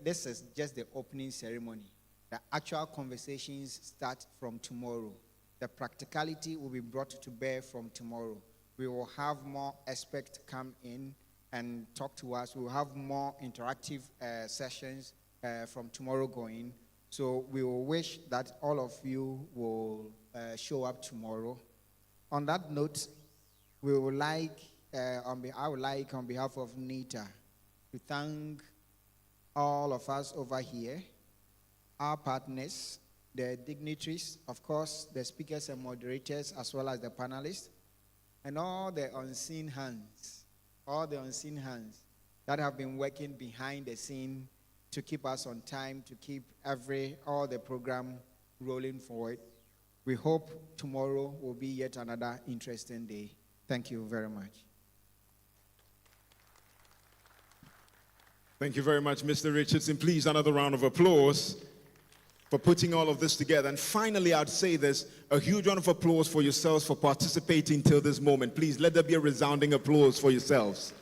This is just the opening ceremony. The actual conversations start from tomorrow. The practicality will be brought to bear from tomorrow. We will have more experts come in and talk to us. We'll have more interactive sessions from tomorrow going. So we will wish that all of you will show up tomorrow. On that note, we would like, I would like on behalf of NITA to thank all of us over here, our partners, the dignitaries, of course, the speakers and moderators, as well as the panelists, and all the unseen hands that have been working behind the scene to keep us on time, to keep all the program rolling forward. We hope tomorrow will be yet another interesting day. Thank you very much. Thank you very much, Mr. Richardson. Please, another round of applause for putting all of this together. And finally, I'd say this, a huge round of applause for yourselves for participating till this moment. Please, let there be a resounding applause for yourselves.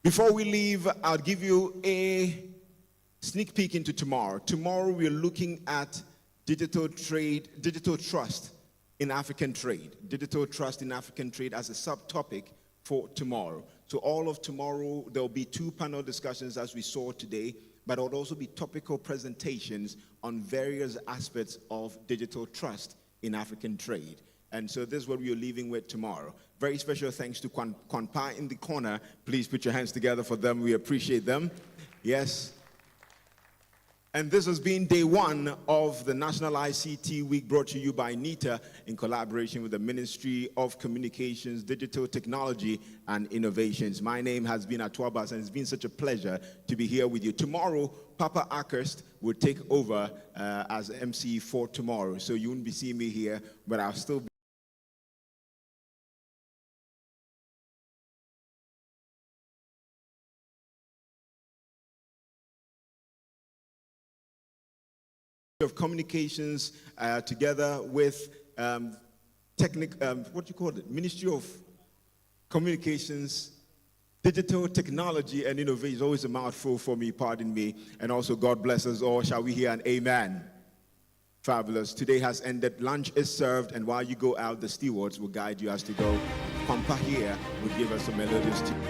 Before we leave, I'll give you a sneak peek into tomorrow. Tomorrow, we're looking at digital trust in African trade. Digital trust in African trade as a subtopic for tomorrow. So all of tomorrow, there'll be 2 panel discussions as we saw today, but there will also be topical presentations on various aspects of digital trust in African trade. And so this is what we are leaving with tomorrow. Very special thanks to Kwanpa in the corner. Please put your hands together for them. We appreciate them. Yes. And this has been day 1 of the National ICT Week, brought to you by NITA in collaboration with the Ministry of Communications, Digital Technology and Innovations. My name has been Atuabas, and it's been such a pleasure to be here with you. Tomorrow, Papa Ackerst will take over as MC for tomorrow. So you won't be seeing me here, but I'll still be of communications together with Ministry of Communications, Digital Technology and Innovation. It's always a mouthful for me, pardon me. And also, God bless us all. Shall we hear an amen? Fabulous. Today has ended. Lunch is served, and while you go out, the stewards will guide you as to go. Pampa here will give us some melodious tune.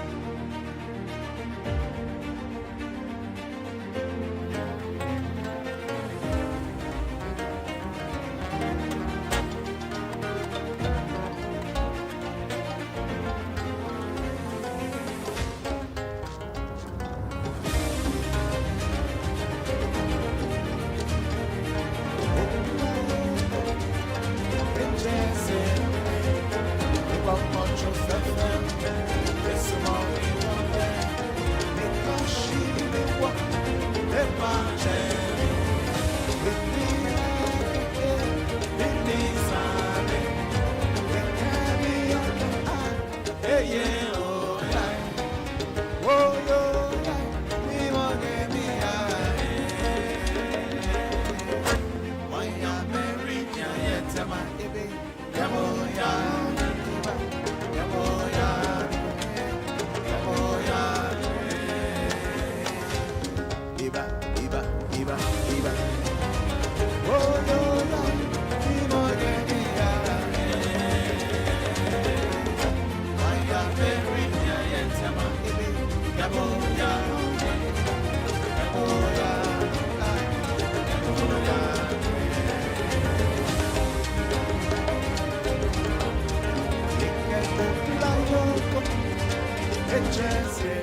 Chance.